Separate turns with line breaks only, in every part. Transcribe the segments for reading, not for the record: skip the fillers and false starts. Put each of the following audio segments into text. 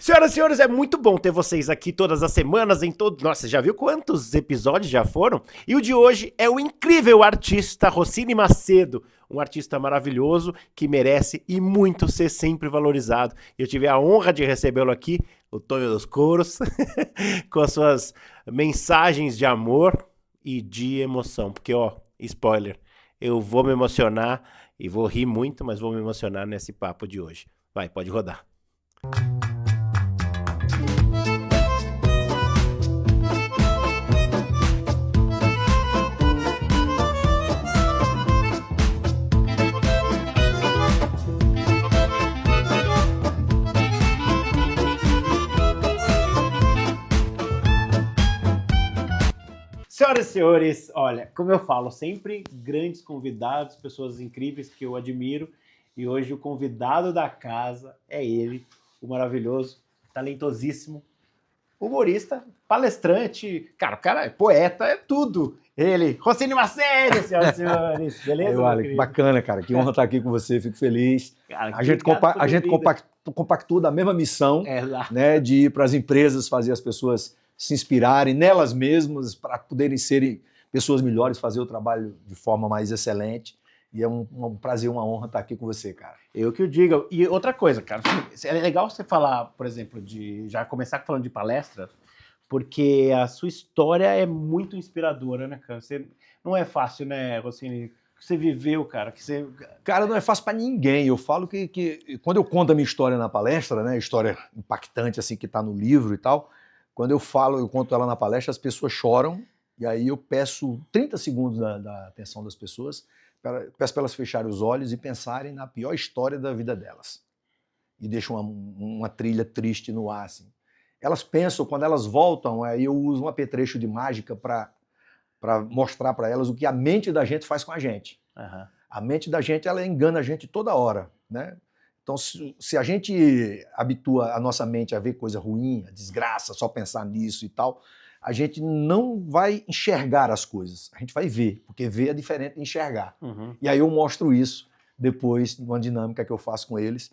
Senhoras e senhores, é muito bom ter vocês aqui todas as semanas, em todo... Nossa, já viu quantos episódios já foram? E o de hoje é o incrível artista Rossini Macedo, um artista maravilhoso que merece e muito ser sempre valorizado. Eu tive a honra de recebê-lo aqui, o Tonho dos Couros, com as suas mensagens de amor e de emoção. Porque, ó, spoiler, eu vou me emocionar e vou rir muito, mas vou me emocionar nesse papo de hoje. Vai, pode rodar. Senhoras e senhores, olha, como eu falo, sempre grandes convidados, pessoas incríveis que eu admiro, e hoje o convidado da casa é ele, o maravilhoso, talentosíssimo, humorista, palestrante, cara, o cara é poeta, é tudo. Ele, Rossini Macedo, senhoras e senhores, beleza?
Aí, Alex, bacana, cara, que honra estar aqui com você, fico feliz.
Cara,
A gente compactua da mesma missão, né, de ir para as empresas, fazer as pessoas se inspirarem nelas mesmas, para poderem serem pessoas melhores, fazer o trabalho de forma mais excelente. E é um prazer, uma honra estar aqui com você, cara.
Eu que o digo. E outra coisa, cara, é legal você falar, por exemplo, já começar falando de palestra, porque a sua história é muito inspiradora, né, cara? Não é fácil, né, Rossini? Você viveu, cara, que você...
Cara, não é fácil para ninguém. Eu falo que quando eu conto a minha história na palestra, né, história impactante, assim, que está no livro e tal, quando eu conto ela na palestra, as pessoas choram, e aí eu peço 30 segundos da atenção das pessoas, peço para elas fecharem os olhos e pensarem na pior história da vida delas. E deixo uma trilha triste no ar, assim. Elas pensam, quando elas voltam, aí eu uso um apetrecho de mágica para mostrar para elas o que a mente da gente faz com a gente.
Uhum.
A mente da gente, ela engana a gente toda hora, né? Então, se a gente habitua a nossa mente a ver coisa ruim, a desgraça, só pensar nisso e tal, a gente não vai enxergar as coisas. A gente vai ver, porque ver é diferente de enxergar.
Uhum.
E aí eu mostro isso depois, numa dinâmica que eu faço com eles,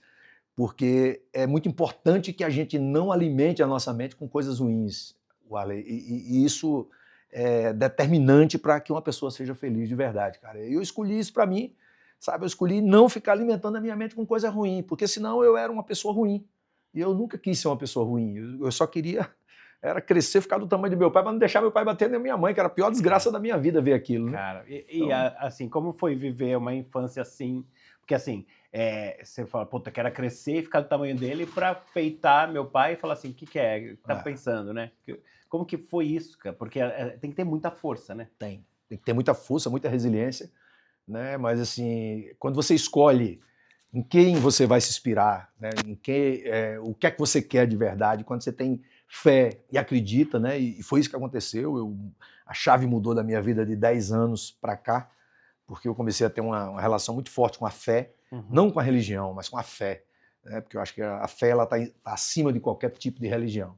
porque é muito importante que a gente não alimente a nossa mente com coisas ruins, Wally, e isso é determinante para que uma pessoa seja feliz de verdade, cara. Eu escolhi isso para mim, sabe? Eu escolhi não ficar alimentando a minha mente com coisa ruim, porque senão eu era uma pessoa ruim. E eu nunca quis ser uma pessoa ruim. Eu só queria era crescer, ficar do tamanho do meu pai, para não deixar meu pai bater na minha mãe, que era a pior desgraça da minha vida ver aquilo, né?
Cara, assim, como foi viver uma infância assim? Porque assim, você fala, puta, quero crescer e ficar do tamanho dele para peitar meu pai e falar assim, o que é? O que tá pensando, né? Como que foi isso, cara? Porque tem que ter muita força, né?
Tem que ter muita força, muita resiliência, né? Mas assim, quando você escolhe em quem você vai se inspirar, né? O que é que você quer de verdade, quando você tem fé e acredita, né? E foi isso que aconteceu. A chave mudou da minha vida de 10 anos para cá, porque eu comecei a ter uma relação muito forte com a fé, não com a religião, mas com a fé, né? Porque eu acho que a fé ela tá acima de qualquer tipo de religião.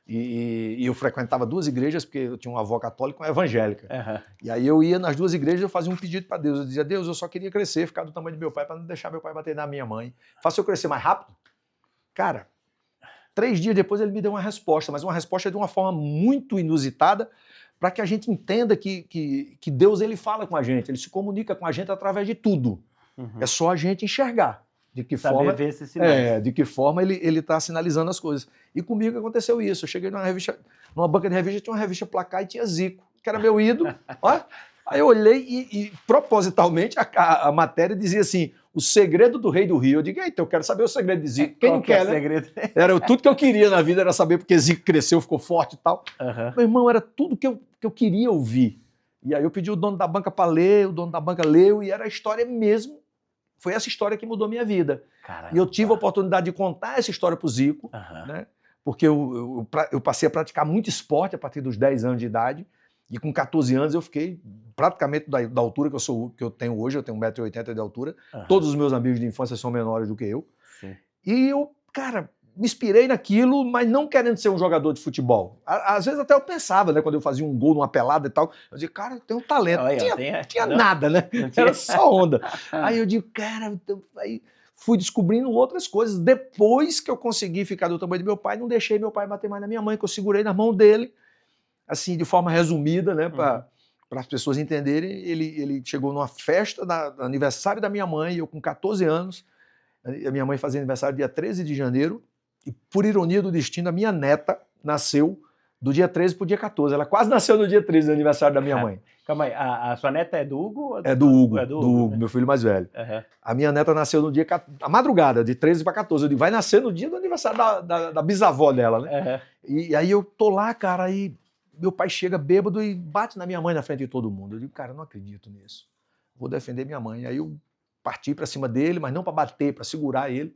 E eu frequentava duas igrejas, porque eu tinha uma avó católica e uma evangélica.
Uhum.
E aí eu ia nas duas igrejas e eu fazia um pedido para Deus. Eu dizia, Deus, eu só queria crescer, ficar do tamanho do meu pai, para não deixar meu pai bater na minha mãe. Faça eu crescer mais rápido. Cara, 3 dias depois ele me deu uma resposta, mas uma resposta de uma forma muito inusitada, para que a gente entenda que Deus ele fala com a gente, ele se comunica com a gente através de tudo.
Uhum.
É só a gente enxergar. De que
Saber
forma,
ver esses sinais.
de que forma ele está sinalizando as coisas. E comigo aconteceu isso. Eu cheguei numa banca de revista, tinha uma revista Placar e tinha Zico, que era meu ídolo. Ó. Aí eu olhei e propositalmente, a matéria dizia assim, o segredo do rei do Rio. Eu digo, eita, eu quero saber o segredo de Zico. Quem não quer, né?
Segredo?
Era tudo que eu queria na vida, era saber porque Zico cresceu, ficou forte e tal.
Uhum.
Meu irmão, era tudo que eu queria ouvir. E aí eu pedi o dono da banca para ler, o dono da banca leu, e era a história mesmo. Foi essa história que mudou a minha vida.
Caramba.
E eu tive a oportunidade de contar essa história para o Zico, né? Porque eu passei a praticar muito esporte a partir dos 10 anos de idade, e com 14 anos eu fiquei praticamente da altura que eu tenho hoje, eu tenho 1,80 m de altura, todos os meus amigos de infância são menores do que eu.
Sim.
E eu, cara, me inspirei naquilo, mas não querendo ser um jogador de futebol. Às vezes até eu pensava, né, quando eu fazia um gol numa pelada e tal, eu dizia, cara, eu tenho um talento. Não tinha nada, né? Era só onda. Aí eu digo, cara, aí fui descobrindo outras coisas. Depois que eu consegui ficar do tamanho do meu pai, não deixei meu pai bater mais na minha mãe, que eu segurei na mão dele, assim, de forma resumida, né, para as pessoas entenderem. Ele chegou numa festa do aniversário da minha mãe, eu com 14 anos, a minha mãe fazia aniversário dia 13 de janeiro, e por ironia do destino, a minha neta nasceu do dia 13 para o dia 14. Ela quase nasceu no dia 13 do aniversário da minha mãe.
Calma aí, a sua neta é do Hugo?
É do Hugo,
é do Hugo, né?
meu filho mais velho.
Uhum.
A minha neta nasceu no dia, a madrugada, de 13 para 14. Eu digo, vai nascer no dia do aniversário da bisavó dela, né? Uhum. E aí eu tô lá, cara, aí meu pai chega bêbado e bate na minha mãe na frente de todo mundo. Eu digo, cara, eu não acredito nisso. Vou defender minha mãe. Aí eu parti para cima dele, mas não para bater, para segurar ele.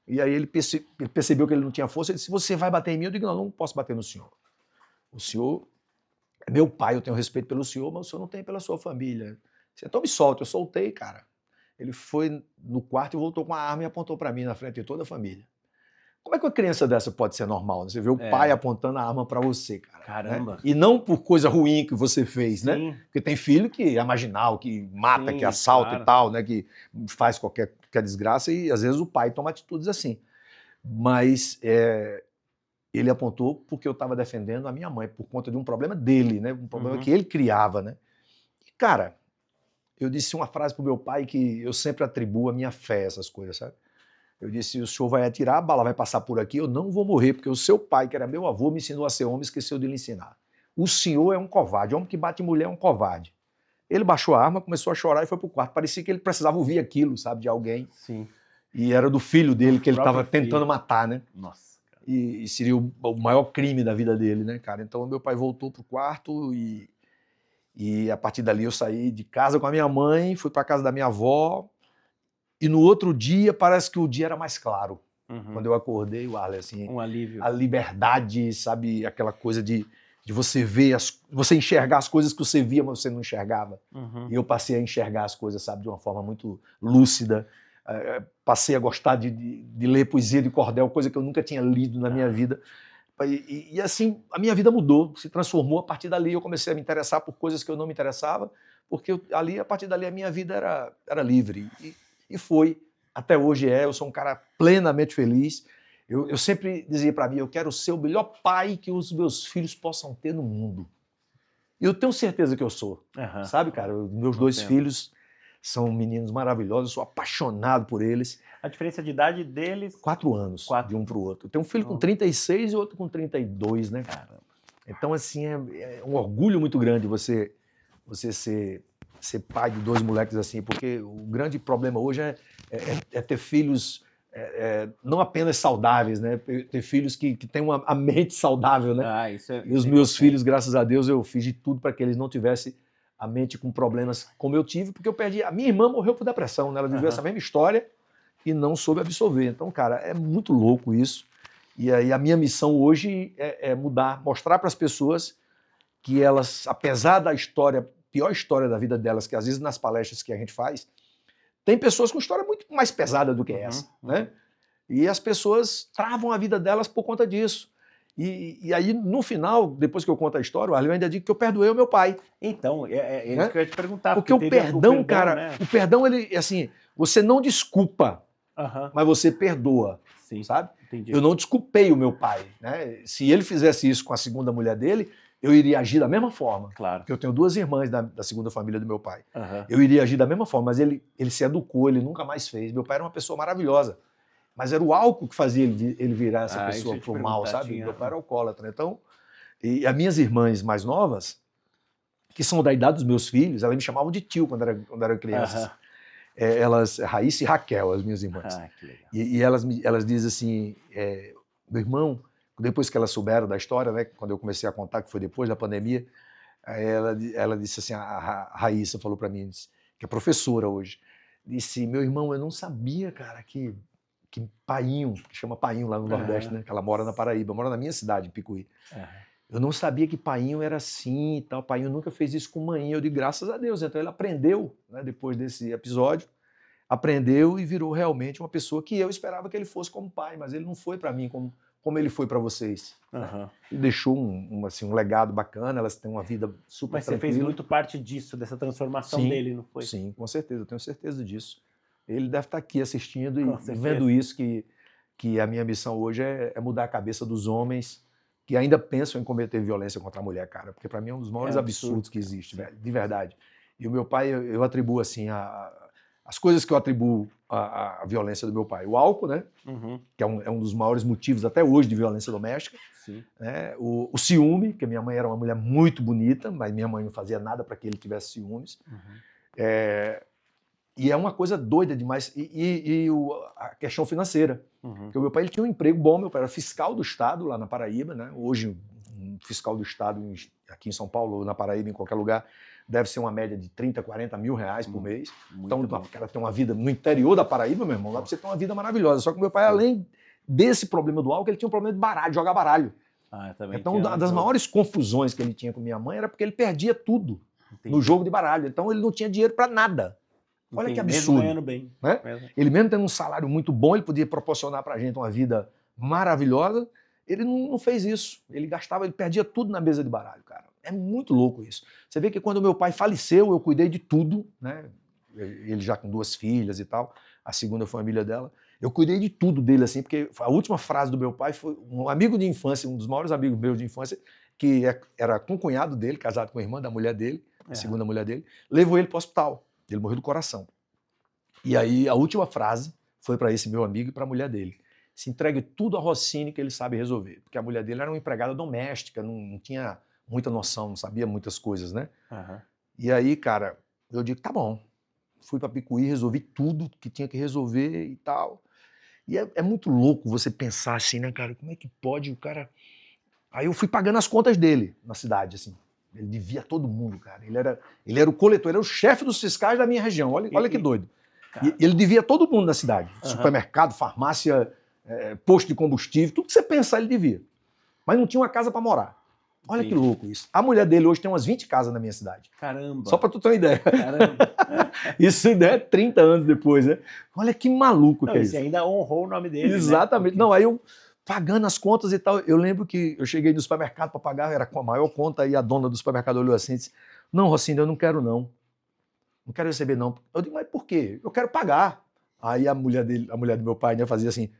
E aí ele percebeu que ele não tinha força. Ele disse, você vai bater em mim? Eu digo, não posso bater no senhor. O senhor é meu pai, eu tenho respeito pelo senhor, mas o senhor não tem pela sua família. Então me solta. Eu soltei, cara. Ele foi no quarto e voltou com a arma e apontou para mim na frente de toda a família. Como é que uma criança dessa pode ser normal? Né? Você vê o pai apontando a arma para você, cara.
Caramba.
Né? E não por coisa ruim que você fez,
Sim.
né? Porque tem filho que é marginal, que mata,
Sim,
que assalta
claro.
e tal, né? Que faz qualquer desgraça e às vezes o pai toma atitudes assim. Mas ele apontou porque eu estava defendendo a minha mãe por conta de um problema dele, né? Um problema que ele criava, né? E, cara, eu disse uma frase pro meu pai que eu sempre atribuo a minha fé a essas coisas, sabe? Eu disse, o senhor vai atirar, a bala vai passar por aqui, eu não vou morrer, porque o seu pai, que era meu avô, me ensinou a ser homem, esqueceu de lhe ensinar. O senhor é um covarde, homem que bate em mulher é um covarde. Ele baixou a arma, começou a chorar e foi pro quarto. Parecia que ele precisava ouvir aquilo, sabe, de alguém.
Sim.
E era do filho dele que ele estava tentando matar, né?
Nossa.
E seria o maior crime da vida dele, né, cara? Então meu pai voltou pro quarto e a partir dali eu saí de casa com a minha mãe, fui pra casa da minha avó. E no outro dia, parece que o dia era mais claro. Quando eu acordei, o Arley, assim...
Um alívio.
A liberdade, sabe? Aquela coisa de você ver, você enxergar as coisas que você via, mas você não enxergava. E eu passei a enxergar as coisas, sabe? De uma forma muito lúcida. Passei a gostar de ler poesia de cordel, coisa que eu nunca tinha lido na minha vida. E assim, a minha vida mudou, se transformou. A partir dali eu comecei a me interessar por coisas que eu não me interessava, porque a partir dali a minha vida era livre. E foi, até hoje eu sou um cara plenamente feliz. Eu sempre dizia para mim, eu quero ser o melhor pai que os meus filhos possam ter no mundo. E eu tenho certeza que eu sou, sabe, cara? Meus dois filhos são meninos maravilhosos, eu sou apaixonado por eles.
A diferença de idade deles?
4 anos, de um para o outro. Eu tenho um filho com 36 e outro com 32, né, cara? Então, assim, é um orgulho muito grande você ser pai de 2 moleques assim, porque o grande problema hoje é ter filhos não apenas saudáveis, né? Ter filhos que têm a mente saudável, né? E os meus filhos, graças a Deus, eu fiz de tudo para que eles não tivessem a mente com problemas como eu tive, porque eu perdi. A minha irmã morreu por depressão, né? Ela viveu essa mesma história e não soube absorver. Então, cara, é muito louco isso. E aí a minha missão hoje é mostrar para as pessoas que elas, apesar da pior história da vida delas, que às vezes nas palestras que a gente faz, tem pessoas com história muito mais pesada do que essa, né? E as pessoas travam a vida delas por conta disso. E aí, no final, depois que eu conto a história, eu ainda digo que eu perdoei o meu pai.
Então, é isso que eu ia te perguntar.
Porque o perdão, cara, né? O perdão, ele, assim, você não desculpa, mas você perdoa, sabe?
Entendi.
Eu não desculpei o meu pai, né? Se ele fizesse isso com a segunda mulher dele, eu iria agir da mesma forma.
Claro.
Porque eu tenho 2 irmãs da segunda família do meu pai. Eu iria agir da mesma forma, mas ele se educou, ele nunca mais fez. Meu pai era uma pessoa maravilhosa, mas era o álcool que fazia ele virar essa pessoa pro mal, sabe? Meu pai era alcoólatra. Então, e as minhas irmãs mais novas, que são da idade dos meus filhos, elas me chamavam de tio quando eram crianças. Elas, Raíssa e Raquel, as minhas irmãs.
Que legal.
E elas dizem assim, meu irmão, depois que elas souberam da história, né, quando eu comecei a contar, que foi depois da pandemia, ela disse assim, a Raíssa falou para mim, que é professora hoje, disse, meu irmão, eu não sabia, cara, que Painho, que chama Painho lá no Nordeste, né, que ela mora na Paraíba, mora na minha cidade, Picuí. Eu não sabia que Painho era assim e tal, Painho nunca fez isso com Maninho. Eu digo, graças a Deus. Então ele aprendeu, né, depois desse episódio, aprendeu e virou realmente uma pessoa que eu esperava que ele fosse como pai, mas ele não foi para mim como ele foi para vocês. Né? E deixou um legado bacana, elas têm uma vida super tranquila.
Mas você fez muito parte disso, dessa transformação dele, não foi?
Sim, com certeza, eu tenho certeza disso. Ele deve estar aqui assistindo
Com
e
certeza.
vendo isso, que a minha missão hoje é mudar a cabeça dos homens que ainda pensam em cometer violência contra a mulher, cara. Porque para mim é um dos maiores
É um absurdo,
absurdos que
cara.
existe, velho, de verdade. E o meu pai, eu atribuo assim, as coisas que eu atribuo à violência do meu pai. O álcool, né?
Uhum.
Que é um dos maiores motivos até hoje de violência doméstica.
Sim.
Né? O ciúme, que a minha mãe era uma mulher muito bonita, mas minha mãe não fazia nada para que ele tivesse ciúmes.
Uhum.
E é uma coisa doida demais. A questão financeira.
Uhum.
Porque o meu pai ele tinha um emprego bom, meu pai era fiscal do Estado lá na Paraíba, né? Hoje, um fiscal do Estado aqui em São Paulo, ou na Paraíba, em qualquer lugar, deve ser uma média de 30, 40 mil reais por mês.
Muito
Então,
bom.
o cara tem uma vida no interior da Paraíba, meu irmão, lá pra você ter uma vida maravilhosa. Só que o meu pai,
Sim.
além desse problema do álcool, ele tinha um problema de baralho, de jogar baralho.
Ah, também
Então,
tinha
uma das
jogo.
maiores confusões que ele tinha com minha mãe era porque ele perdia tudo
Entendi.
no jogo de baralho. Então, ele não tinha dinheiro para nada. Olha que
Entendi.
absurdo.
Mesmo ganhando bem.
Né?
Mesmo.
Ele mesmo tendo um salário muito bom, ele podia proporcionar para a gente uma vida maravilhosa. Ele não fez isso. Ele perdia tudo na mesa de baralho, cara. É muito louco isso. Você vê que quando meu pai faleceu, eu cuidei de tudo, né? Ele já com 2 filhas e tal, a segunda família dela. Eu cuidei de tudo dele, assim, porque a última frase do meu pai foi um amigo de infância, um dos maiores amigos meus de infância, que era concunhado dele, casado com a irmã da mulher dele, a segunda mulher dele, levou ele para o hospital. Ele morreu do coração. E aí a última frase foi para esse meu amigo e para a mulher dele. Se entregue tudo a Rossini que ele sabe resolver. Porque a mulher dele era uma empregada doméstica, não tinha muita noção, não sabia muitas coisas, né?
Uhum.
E aí, cara, eu digo, tá bom. Fui para Picuí, resolvi tudo que tinha que resolver e tal. E é muito louco você pensar assim, né, cara? Como é que pode o cara... Aí eu fui pagando as contas dele na cidade, assim. Ele devia a todo mundo, cara. Ele era o coletor, ele era o chefe dos fiscais da minha região. Olha que doido. E ele devia a todo mundo na cidade.
Uhum.
Supermercado, farmácia, posto de combustível, tudo que você pensar ele devia. Mas não tinha uma casa para morar. Olha que louco isso. A mulher dele hoje tem umas 20 casas na minha cidade.
Caramba.
Só para tu ter uma ideia.
Caramba.
Isso é 30 anos depois, né? Olha que maluco
Não,
que é
e
isso.
você ainda honrou o nome dele,
Exatamente.
Né?
Não, aí eu pagando as contas e tal. Eu lembro que eu cheguei no supermercado para pagar, era com a maior conta, e a dona do supermercado olhou assim e disse: não, Rocinda, eu não quero não. Não quero receber não. Eu digo, mas por quê? Eu quero pagar. Aí a mulher do meu pai, né, fazia assim,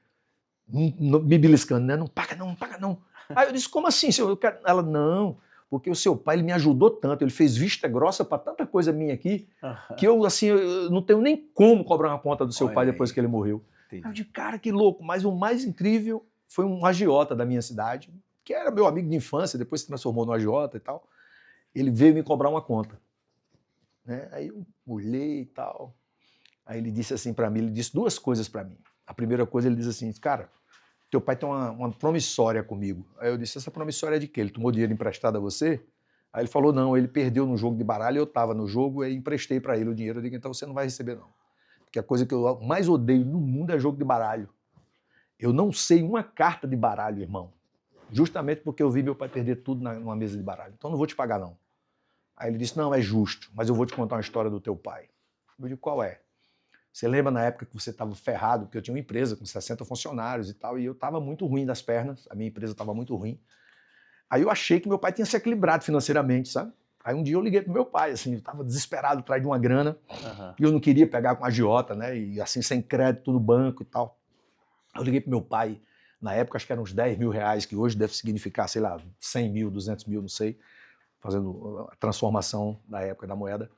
me beliscando, né? Não paga não, não paga não. Aí eu disse, como assim, senhor? Eu quero... Ela, não, porque o seu pai ele me ajudou tanto, ele fez vista grossa para tanta coisa minha aqui, que eu, assim, eu não tenho nem como cobrar uma conta do seu pai depois que ele morreu. Aí eu digo, cara, que louco. Mas o mais incrível foi um agiota da minha cidade, que era meu amigo de infância, depois se transformou no agiota e tal. Ele veio me cobrar uma conta. Né? Aí eu olhei e tal. Aí ele disse assim para mim, ele disse 2 coisas para mim. A primeira coisa ele disse assim, cara, teu pai tem uma promissória comigo. Aí eu disse, essa promissória é de quê? Ele tomou dinheiro emprestado a você? Aí ele falou, não, ele perdeu no jogo de baralho, eu estava no jogo e emprestei para ele o dinheiro. Eu digo, então você não vai receber não. Porque a coisa que eu mais odeio no mundo é jogo de baralho. Eu não sei uma carta de baralho, irmão. Justamente porque eu vi meu pai perder tudo numa mesa de baralho. Então não vou te pagar não. Aí ele disse, não, é justo, mas eu vou te contar uma história do teu pai. Eu digo, qual é? Você lembra na época que você estava ferrado, porque eu tinha uma empresa com 60 funcionários e tal, e eu estava muito ruim das pernas, a minha empresa estava muito ruim. Aí eu achei que meu pai tinha se equilibrado financeiramente, sabe? Aí um dia eu liguei pro meu pai, assim, eu estava desesperado atrás de uma grana, e eu não queria pegar com a agiota, né? E assim, sem crédito no banco e tal. Eu liguei pro meu pai, na época acho que eram uns 10 mil reais, que hoje deve significar, sei lá, 100 mil, 200 mil, não sei, fazendo a transformação da época da moeda.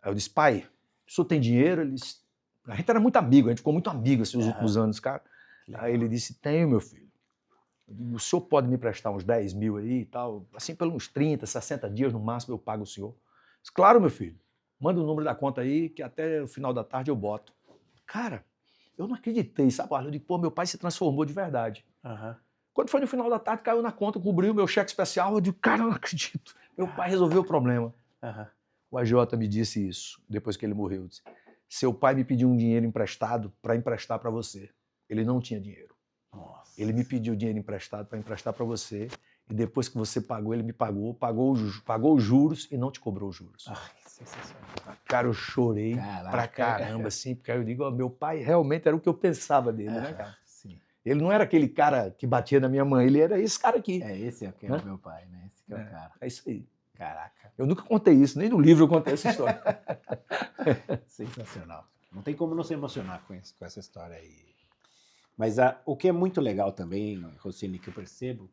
Aí eu disse, pai, o senhor tem dinheiro? Ele disse, a gente era muito amigo, a gente ficou muito amigo assim, nos últimos anos, cara. Aí ele disse, tenho, meu filho. Eu digo, o senhor pode me prestar uns 10 mil aí e tal? Assim, pelos uns 30, 60 dias no máximo eu pago o senhor. Eu disse, claro, meu filho. Manda o número da conta aí que até o final da tarde eu boto. Cara, eu não acreditei, sabe? Eu digo, pô, meu pai se transformou de verdade. Quando foi no final da tarde, caiu na conta, cobriu o meu cheque especial. Eu digo, cara, eu não acredito. Meu pai resolveu o problema. O AJ me disse isso, depois que ele morreu. Disse, seu pai me pediu um dinheiro emprestado para emprestar para você. Ele não tinha dinheiro.
Nossa.
Ele me pediu dinheiro emprestado para emprestar para você. E depois que você pagou, ele me pagou os juros e não te cobrou os juros.
Ai, que sensacional.
Cara, eu chorei pra caramba, assim, porque aí eu digo, ó, meu pai realmente era o que eu pensava dele, né, cara?
Sim.
Ele não era aquele cara que batia na minha mãe, ele era esse cara aqui.
Esse é o que é o meu pai, né? Esse que é o cara.
É isso aí.
Caraca.
Eu nunca contei isso, nem no livro eu contei essa história.
Sensacional. Não tem como não se emocionar com essa história aí. Mas o que é muito legal também, Rossini, que eu percebo,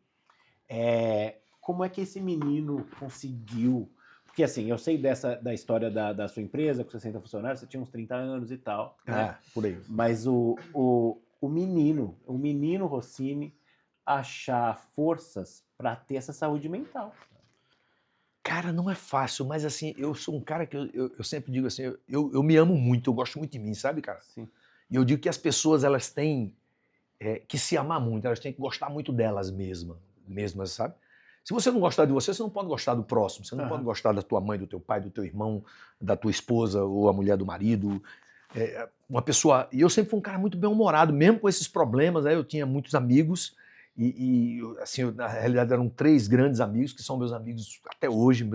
é como é que esse menino conseguiu... Porque assim, eu sei da história da sua empresa, com 60 funcionários, você tinha uns 30 anos e tal, né?
Por aí.
Mas o menino Rossini achar forças para ter essa saúde mental.
Cara, não é fácil, mas assim, eu sou um cara que eu sempre digo assim, eu me amo muito, eu gosto muito de mim, sabe, cara?
Sim.
E eu digo que as pessoas, elas têm que se amar muito, elas têm que gostar muito delas mesmas, sabe? Se você não gostar de você não pode gostar do próximo, você não pode gostar da tua mãe, do teu pai, do teu irmão, da tua esposa ou a mulher do marido. Uma pessoa... E eu sempre fui um cara muito bem-humorado, mesmo com esses problemas, né? Eu tinha muitos amigos assim, na realidade eram 3 grandes amigos, que são meus amigos até hoje,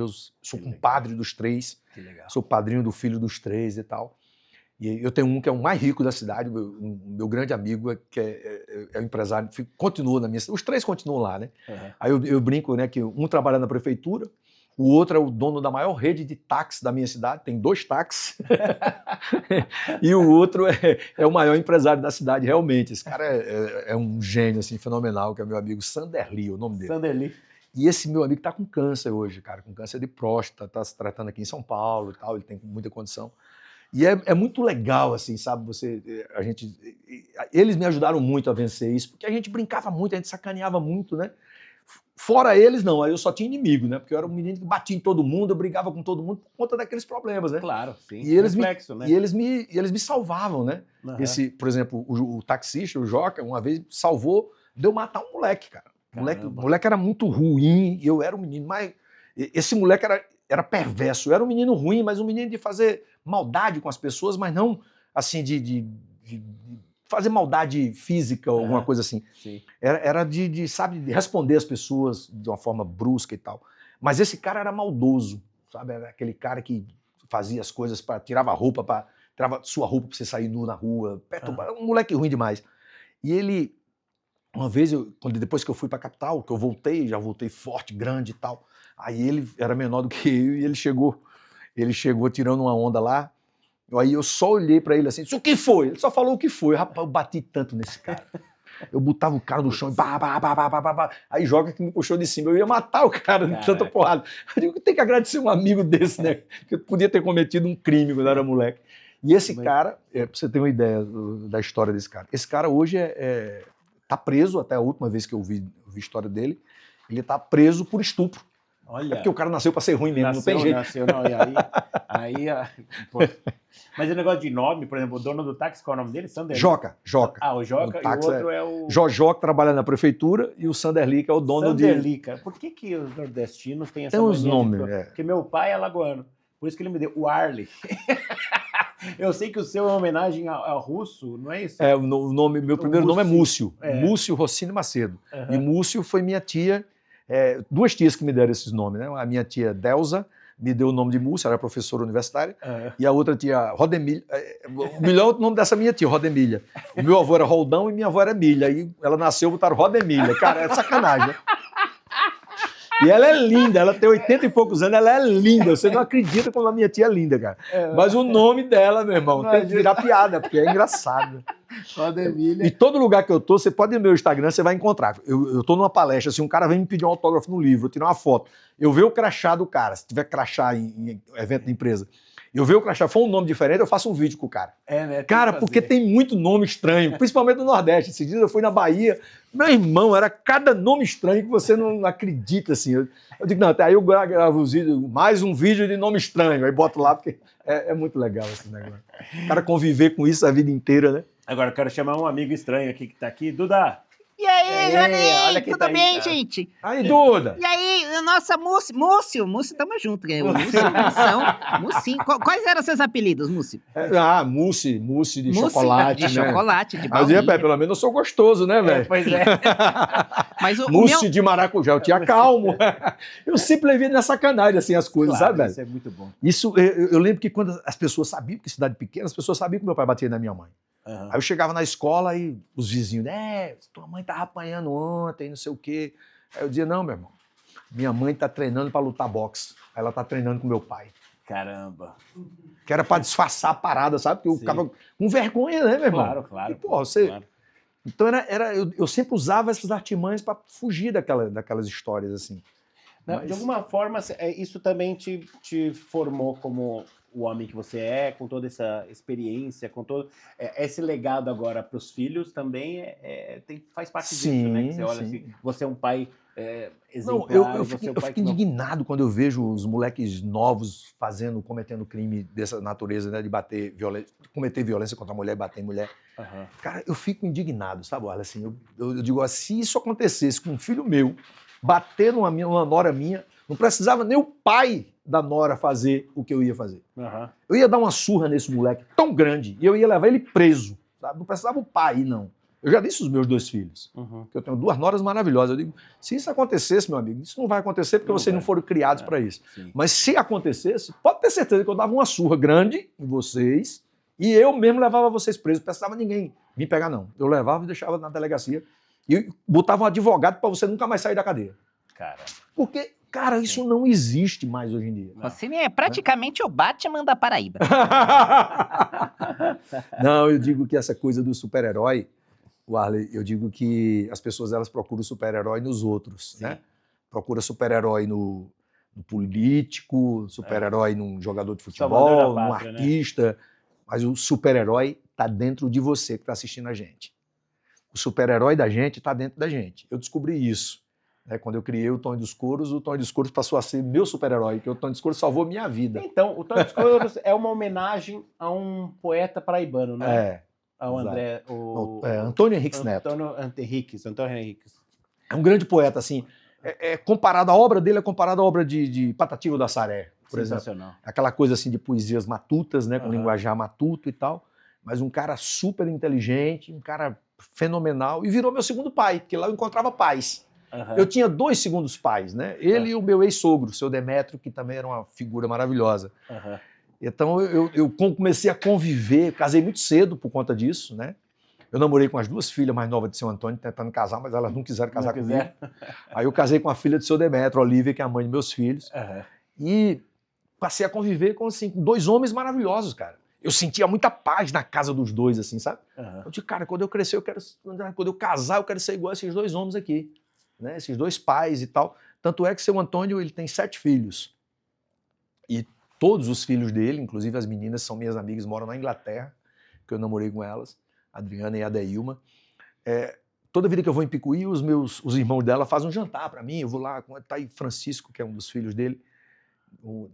sou compadre dos 3, sou padrinho do filho dos 3 e tal. E eu tenho um que é o mais rico da cidade, meu grande amigo, que é o empresário, continua na minha cidade. Os 3 continuam lá, né? Aí eu brinco, né, que um trabalha na prefeitura, o outro é o dono da maior rede de táxis da minha cidade, tem 2 táxis, e o outro é o maior empresário da cidade, realmente. Esse cara é um gênio, assim, fenomenal, que é meu amigo Sanderli, o nome dele.
Sanderli.
E esse meu amigo tá com câncer hoje, cara, com câncer de próstata, tá se tratando aqui em São Paulo e tal, ele tem muita condição. E é muito legal, assim, sabe, eles me ajudaram muito a vencer isso, porque a gente brincava muito, a gente sacaneava muito, né? Fora eles, não, aí eu só tinha inimigo, né? Porque eu era um menino que batia em todo mundo, eu brigava com todo mundo por conta daqueles problemas, né?
Claro, sim.
E eles,
Reflexo, né?
e eles me salvavam, né? Por exemplo, o taxista, o Joca, uma vez salvou de eu matar um moleque, cara. O moleque era muito ruim, e eu era um menino, mas esse moleque era perverso. Eu era um menino ruim, mas um menino de fazer maldade com as pessoas, mas não assim de fazer maldade física ou alguma coisa assim.
Sim.
Era sabe, de responder as pessoas de uma forma brusca e tal. Mas esse cara era maldoso, sabe? Era aquele cara que fazia as coisas tirava sua roupa para você sair nu na rua, um moleque ruim demais. E ele, uma vez, depois que eu fui para a capital, que eu voltei, já voltei forte, grande e tal, aí ele era menor do que eu e ele chegou tirando uma onda lá. Aí eu só olhei pra ele assim, o que foi? Ele só falou o que foi. Rapaz, eu bati tanto nesse cara. Eu botava o cara no chão e pá. Aí Joca que me puxou de cima. Eu ia matar o cara de tanta porrada. Eu digo, tem que agradecer um amigo desse, né? Que eu podia ter cometido um crime quando eu era moleque. E esse cara, pra você ter uma ideia da história desse cara, esse cara hoje tá preso, até a última vez que eu vi a história dele, ele tá preso por estupro.
Olha,
é porque o cara nasceu pra ser ruim mesmo, não tem jeito.
Não, e pô. Mas o negócio de nome, por exemplo, o dono do táxi, qual é o nome dele? Sanderli?
Joca.
Ah, o Joca, e o outro é o...
Jojó, que trabalha na prefeitura, e o Sanderli, que é o dono
Sanderli, cara. Por que os nordestinos têm essa
mania? Tem uns nomes,
Porque meu pai é alagoano, por isso que ele me deu o Arley. Eu sei que o seu é uma homenagem ao russo, não é isso?
Meu primeiro nome é Múcio. Múcio Rossini Macedo. E Múcio foi minha tia, 2 tias que me deram esses nomes, né? A minha tia Delza me deu o nome de Múcio, era professora universitária, e a outra tia Rodemilha. O melhor nome dessa minha tia, Rodemilha. O meu avô era Roldão e minha avó era Milha. Aí ela nasceu, botaram Rodemilha. Cara, é sacanagem, né? E ela é linda, ela tem 80 e poucos anos, ela é linda. Você não acredita como a minha tia é linda, cara. Mas o nome dela, meu irmão, tem que virar piada, porque é engraçado.
Rodemilha.
E todo lugar que eu tô, você pode ir no meu Instagram, você vai encontrar. Eu tô numa palestra, assim, um cara vem me pedir um autógrafo no livro, eu tirar uma foto. Eu ver o crachá do cara, se tiver crachá em evento de empresa. Eu ver o crachá, for um nome diferente, eu faço um vídeo com o cara.
Né?
Cara, porque tem muito nome estranho, principalmente no Nordeste. Esses dias eu fui na Bahia, meu irmão, era cada nome estranho que você não acredita, assim. Eu digo, não, até aí eu gravo os vídeos, mais um vídeo de nome estranho, aí boto lá, porque é muito legal esse negócio. O cara conviver com isso a vida inteira, né?
Agora eu quero chamar um amigo estranho aqui que tá aqui, Duda.
E aí, Johnny? Tudo
tá
bem,
aí,
gente?
Aí, Duda!
E aí, nossa, Múcio, tamo junto, né? Múcio. Quais eram seus apelidos, Múcio?
Mousse de chocolate,
de
né?
chocolate, de
Mas
baunilha.
pelo menos eu sou gostoso, né, velho?
Pois é.
Mas
Mousse de maracujá, eu tinha calmo. Eu sempre levei na sacanagem, assim, as coisas,
Claro,
sabe, velho?
Isso é muito bom.
Isso, eu lembro que quando as pessoas sabiam que cidade pequena, as pessoas sabiam que meu pai batia na minha mãe. Aí eu chegava na escola e os vizinhos, tua mãe tava apanhando ontem, não sei o quê. Aí eu dizia, não, meu irmão, minha mãe tá treinando para lutar boxe. Ela tá treinando com meu pai.
Caramba.
Que era pra disfarçar a parada, sabe? Porque eu
Sim.
ficava com vergonha, né, meu irmão?
Claro, claro.
E, porra, você...
Claro.
Então eu sempre usava essas artimanhas pra fugir daquelas histórias, assim.
Não,
Mas-
De alguma forma, isso também te formou como o homem que você é, com toda essa experiência, com todo esse legado agora para os filhos também faz parte disso, né? Que você olha
sim.
assim, você é um pai
Não,
exemplar,
eu
você
fico,
é um
eu
pai
fico
que não...
indignado quando eu vejo os moleques novos cometendo crime dessa natureza, né? De cometer violência contra a mulher, bater em mulher.
Aham.
Cara, eu fico indignado, sabe? Olha, assim, eu digo assim, se isso acontecesse com um filho meu, bater numa nora minha, não precisava nem o pai da nora fazer o que eu ia fazer.
Aham.
Eu ia dar uma surra nesse moleque tão grande e eu ia levar ele preso, sabe? Não precisava o pai ir, não. Eu já disse aos meus 2 filhos,
Uhum.
que eu tenho 2 noras maravilhosas. Eu digo, se isso acontecesse, meu amigo, isso não vai acontecer porque
Não
vocês não
vai.
foram criados para isso.
Sim.
Mas se acontecesse, pode ter certeza que eu dava uma surra grande em vocês e eu mesmo levava vocês presos. Não precisava ninguém me pegar, não. Eu levava e deixava na delegacia e botava um advogado para você nunca mais sair da cadeia.
Cara.
Porque, cara, isso não existe mais hoje em dia.
Não.
Rossini é praticamente o Batman da Paraíba.
Não, eu digo que essa coisa do super-herói, Warley, eu digo que as pessoas elas procuram super-herói nos outros,
Sim.
né? Procura super-herói no político, super-herói num jogador de
Salvador da
futebol, num
pátria, né?
artista, mas o super-herói está dentro de você que está assistindo a gente. O super-herói da gente está dentro da gente. Eu descobri isso. Né? Quando eu criei o Tonho dos Couros passou a ser meu super-herói, porque o Tonho dos Couros salvou minha vida.
Então, o Tonho dos Couros é uma homenagem a um poeta paraibano, né?
É.
Ao
exato.
André...
Antônio Henriques Neto.
Antônio Henriques.
É um grande poeta, assim. A obra dele é comparada à obra de Patativa do Assaré, por exemplo.
Sensacional.
Aquela coisa assim de poesias matutas, né, com
Aham.
linguajar matuto e tal, mas um cara super inteligente, um cara fenomenal, e virou meu segundo pai, porque lá eu encontrava pais.
Aham.
Eu tinha 2 segundos pais, né? Ele e o meu ex-sogro, o seu Demétrio, que também era uma figura maravilhosa.
Aham.
Então eu comecei a conviver, casei muito cedo por conta disso, né? Eu namorei com as 2 filhas mais novas de seu Antônio, tentando casar, mas elas não quiseram casar
Não
comigo.
quiser?
Aí eu casei com a filha do seu Demétrio, Olívia, que é a mãe de meus filhos.
Aham.
E passei a conviver com, assim, com 2 homens maravilhosos, cara. Eu sentia muita paz na casa dos 2, assim, sabe?
Aham.
Eu digo, cara, quando eu crescer, quando eu casar, eu quero ser igual a esses 2 homens aqui, né? Esses 2 pais e tal. Tanto é que seu Antônio, ele tem 7 filhos. E todos os filhos dele, inclusive as meninas, são minhas amigas, moram na Inglaterra, que eu namorei com elas, a Adriana e a Adeilma. Toda vida que eu vou em Picuí, os irmãos dela fazem um jantar para mim. Eu vou lá, tá aí Francisco, que é um dos filhos dele.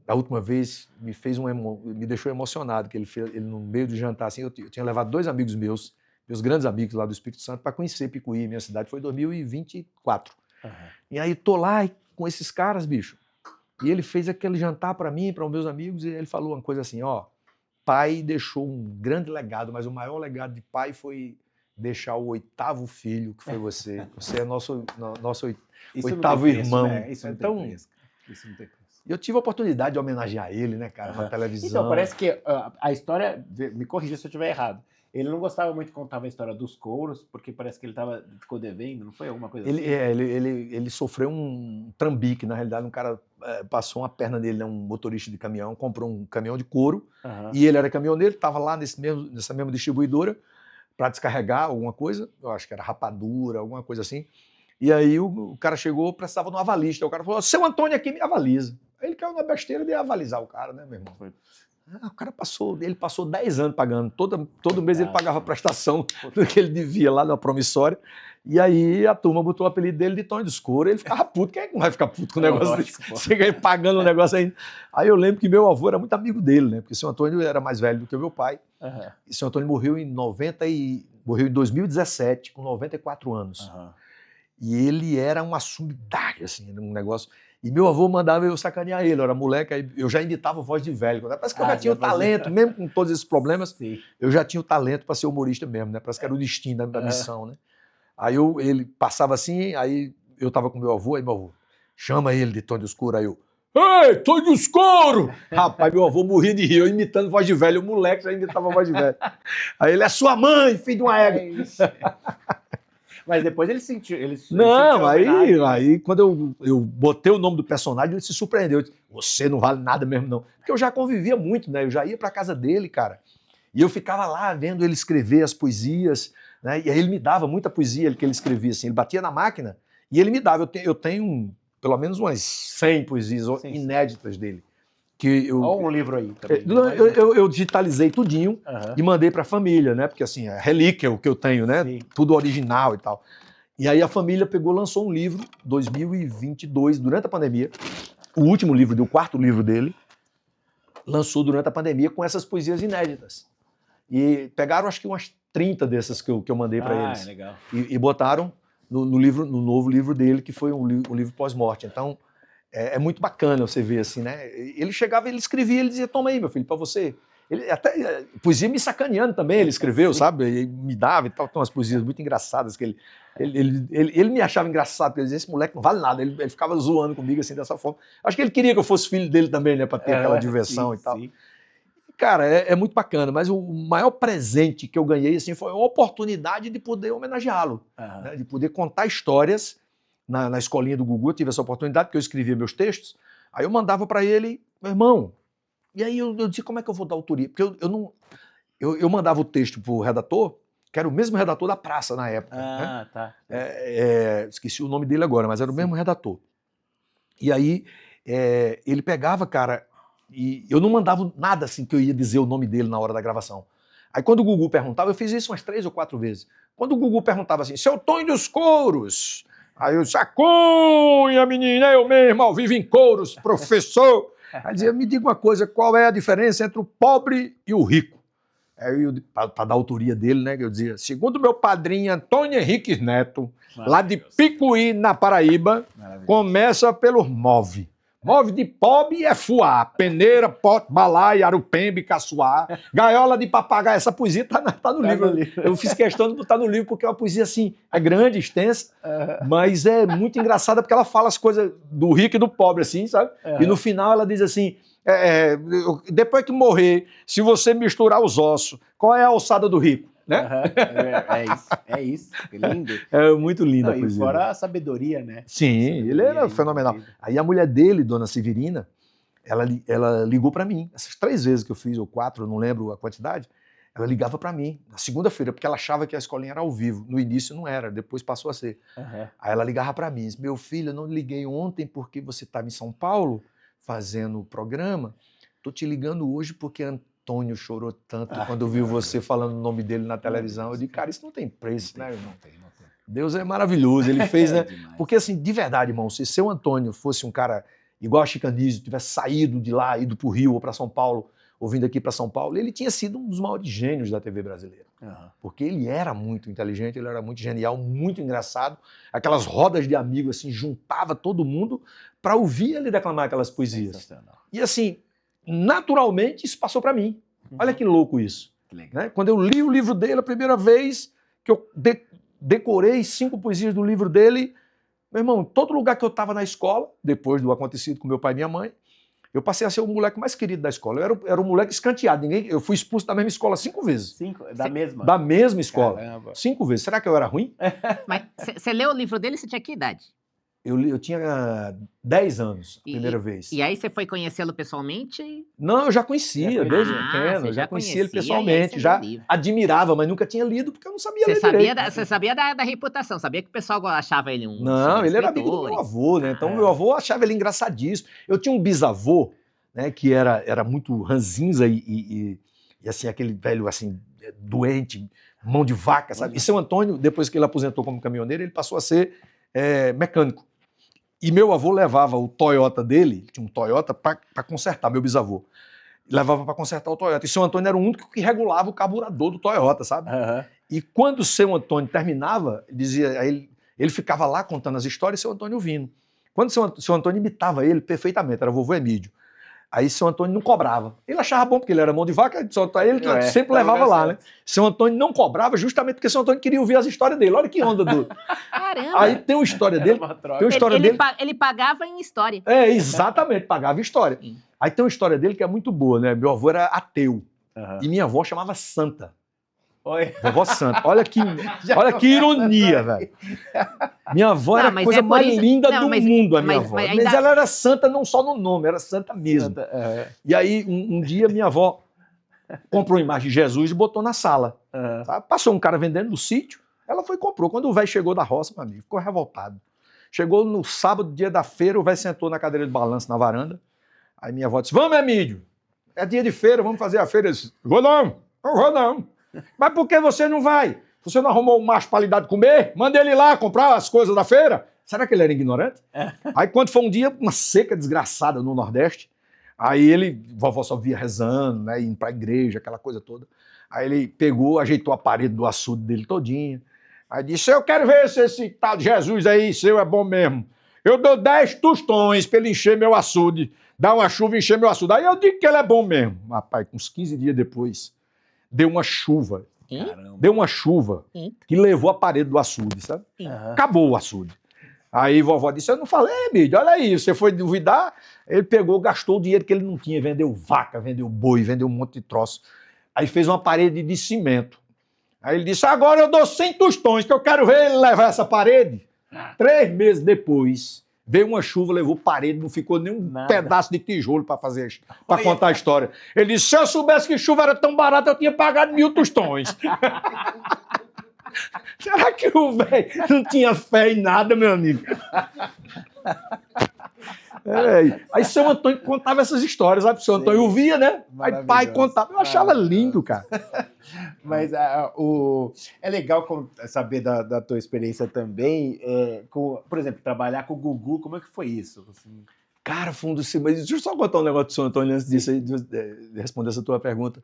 Da última vez me deixou emocionado, que ele no meio do jantar, assim, eu tinha levado 2 amigos meus grandes amigos lá do Espírito Santo, para conhecer Picuí, minha cidade, foi em 2024.
Aham.
E aí tô lá com esses caras, bicho, e ele fez aquele jantar para mim, para os meus amigos, e ele falou uma coisa assim, ó, pai deixou um grande legado, mas o maior legado de pai foi deixar o 8º filho, que foi você. Você é nosso
Isso não
8º
tem preço,
irmão.
né? Isso não
Então,
tem preço. Isso não tem preço.
eu tive a oportunidade de homenagear ele, né, cara, na
Aham.
televisão.
Então, parece que a história, me corrija se eu estiver errado, ele não gostava muito de contar a história dos couros, porque parece que ele ficou devendo, não foi alguma coisa assim?
Ele sofreu um trambique, na realidade, um cara passou uma perna dele, né, um motorista de caminhão, comprou um caminhão de couro,
Aham.
e ele era caminhoneiro, estava lá nessa mesma distribuidora para descarregar alguma coisa, eu acho que era rapadura, alguma coisa assim, e aí o cara chegou, precisava de um avalista, o cara falou, seu Antônio aqui me avaliza. Aí ele caiu na besteira de avalizar o cara, né, meu irmão? O cara passou 10 anos pagando, todo mês ele pagava a prestação do que ele devia lá na promissória, e aí a turma botou o apelido dele de Tonho dos Couros, ele ficava puto, quem é que não vai ficar puto com o negócio desse? Chega aí pagando o negócio ainda. Aí eu lembro que meu avô era muito amigo dele, né, porque o seu Antônio era mais velho do que o meu pai,
Aham.
e o seu Antônio morreu em 2017, com 94 anos.
Aham.
E ele era uma sumidade, assim, um negócio. E meu avô mandava eu sacanear ele, eu era moleque, aí eu já imitava voz de velho. Parece que eu já tinha o
já fazia.
talento, mesmo com todos esses problemas,
Sim.
eu já tinha o talento para ser humorista mesmo, né? Parece que era o destino da missão, né? Aí ele passava assim, aí eu tava com meu avô, aí meu avô, chama ele de Tonho dos Couros, aí eu, ei, Tonho dos Couros! Rapaz, meu avô morria de rir, eu imitando voz de velho, o moleque já imitava voz de velho. Aí ele, é sua mãe, filho de uma égua.
Mas depois ele sentiu. Ele
Não,
sentiu a homenagem, né?
aí quando eu botei o nome do personagem, ele se surpreendeu. Eu disse, você não vale nada mesmo, não. Porque eu já convivia muito, né? Eu já ia pra casa dele, cara. E eu ficava lá vendo ele escrever as poesias, né? E aí ele me dava muita poesia que ele escrevia, assim. Ele batia na máquina e ele me dava. Eu tenho pelo menos umas 100 poesias
Sim.
inéditas dele. Que eu,
Olha um livro aí também.
eu digitalizei tudinho e mandei pra família, né? Porque assim, é relíquia o que eu tenho, né?
Sim.
Tudo original e tal. E aí a família pegou, lançou um livro, 2022, durante a pandemia. O último livro, o quarto livro dele, lançou durante a pandemia com essas poesias inéditas. E pegaram acho que umas 30 dessas que eu mandei para eles.
Legal.
E botaram no novo livro dele, que foi um livro pós-morte. Então, é muito bacana você ver assim, né? Ele chegava, ele escrevia, ele dizia, toma aí, meu filho, para você. Ele até poesia me sacaneando também, ele escreveu, sabe? Ele me dava e tal, tem umas poesias muito engraçadas que ele me achava engraçado, porque ele dizia, esse moleque não vale nada, ele ficava zoando comigo assim, dessa forma. Acho que ele queria que eu fosse filho dele também, né, para ter aquela diversão e tal.
Sim.
Cara, é muito bacana, mas o maior presente que eu ganhei assim, foi a oportunidade de poder homenageá-lo, né, de poder contar histórias na escolinha do Gugu. Eu tive essa oportunidade, porque eu escrevia meus textos, aí eu mandava para ele, meu irmão, e aí eu disse, como é que eu vou dar autoria? Porque eu mandava o texto pro redator, que era o mesmo redator da Praça na época. Né?
Tá.
Esqueci o nome dele agora, mas era o mesmo redator. E aí ele pegava, cara, e eu não mandava nada assim que eu ia dizer o nome dele na hora da gravação. Aí quando o Gugu perguntava, eu fiz isso umas 3 ou 4 vezes. Quando o Gugu perguntava assim, seu Tonho dos Couros, aí eu disse, a Cunha, menina, eu mesmo, ao vivo em couros, professor. Aí dizia, me diga uma coisa, qual é a diferença entre o pobre e o rico? Aí para dar a autoria dele, né, eu dizia, segundo meu padrinho Antônio Henrique Neto, lá de Picuí, na Paraíba, começa pelo move. Move de pobre é fuá, peneira, pote, balaia, arupembe, caçoar, gaiola de papagaio. Essa poesia tá no livro. Eu fiz questão de botar no livro porque é uma poesia assim, é grande, extensa, mas é muito engraçada porque ela fala as coisas do rico e do pobre, assim, sabe? E no final ela diz assim, depois que morrer, se você misturar os ossos, qual é a alçada do rico? Né?
É isso. Lindo.
É muito linda a
E
poesia.
fora a sabedoria, né?
Sim, ele era fenomenal. Aí a mulher dele, dona Severina, ela ligou para mim. Essas 3 vezes que eu fiz, ou 4, eu não lembro a quantidade, ela ligava para mim, na segunda-feira, porque ela achava que a escolinha era ao vivo. No início não era, depois passou a ser. Aí ela ligava para mim, disse, meu filho, eu não liguei ontem porque você estava em São Paulo fazendo o programa, tô te ligando hoje porque Antônio chorou tanto quando viu você falando o nome dele na televisão. Eu disse, cara, isso não tem preço, né, irmão? Deus é maravilhoso, ele fez, né? Porque, assim, de verdade, irmão, se seu Antônio fosse um cara igual a Chico Anísio, tivesse saído de lá, ido pro Rio ou para São Paulo, ou vindo aqui para São Paulo, ele tinha sido um dos maiores gênios da TV brasileira. Porque ele era muito inteligente, ele era muito genial, muito engraçado. Aquelas rodas de amigos, assim, juntava todo mundo para ouvir ele declamar aquelas poesias. E, assim, naturalmente, isso passou para mim. Olha que louco isso. Né? Quando eu li o livro dele a primeira vez, que eu decorei 5 poesias do livro dele, meu irmão, todo lugar que eu estava na escola, depois do acontecido com meu pai e minha mãe, eu passei a ser o moleque mais querido da escola. Eu era um moleque escanteado. Eu fui expulso da mesma escola 5 vezes.
5? Da mesma?
Da mesma escola.
Caramba.
5 vezes. Será que eu era ruim?
Mas você leu o livro dele, você tinha que idade?
Eu tinha 10 anos, a primeira vez.
E aí você foi conhecê-lo pessoalmente?
Não, eu já conhecia, desde pequeno.
Você
Eu já conhecia ele
conhecia,
pessoalmente.
e aí você
Já
leu o livro.
admirava, mas nunca tinha lido, porque eu não sabia ler direito.
Você sabia da reputação, sabia que o pessoal achava ele um
Não, ele era amigo do
escritor.
meu avô, né? Então, meu avô achava ele engraçadíssimo. Eu tinha um bisavô, né, que era muito ranzinza e assim, aquele velho, assim, doente, mão de vaca, sabe? E seu Antônio, depois que ele aposentou como caminhoneiro, ele passou a ser mecânico. E meu avô levava o Toyota dele, tinha um Toyota, para consertar, meu bisavô. Levava para consertar o Toyota. E seu Antônio era o único que regulava o carburador do Toyota, sabe? E quando o seu Antônio terminava, aí ele ficava lá contando as histórias e seu Antônio ouvindo. Quando o seu Antônio imitava ele perfeitamente, era o vovô Emílio. Aí seu Antônio não cobrava. Ele achava bom, porque ele era mão de vaca, ele sempre levava lá, né? Seu Antônio não cobrava justamente porque seu Antônio queria ouvir as histórias dele. Olha que onda do...
Caramba!
Aí tem uma história dele...
Ele pagava em história.
Exatamente, pagava história. Aí tem uma história dele que é muito boa, né? Meu avô era ateu. E minha avó chamava Santa.
Oi.
Vovó Santa. Olha que ironia, velho. Minha avó era a
mas
coisa
é por
mais
isso-
linda
não,
do
mas-
mundo, a minha
mas-
avó.
mas
Mas
ainda-
ela era santa não só no nome, era santa mesmo. E aí, um dia, minha avó comprou uma imagem de Jesus e botou na sala. Sabe? Passou um cara vendendo no sítio, ela foi e comprou. Quando o velho chegou da roça, meu amigo, ficou revoltado. Chegou no sábado, dia da feira, o velho sentou na cadeira de balanço na varanda. Aí minha avó disse, vamos, Emílio, é dia de feira, vamos fazer a feira. Eu disse, vou não vou não. Mas por que você não vai? Você não arrumou um macho para lhe dar de comer? Manda ele lá comprar as coisas da feira. Será que ele era ignorante? Aí quando foi um dia, uma seca desgraçada no Nordeste, aí ele, vovó só via rezando, né, indo pra igreja, aquela coisa toda. Aí ele pegou, ajeitou a parede do açude dele todinha. Aí disse, eu quero ver se esse tal de Jesus aí, seu, é bom mesmo. Eu dou 10 tostões para ele encher meu açude, dar uma chuva e encher meu açude. Aí eu digo que ele é bom mesmo. Rapaz, uns 15 dias depois, deu uma chuva.
Caramba.
Deu uma chuva que levou a parede do açude, sabe? Acabou o açude. Aí vovó disse, eu não falei, Emílio, olha aí, você foi duvidar? Ele pegou, gastou o dinheiro que ele não tinha, vendeu vaca, vendeu boi, vendeu um monte de troço. Aí fez uma parede de cimento. Aí ele disse, agora eu dou 100 tostões, que eu quero ver ele levar essa parede. 3 meses depois, veio uma chuva, levou parede, não ficou nem um pedaço de tijolo para contar a história. Ele disse, se eu soubesse que chuva era tão barata, eu tinha pagado 1000 tostões. Será que o velho não tinha fé em nada, meu amigo? Aí seu Antônio contava essas histórias, sabe? Seu Antônio ouvia, né? Aí pai contava, eu achava lindo, cara.
Mas é legal saber da tua experiência também, por exemplo, trabalhar com o Gugu, como é que foi isso? Assim...
Cara, fundo, mas deixa eu só contar um negócio do seu Antônio antes disso, aí, de responder essa tua pergunta.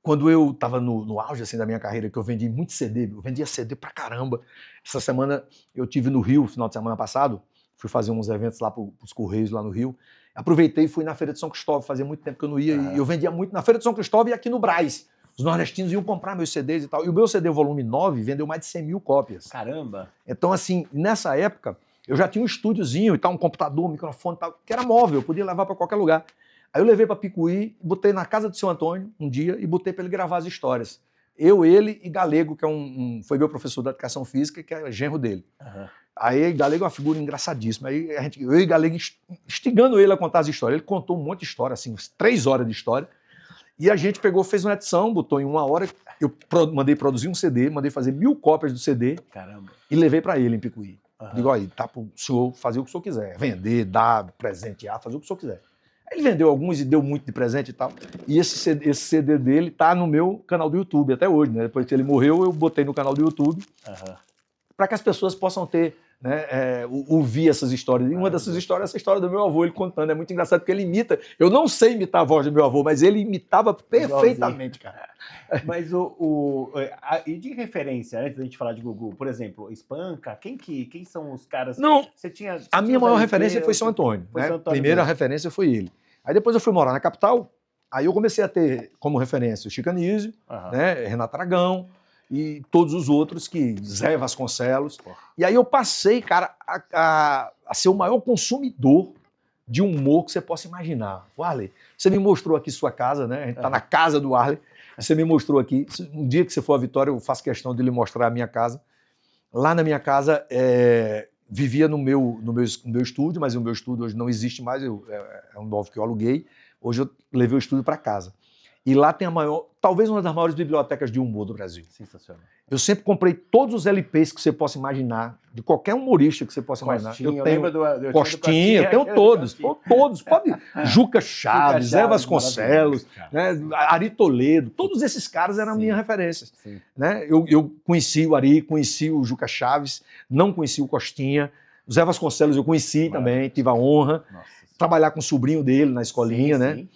Quando eu estava no auge assim, da minha carreira, que eu vendi muito CD, eu vendia CD pra caramba. Essa semana eu tive no Rio, final de semana passado, fui fazer uns eventos lá pros Correios, lá no Rio. Aproveitei e fui na Feira de São Cristóvão, fazia muito tempo que eu não ia, e eu vendia muito na Feira de São Cristóvão e aqui no Brás. Os nordestinos iam comprar meus CDs e tal. E o meu CD volume 9 vendeu mais de 100 mil cópias.
Caramba!
Então, assim, nessa época, eu já tinha um estúdiozinho e tal, um computador, um microfone e tal, que era móvel, eu podia levar para qualquer lugar. Aí eu levei para Picuí, botei na casa do seu Antônio um dia e botei para ele gravar as histórias. Eu, ele e Galego, que foi meu professor da educação física, que é genro dele. Aí Galego é uma figura engraçadíssima. Aí eu e Galego instigando ele a contar as histórias. Ele contou um monte de história, assim, uns 3 horas de história. E a gente pegou, fez uma edição, botou em 1 hora. Eu mandei produzir um CD, mandei fazer 1000 cópias do CD.
Caramba.
E levei para ele em Picuí. Digo, aí, tá pro senhor fazer o que o senhor quiser. Vender, dar, presentear, fazer o que o senhor quiser. Aí ele vendeu alguns e deu muito de presente e tal. E esse CD dele tá no meu canal do YouTube até hoje, né? Depois que ele morreu, eu botei no canal do YouTube para que as pessoas possam ter, né, ouvir essas histórias. E uma dessas histórias é essa história do meu avô, ele contando. É muito engraçado porque ele imita. Eu não sei imitar a voz do meu avô, mas ele imitava perfeitamente, cara.
Mas e de referência, antes da gente falar de Gugu, por exemplo, Espanca, quem são os caras?
Não,
você tinha
a minha maior
os
referência foi Seu Antônio. Né? Primeira referência foi ele. Aí depois eu fui morar na capital, aí eu comecei a ter como referência o Chico Anísio, né, Renato Aragão e todos os outros, Zé Vasconcelos. E aí eu passei, cara, a ser o maior consumidor de humor que você possa imaginar. O Arley, você me mostrou aqui sua casa, né? A gente tá na casa do Arley. Você me mostrou aqui. Um dia que você for à Vitória, eu faço questão de lhe mostrar a minha casa. Lá na minha casa, vivia no meu estúdio, mas o meu estúdio hoje não existe mais, é um novo que eu aluguei. Hoje eu levei o estúdio para casa. E lá tem talvez uma das maiores bibliotecas de humor do Brasil.
Sensacional.
Eu sempre comprei todos os LPs que você possa imaginar, de qualquer humorista que você possa imaginar. Eu tenho Costinha, eu tenho todos. Pode. Juca Chaves, Zé Vasconcelos, né, Ari Toledo, todos esses caras eram minhas referências. Né? Eu conheci o Ari, conheci o Juca Chaves, não conheci o Costinha. O Zé Vasconcelos eu conheci também, tive a honra. Trabalhar com o sobrinho dele na escolinha, né?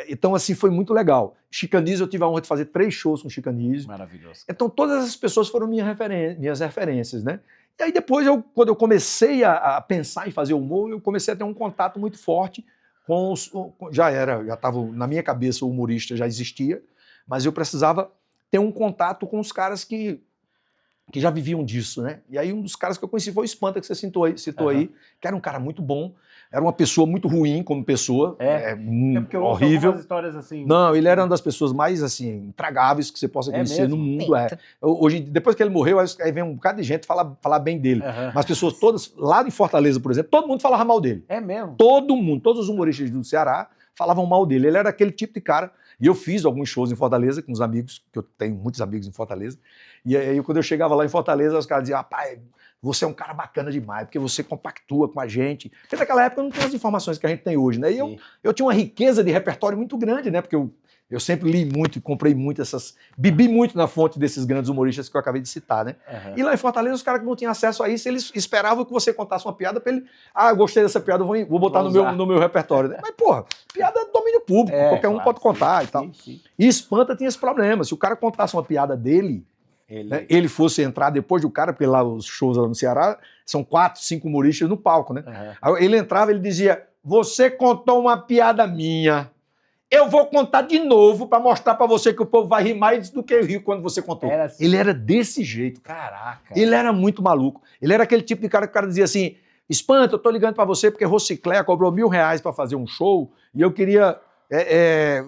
Então, assim, foi muito legal. Chico Anísio, eu tive a honra de fazer 3 shows com Chico Anísio.
Maravilhoso.
Então, todas essas pessoas foram minhas referências, né? E aí, depois, quando eu comecei a pensar em fazer humor, eu comecei a ter um contato muito forte com já estava na minha cabeça, o humorista já existia, mas eu precisava ter um contato com os caras que que já viviam disso, né? E aí um dos caras que eu conheci foi o Espanta, que você citou aí, que era um cara muito bom, era uma pessoa muito ruim como pessoa,
É porque eu ouço
horrível.
algumas histórias assim.
Não, ele era uma das pessoas mais, assim, intragáveis que você possa conhecer no
mesmo?
mundo.
Eita.
Hoje, depois que ele morreu, aí vem um bocado de gente falar bem dele.
Aham.
Mas as pessoas todas, lá em Fortaleza, por exemplo, todo mundo falava mal dele.
É mesmo?
Todo mundo, todos os humoristas do Ceará falavam mal dele. Ele era aquele tipo de cara. E eu fiz alguns shows em Fortaleza com os amigos, que eu tenho muitos amigos em Fortaleza. E aí, quando eu chegava lá em Fortaleza, os caras diziam, rapaz, você é um cara bacana demais, porque você compactua com a gente. Porque naquela época não tinha as informações que a gente tem hoje, né? E eu tinha uma riqueza de repertório muito grande, né? Porque eu sempre li muito e comprei muito bebi muito na fonte desses grandes humoristas que eu acabei de citar, né?
Aham.
E lá em Fortaleza, os caras que não tinham acesso a isso, eles esperavam que você contasse uma piada pra ele. Ah, eu gostei dessa piada, vou botar
Vou
no
usar.
meu repertório. Mas, porra, piada é domínio público, qualquer um
claro,
pode contar e tal.
Sim.
E Espanta tinha esse problema. Se o cara contasse uma piada dele, né, ele fosse entrar depois do cara, porque lá os shows lá no Ceará são 4, 5 humoristas no palco, né?
Aham.
Aí ele entrava, ele dizia: você contou uma piada minha, eu vou contar de novo pra mostrar pra você que o povo vai rir mais do que eu rio quando você contou.
Era assim.
Ele era desse jeito.
Caraca.
Ele era muito maluco. Ele era aquele tipo de cara que o cara dizia assim: Espanta, eu tô ligando pra você porque Rociclé cobrou R$1.000 pra fazer um show e eu queria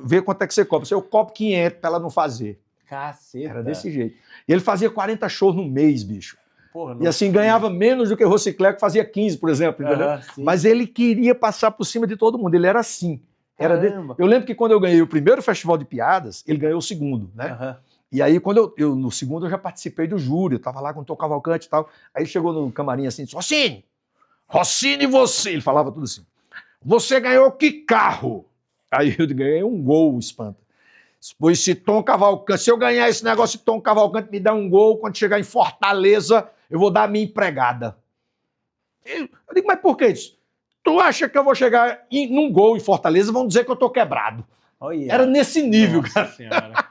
ver quanto é que você cobra. Eu cobro 500 pra ela não fazer.
Caceta.
Era desse jeito. E ele fazia 40 shows no mês, bicho.
Porra,
E assim, ganhava menos do que o Rociclé, que fazia 15, por exemplo. Entendeu?
Aham, sim.
Mas ele queria passar por cima de todo mundo. Ele era assim.
Caramba.
Eu lembro que quando eu ganhei o primeiro festival de piadas, ele ganhou o segundo, né?
Aham.
E aí, quando eu no segundo, eu já participei do júri, eu tava lá com o Tom Cavalcante e tal. Aí ele chegou no camarim assim, disse: Rossini, você. Ele falava tudo assim: você ganhou que carro? Aí eu ganhei um Gol, Espanta. Pois se Tom Cavalcante, se eu ganhar esse negócio de Tom Cavalcante me dá um Gol, quando chegar em Fortaleza, eu vou dar a minha empregada. Eu digo, mas por que isso? Tu acha que eu vou chegar num Gol em Fortaleza, vão dizer que eu tô quebrado?
Olha.
Era nesse nível,
Nossa
cara.
Senhora.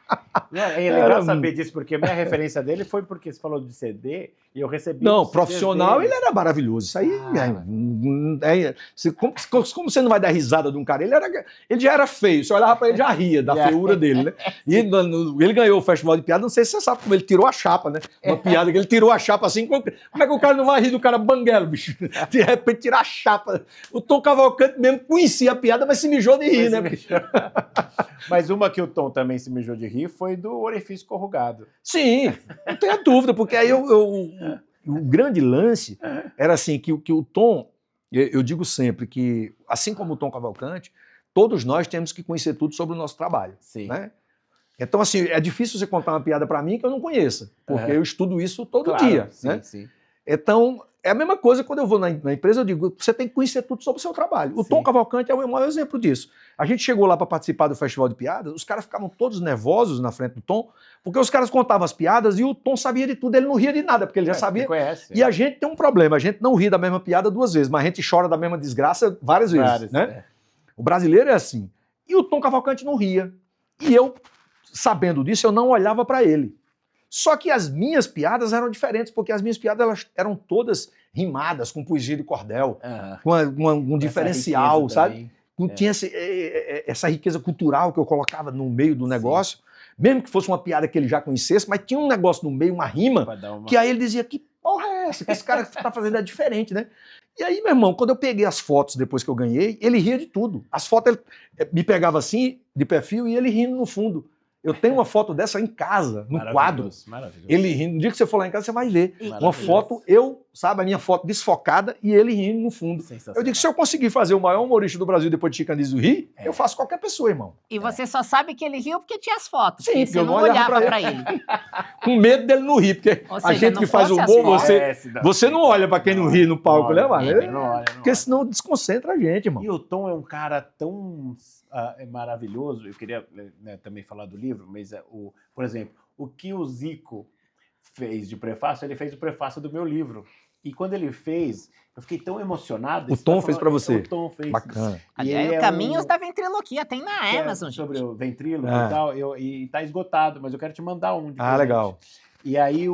Não, é legal saber disso, porque a minha referência dele foi porque você falou de CD e eu recebi.
Não,
os
profissional,
CDs
ele
dele.
era maravilhoso. Isso aí. Como você não vai dar risada de um cara? Ele já era feio. Você olhava pra ele já ria da feiura dele, né? E ele ganhou o festival de piada. Não sei se você sabe como ele tirou a chapa, né? Uma piada que ele tirou a chapa assim. Como é que o cara não vai rir do cara banguelo, bicho? De repente tirar a chapa. O Tom Cavalcante mesmo conhecia a piada, mas se mijou de rir, né?
Mas uma que o Tom também se mijou de rir foi do orifício corrugado.
Sim, não tenha dúvida, porque aí o grande lance era assim, que o Tom, eu digo sempre que, assim como o Tom Cavalcante, todos nós temos que conhecer tudo sobre o nosso trabalho.
Sim.
Né? Então, assim, é difícil você contar uma piada para mim que eu não conheça, porque eu estudo isso todo
Claro,
dia.
sim,
Né?
sim.
Então, é a mesma coisa quando eu vou na empresa, eu digo, você tem que conhecer tudo sobre o seu trabalho. O
Sim.
Tom Cavalcante é o maior exemplo disso. A gente chegou lá para participar do Festival de Piadas, os caras ficavam todos nervosos na frente do Tom, porque os caras contavam as piadas e o Tom sabia de tudo, ele não ria de nada, porque ele já sabia.
Conhece.
E a gente tem um problema, a gente não ri da mesma piada 2 vezes, mas a gente chora da mesma desgraça várias vezes. Né? O brasileiro é assim. E o Tom Cavalcante não ria. E eu, sabendo disso, eu não olhava para ele. Só que as minhas piadas eram diferentes, porque as minhas piadas elas eram todas rimadas, com poesia de cordel, com um diferencial, sabe? Tinha essa riqueza cultural que eu colocava no meio do negócio, mesmo que fosse uma piada que ele já conhecesse, mas tinha um negócio no meio, uma rima, que aí ele dizia, que porra é essa? Que esse cara tá fazendo é diferente, né? E aí, meu irmão, quando eu peguei as fotos depois que eu ganhei, ele ria de tudo. As fotos, ele me pegava assim, de perfil, e ele rindo no fundo. Eu tenho uma foto dessa em casa, no quadro.
Maravilhoso.
Ele rindo. No dia que você for lá em casa, você vai ver. Uma foto, a minha foto desfocada e ele rindo no fundo. Eu digo, se eu conseguir fazer o maior humorista do Brasil depois de Chico Anísio rir, eu faço qualquer pessoa, irmão.
E você só sabe que ele riu porque tinha as fotos.
Sim,
porque eu não olhava pra ele.
Com medo dele não rir, porque
Ou
a
seja,
gente
não
que faz
fosse
humor,
as
você não olha pra quem não ri no palco, né, mano?
Não olha.
Porque senão desconcentra a gente, irmão.
E o Tom é um cara tão maravilhoso. Eu queria também falar do livro, mas, por exemplo, o que o Zico fez de prefácio, ele fez o prefácio do meu livro. E quando ele fez, eu fiquei tão emocionado.
O Tom fez pra você?
O Tom fez.
Bacana.
E
Aliás, Caminhos da Ventriloquia, tem na Amazon,
sobre
gente.
o ventríloco e tal, e tá esgotado, mas eu quero te mandar um.
Legal.
E aí,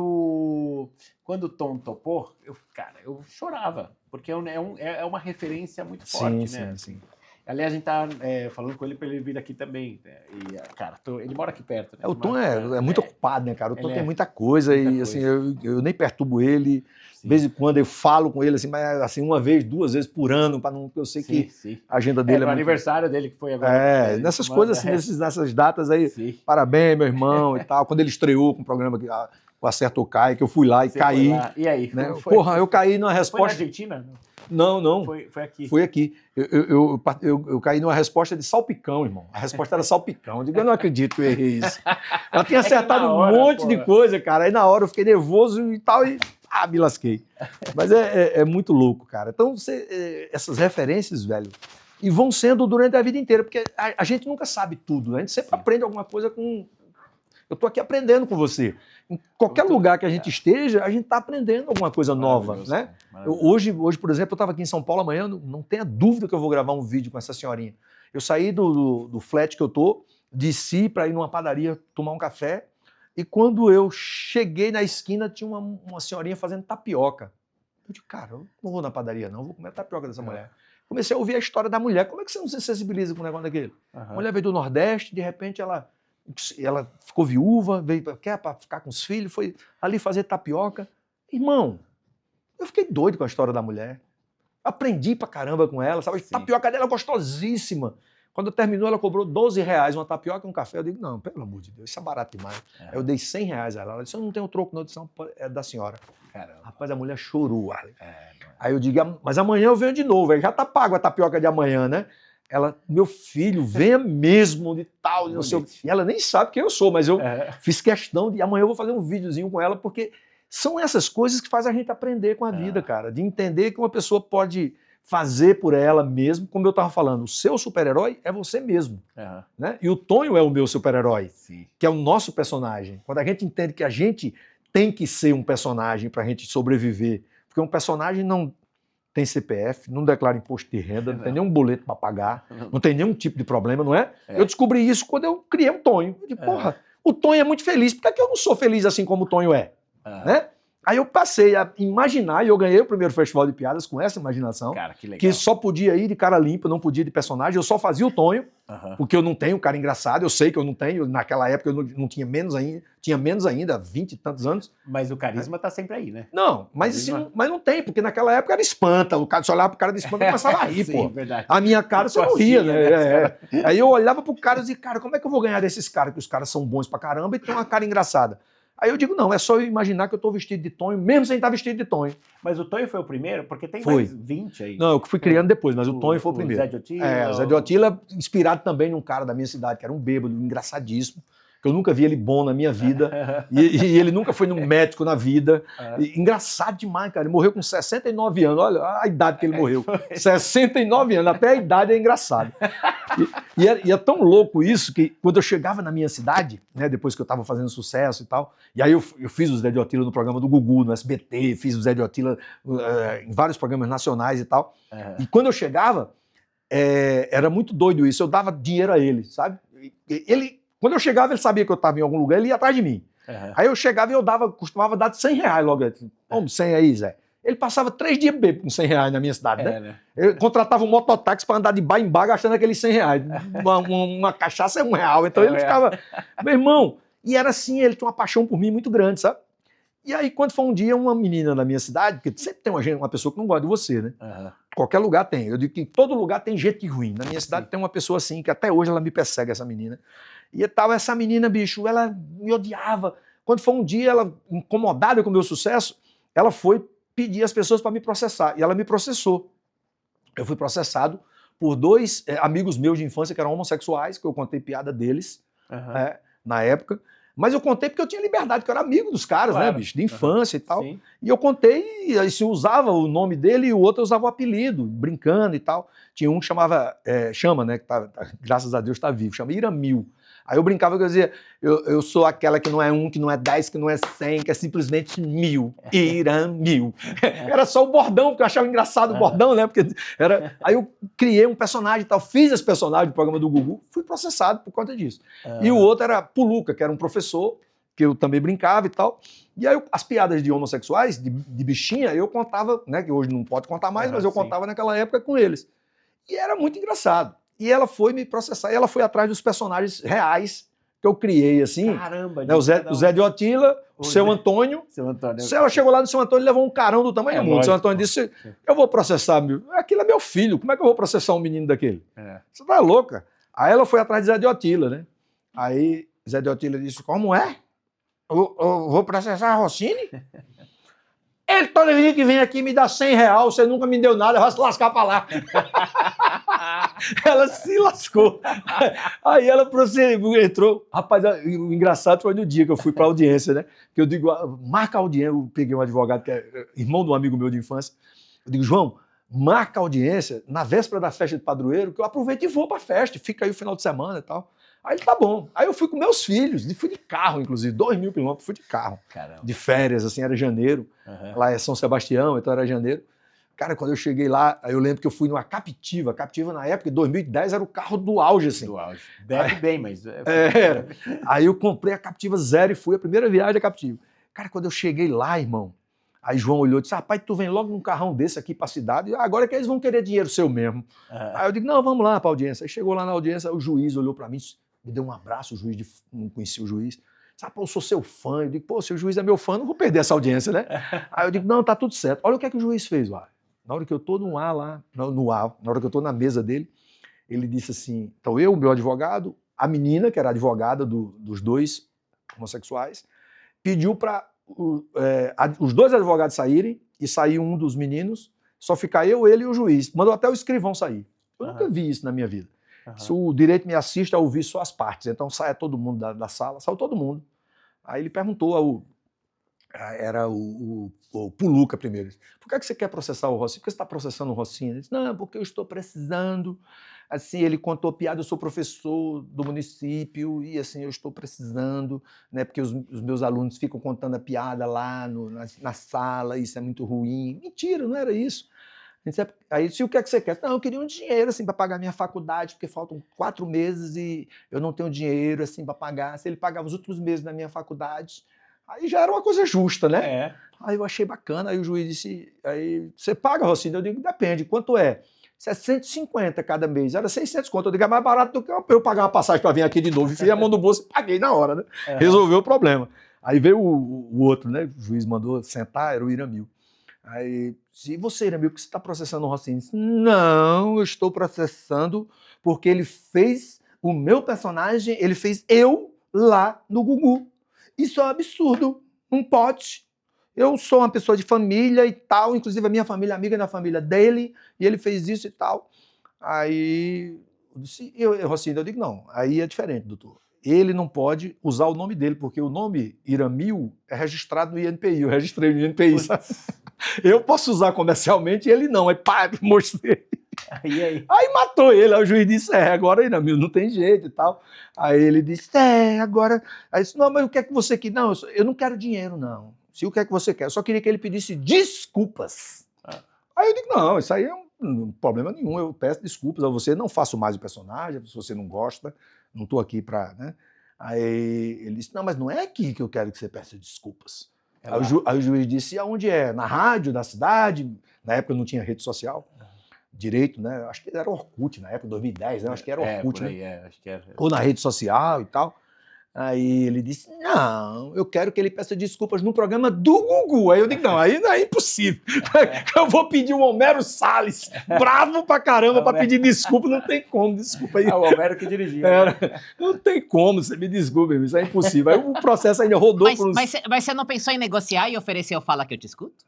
quando o Tom topou, eu chorava, porque é uma referência muito forte, né?
Sim.
Aliás, a gente tá falando com ele pra ele vir aqui também. Né? E, cara, ele mora aqui perto. Né?
O Tom é muito ocupado, né, cara? O Tom tem muita coisa
muita
e, assim, eu nem perturbo ele. De vez em quando eu falo com ele, assim, mas assim, 1 vez, 2 vezes por ano, para não, eu sei que a agenda dele é
o
muito...
aniversário dele que foi agora.
Nessas coisas, assim, nessas datas aí, parabéns, meu irmão e tal. Quando ele estreou com o programa com Acerta ou Cai, que eu fui lá e caí.
E aí?
Né? Porra, eu caí numa resposta...
Foi na Argentina?
Não.
Foi aqui.
Foi aqui. Eu caí numa resposta de salpicão, irmão. A resposta era salpicão. Eu digo, eu não acredito que eu errei isso. Ela tinha acertado um monte de coisa, cara. Aí na hora eu fiquei nervoso e tal, e me lasquei. Mas é muito louco, cara. Então, essas referências, velho, e vão sendo durante a vida inteira, porque a gente nunca sabe tudo, né? A gente sempre aprende alguma coisa com... Eu estou aqui aprendendo com você. Em qualquer lugar que a gente esteja, a gente está aprendendo alguma coisa nova, né? Hoje, por exemplo, eu estava aqui em São Paulo amanhã, não tenha dúvida que eu vou gravar um vídeo com essa senhorinha. Eu saí do flat que eu tô, desci para ir numa padaria tomar um café, e quando eu cheguei na esquina, tinha uma senhorinha fazendo tapioca. Eu disse, cara, eu não vou na padaria não, eu vou comer a tapioca dessa mulher. Comecei a ouvir a história da mulher. Como é que você não se sensibiliza com um negócio daquele? A mulher veio do Nordeste, de repente ela ficou viúva, veio para ficar com os filhos, foi ali fazer tapioca. Irmão, eu fiquei doido com a história da mulher. Aprendi pra caramba com ela, sabe? A tapioca dela é gostosíssima. Quando terminou, ela cobrou R$12, uma tapioca e um café. Eu digo, não, pelo amor de Deus, isso é barato demais. Aí eu dei R$100 a ela. Ela disse, eu não tenho troco, não, disse, é da senhora. Caramba. Rapaz, a mulher chorou. Aí eu digo, mas amanhã eu venho de novo, já tá pago a tapioca de amanhã, né? Ela, meu filho, venha mesmo de tal, não sei o quê. E ela nem sabe quem eu sou, mas eu fiz questão de amanhã eu vou fazer um videozinho com ela, porque são essas coisas que fazem a gente aprender com a vida, cara. De entender que uma pessoa pode fazer por ela mesmo, como eu estava falando, o seu super-herói é você mesmo. Né? E o Tonho é o meu super-herói, que é o nosso personagem. Quando a gente entende que a gente tem que ser um personagem para a gente sobreviver, porque um personagem não tem CPF, não declara imposto de renda, não tem nenhum boleto para pagar, não tem nenhum tipo de problema, não é? Eu descobri isso quando eu criei o Tonho. Eu digo, porra, o Tonho é muito feliz, por que eu não sou feliz assim como o Tonho é? Né? Aí eu passei a imaginar, e eu ganhei o primeiro festival de piadas com essa imaginação, cara, que só podia ir de cara limpa, não podia ir de personagem, eu só fazia o Tonho, porque eu não tenho cara engraçado, eu sei que eu não tenho, naquela época eu não tinha menos ainda, 20 e tantos anos.
Mas o carisma tá sempre aí, né?
Não, mas não tem, porque naquela época era espanta, o cara só olhava pro cara de espanta e começava a rir, pô.
Verdade.
A minha cara você não ria, né? Aí eu olhava pro cara e dizia, cara, como é que eu vou ganhar desses caras, que os caras são bons pra caramba e tem uma cara engraçada? Aí eu digo, não, é só eu imaginar que eu tô vestido de Tonho, mesmo sem estar vestido de Tonho.
Mas o Tonho foi o primeiro? Porque tem mais 20 aí.
Não, eu fui criando depois, mas o Tonho foi o primeiro.
Zé de Ottila.
O Zé de Ottila, inspirado também num cara da minha cidade, que era um bêbado, engraçadíssimo, que eu nunca vi ele bom na minha vida, e ele nunca foi num médico na vida. Engraçado demais, cara, ele morreu com 69 anos, olha a idade que ele morreu. 69 anos, até a idade é engraçado. E é tão louco isso que quando eu chegava na minha cidade, né, depois que eu estava fazendo sucesso e tal, e aí eu fiz o Zé de Ottila no programa do Gugu, no SBT, fiz o Zé de Ottila em vários programas nacionais e tal. E quando eu chegava, era muito doido isso, eu dava dinheiro a ele, sabe? Quando eu chegava, ele sabia que eu estava em algum lugar, ele ia atrás de mim. Aí eu chegava e costumava dar R$100 logo. Vamos, 100 aí, Zé. Ele passava 3 dias bêbado com R$100 na minha cidade, né? Eu contratava um mototáxi para andar de bar em bar gastando aqueles R$100. Uma cachaça é R$1. Então ele ficava... Meu irmão, e era assim, ele tinha uma paixão por mim muito grande, sabe? E aí, quando foi um dia, uma menina na minha cidade, porque sempre tem uma pessoa que não gosta de você, né? Qualquer lugar tem. Eu digo que em todo lugar tem gente ruim. Na minha cidade tem uma pessoa assim, que até hoje ela me persegue, essa menina. E tal, essa menina, bicho, ela me odiava. Quando foi um dia, ela, incomodada com o meu sucesso, ela foi pedir às pessoas para me processar. E ela me processou. Eu fui processado por 2 amigos meus de infância que eram homossexuais, que eu contei piada deles na época. Mas eu contei porque eu tinha liberdade, porque eu era amigo dos caras, claro, né, bicho? De infância e tal. Sim. E eu contei, e aí se usava o nome dele e o outro usava o apelido, brincando e tal. Tinha um que chama, né, que graças a Deus está vivo, chama Iramil. Aí eu brincava que eu dizia, eu sou aquela que não é 1, que não é 10, que não é 100, que é simplesmente 1000. Iramil. Era só o bordão, porque eu achava engraçado o bordão, né? Porque Aí eu criei um personagem e tal, fiz esse personagem do programa do Gugu, fui processado por conta disso. E o outro era Puluca, que era um professor, que eu também brincava e tal. E aí as piadas de homossexuais, de bichinha, eu contava, né? Que hoje não pode contar mais, mas eu contava naquela época com eles. E era muito engraçado. E ela foi me processar, e ela foi atrás dos personagens reais que eu criei, assim.
Caramba,
Né, o Zé de Otila, o Seu Antônio.
Seu Antônio.
Se ela chegou lá no Seu Antônio, levou um carão do tamanho do mundo. O Seu Antônio disse, eu vou processar, aquilo é meu filho, como é que eu vou processar um menino daquele? Você tá louca? Aí ela foi atrás de Zé de Otila, né? Aí Zé de Otila disse, como é? Eu vou processar a Rossini? Ele toda vez que vem aqui me dá R$100, você nunca me deu nada, vai se lascar pra lá. Ela se lascou. Aí ela entrou. Rapaz, o engraçado foi no dia que eu fui pra audiência, né? Que eu digo, marca a audiência. Eu peguei um advogado que é irmão de um amigo meu de infância. Eu digo, João, marca a audiência na véspera da festa de padroeiro, que eu aproveito e vou pra festa, fica aí o final de semana e tal. Aí ele, tá bom. Aí eu fui com meus filhos, fui de carro, inclusive, 2.000 quilômetros, fui de carro.
Caramba.
De férias, assim, era janeiro. Lá é São Sebastião, então era janeiro. Cara, quando eu cheguei lá, eu lembro que eu fui numa Captiva. A Captiva, na época, em 2010, era o carro do auge, assim.
Do auge. Bebe bem, mas...
Era. Aí eu comprei a Captiva zero e fui a primeira viagem da Captiva. Cara, quando eu cheguei lá, irmão, aí João olhou e disse, rapaz, tu vem logo num carrão desse aqui pra cidade, agora é que eles vão querer dinheiro seu mesmo. Aí eu digo, não, vamos lá pra audiência. Aí chegou lá na audiência, o juiz olhou pra mim, me deu um abraço, o juiz, não conhecia o juiz. Sabe, eu sou seu fã. Eu digo, pô, se o juiz é meu fã, não vou perder essa audiência, né? Aí eu digo, não, tá tudo certo. Olha o que é que o juiz fez lá. Na hora que eu tô no ar lá, na hora que eu tô na mesa dele, ele disse assim, então eu, o meu advogado, a menina, que era advogada dos dois homossexuais, pediu para os dois advogados saírem, e saiu um dos meninos, só ficar eu, ele e o juiz. Mandou até o escrivão sair. Eu nunca vi isso na minha vida. Se o direito me assiste a ouvir só as partes, então saia todo mundo da sala, saiu todo mundo. Aí ele perguntou era o Puluca primeiro, por que você quer processar o Rocinho? Por que você está processando o Rocinho? Ele disse, não, porque eu estou precisando, assim, ele contou piada, eu sou professor do município, e assim, eu estou precisando, né, porque os meus alunos ficam contando a piada lá na sala, isso é muito ruim. Mentira, não era isso. Aí disse, o que é que você quer? Não, eu queria um dinheiro assim, para pagar minha faculdade, porque faltam 4 meses e eu não tenho dinheiro assim, para pagar. Se ele pagava os últimos meses da minha faculdade, aí já era uma coisa justa, né? Aí eu achei bacana, aí o juiz disse, aí, você paga, Rocinho? Eu digo, depende, quanto é? 750 cada mês, era 600 conto. Eu digo, é mais barato do que eu pagar uma passagem para vir aqui de novo. Enfiei a mão no bolso e paguei na hora, né? Resolveu o problema. Aí veio o outro, né? O juiz mandou sentar, era o Iramil. Aí, se você, Iramil, que você está processando o Rocinho? Disse, não, eu estou processando porque ele fez o meu personagem, ele fez eu lá no Gugu. Isso é um absurdo, não pode. Eu sou uma pessoa de família e tal, inclusive a minha família é amiga da família dele, e ele fez isso e tal. Aí, Rocinho, eu digo, não, aí é diferente, doutor. Ele não pode usar o nome dele, porque o nome Iramil é registrado no INPI, eu registrei no INPI, sabe? Eu posso usar comercialmente e ele não, aí pá, mostrei. Aí matou ele, aí o juiz disse, agora Iramil, não tem jeito e tal. Aí ele disse, agora... Aí disse, não, mas o que é que você quer? Não, eu não quero dinheiro, não. Se o que é que você quer? Eu só queria que ele pedisse desculpas. Aí eu digo, não, isso aí é um problema nenhum, eu peço desculpas a você, não faço mais o personagem, se você não gosta, não estou aqui para... Né? Aí ele disse, não, mas não é aqui que eu quero que você peça desculpas. Aí o juiz disse, aonde é? Na rádio, da cidade? Na época não tinha rede social. Direito, né? Acho que era Orkut na época, 2010, né? Acho que era Orkut,
aí,
né?
Acho que era.
Ou na rede social e tal. Aí ele disse, não, eu quero que ele peça desculpas no programa do Gugu. Aí eu digo, não, aí não é impossível. Eu vou pedir um Homero Salles, bravo pra caramba, pra pedir desculpa, não tem como, desculpa aí.
O Homero que dirigia.
Não tem como, você me desculpe, isso é impossível. Aí o processo ainda rodou por uns...
Mas você não pensou em negociar e oferecer o Fala Que Eu Te Escuto?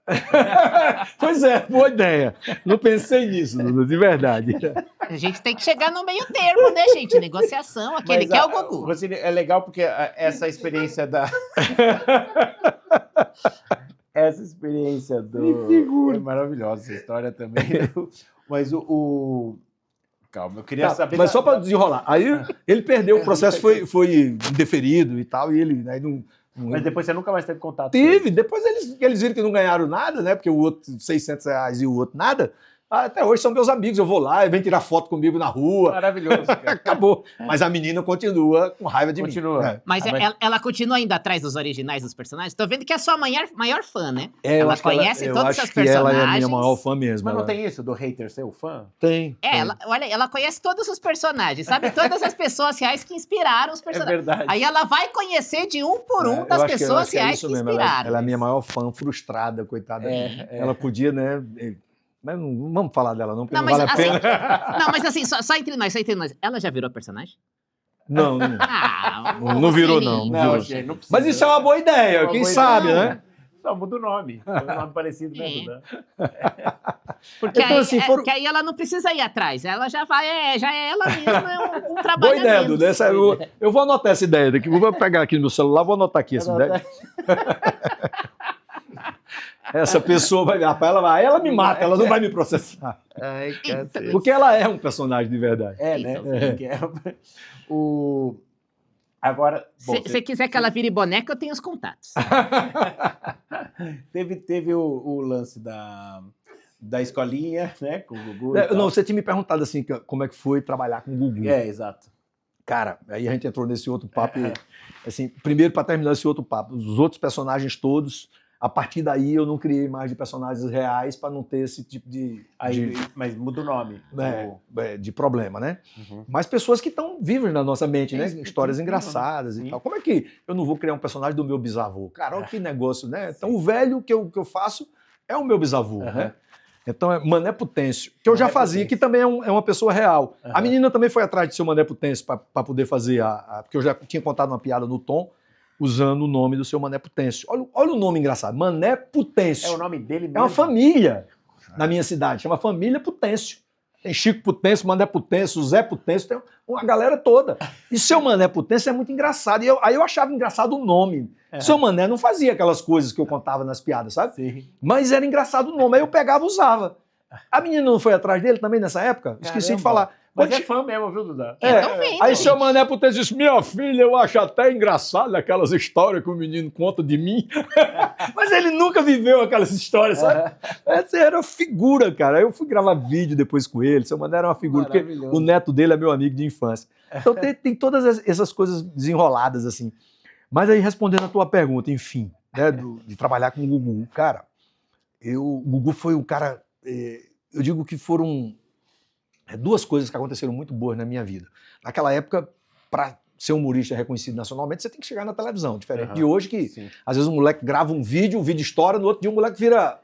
Pois é, boa ideia. Não pensei nisso, Dudu, de verdade.
A gente tem que chegar no meio termo, né, gente? Negociação, aquele que é o Gugu.
Rosine, é legal porque essa experiência da... essa experiência do... É maravilhosa essa história também. Mas Calma, eu queria saber...
Mas só para desenrolar. Aí ele perdeu, o processo foi indeferido e tal, e ele... Aí não...
Mas depois você nunca mais teve contato
Teve, depois eles viram que não ganharam nada, né? Porque o outro R$600 e o outro nada. Até hoje são meus amigos, eu vou lá, ele vem tirar foto comigo na rua.
Maravilhoso, cara.
Acabou. Mas a menina continua com raiva de
Continua.
mim. É.
Mas ela continua indo atrás dos originais dos personagens? Tô vendo que é a sua maior fã, né?
É, eu
Ela
acho que
conhece
eu
todos
acho
os
que ela é a minha
personagens.
maior fã mesmo.
Mas não
ela-
tem isso do hater ser o fã?
Tem.
Olha, ela conhece todos os personagens, sabe? Todas as pessoas reais que inspiraram os
É
personagens.
verdade.
Aí ela vai conhecer de um por um
Eu
das
acho que- eu
pessoas
acho que é
reais
isso
que
mesmo,
inspiraram.
Ela é a minha maior fã, frustrada, coitada.
É.
Ela podia, né? Mas não vamos falar dela, não, porque
Não,
não,
mas
vale a
assim,
pena.
não, mas assim, só entre nós, ela já virou personagem?
Não,
Ah,
não virou,
Cine.
não.
Não,
virou.
gente, não precisa.
Mas isso é uma boa ideia,
É uma
quem
boa
sabe,
ideia.
né?
Só muda o nome. Põe um nome parecido, né,
É.
Duda?
Porque
Então,
aí,
assim, foram-
que aí ela não precisa ir atrás, ela já vai, já é ela mesma, é um trabalho
Boa
a
ideia,
menos.
Duda. Eu vou anotar essa ideia daqui. Vou pegar aqui no meu celular, vou anotar aqui essa ideia. Essa pessoa vai ela me mata, ela não vai me processar.
Ai,
cacete.
Porque ela é um personagem de verdade.
É, né?
Então,
Que é o... Agora, bom,
Se você quiser que ela vire boneca, eu tenho os contatos.
teve o lance da escolinha, né, com o Gugu e
Não,
tal.
você tinha me perguntado assim, como é que foi trabalhar com o Gugu.
Exato.
Cara, aí a gente entrou nesse outro papo. E, assim, primeiro, para terminar esse outro papo, os outros personagens todos, a partir daí eu não criei mais de personagens reais para não ter esse tipo
Mas muda o nome.
de problema, né?
Uhum.
Mas pessoas que estão vivas na nossa mente, né?
Sim,
Histórias
sim,
engraçadas
sim.
e tal. Como é que eu não vou criar um personagem do meu bisavô? Cara, olha que negócio, né? Então o velho que eu faço é o meu bisavô,
Uhum.
né? Então é Mané Potêncio, que eu já
Mané
fazia,
Potêncio.
que também é uma pessoa real.
Uhum.
A menina também foi atrás de seu Mané Potêncio para poder fazer porque eu já tinha contado uma piada no Tom, usando o nome do seu Mané Potêncio. Olha o nome engraçado, Mané Potêncio.
É o nome dele mesmo?
É uma família na minha cidade, chama Família Potêncio. Tem Chico Potêncio, Mané Potêncio, Zé Potêncio, tem uma galera toda. E seu Mané Potêncio é muito engraçado. Aí eu achava engraçado o nome. Seu Mané não fazia aquelas coisas que eu contava nas piadas, sabe?
Sim.
Mas era engraçado o nome. Aí eu pegava e usava. A menina não foi atrás dele também nessa época? Esqueci de
Caramba.
falar.
Mas
Quando
é fã mesmo, viu, Duda?
É,
Eu tô vendo,
aí
gente.
seu Mané Potêncio disse, minha filha, eu acho até engraçado aquelas histórias que o menino conta de mim. Mas ele nunca viveu aquelas histórias, sabe? Essa era figura, cara. Aí eu fui gravar vídeo depois com ele. Seu Mané era uma figura, porque
Maravilhoso.
o neto dele é meu amigo de infância. Então tem todas essas coisas desenroladas, assim. Mas aí, respondendo a tua pergunta, enfim, né, de trabalhar com o Gugu. Cara, o Gugu foi um cara... eu digo que foram... duas coisas que aconteceram muito boas na minha vida. Naquela época, para ser humorista reconhecido nacionalmente, você tem que chegar na televisão. Diferente de hoje, que
Sim.
às vezes um moleque grava um vídeo estoura, no outro dia o moleque vira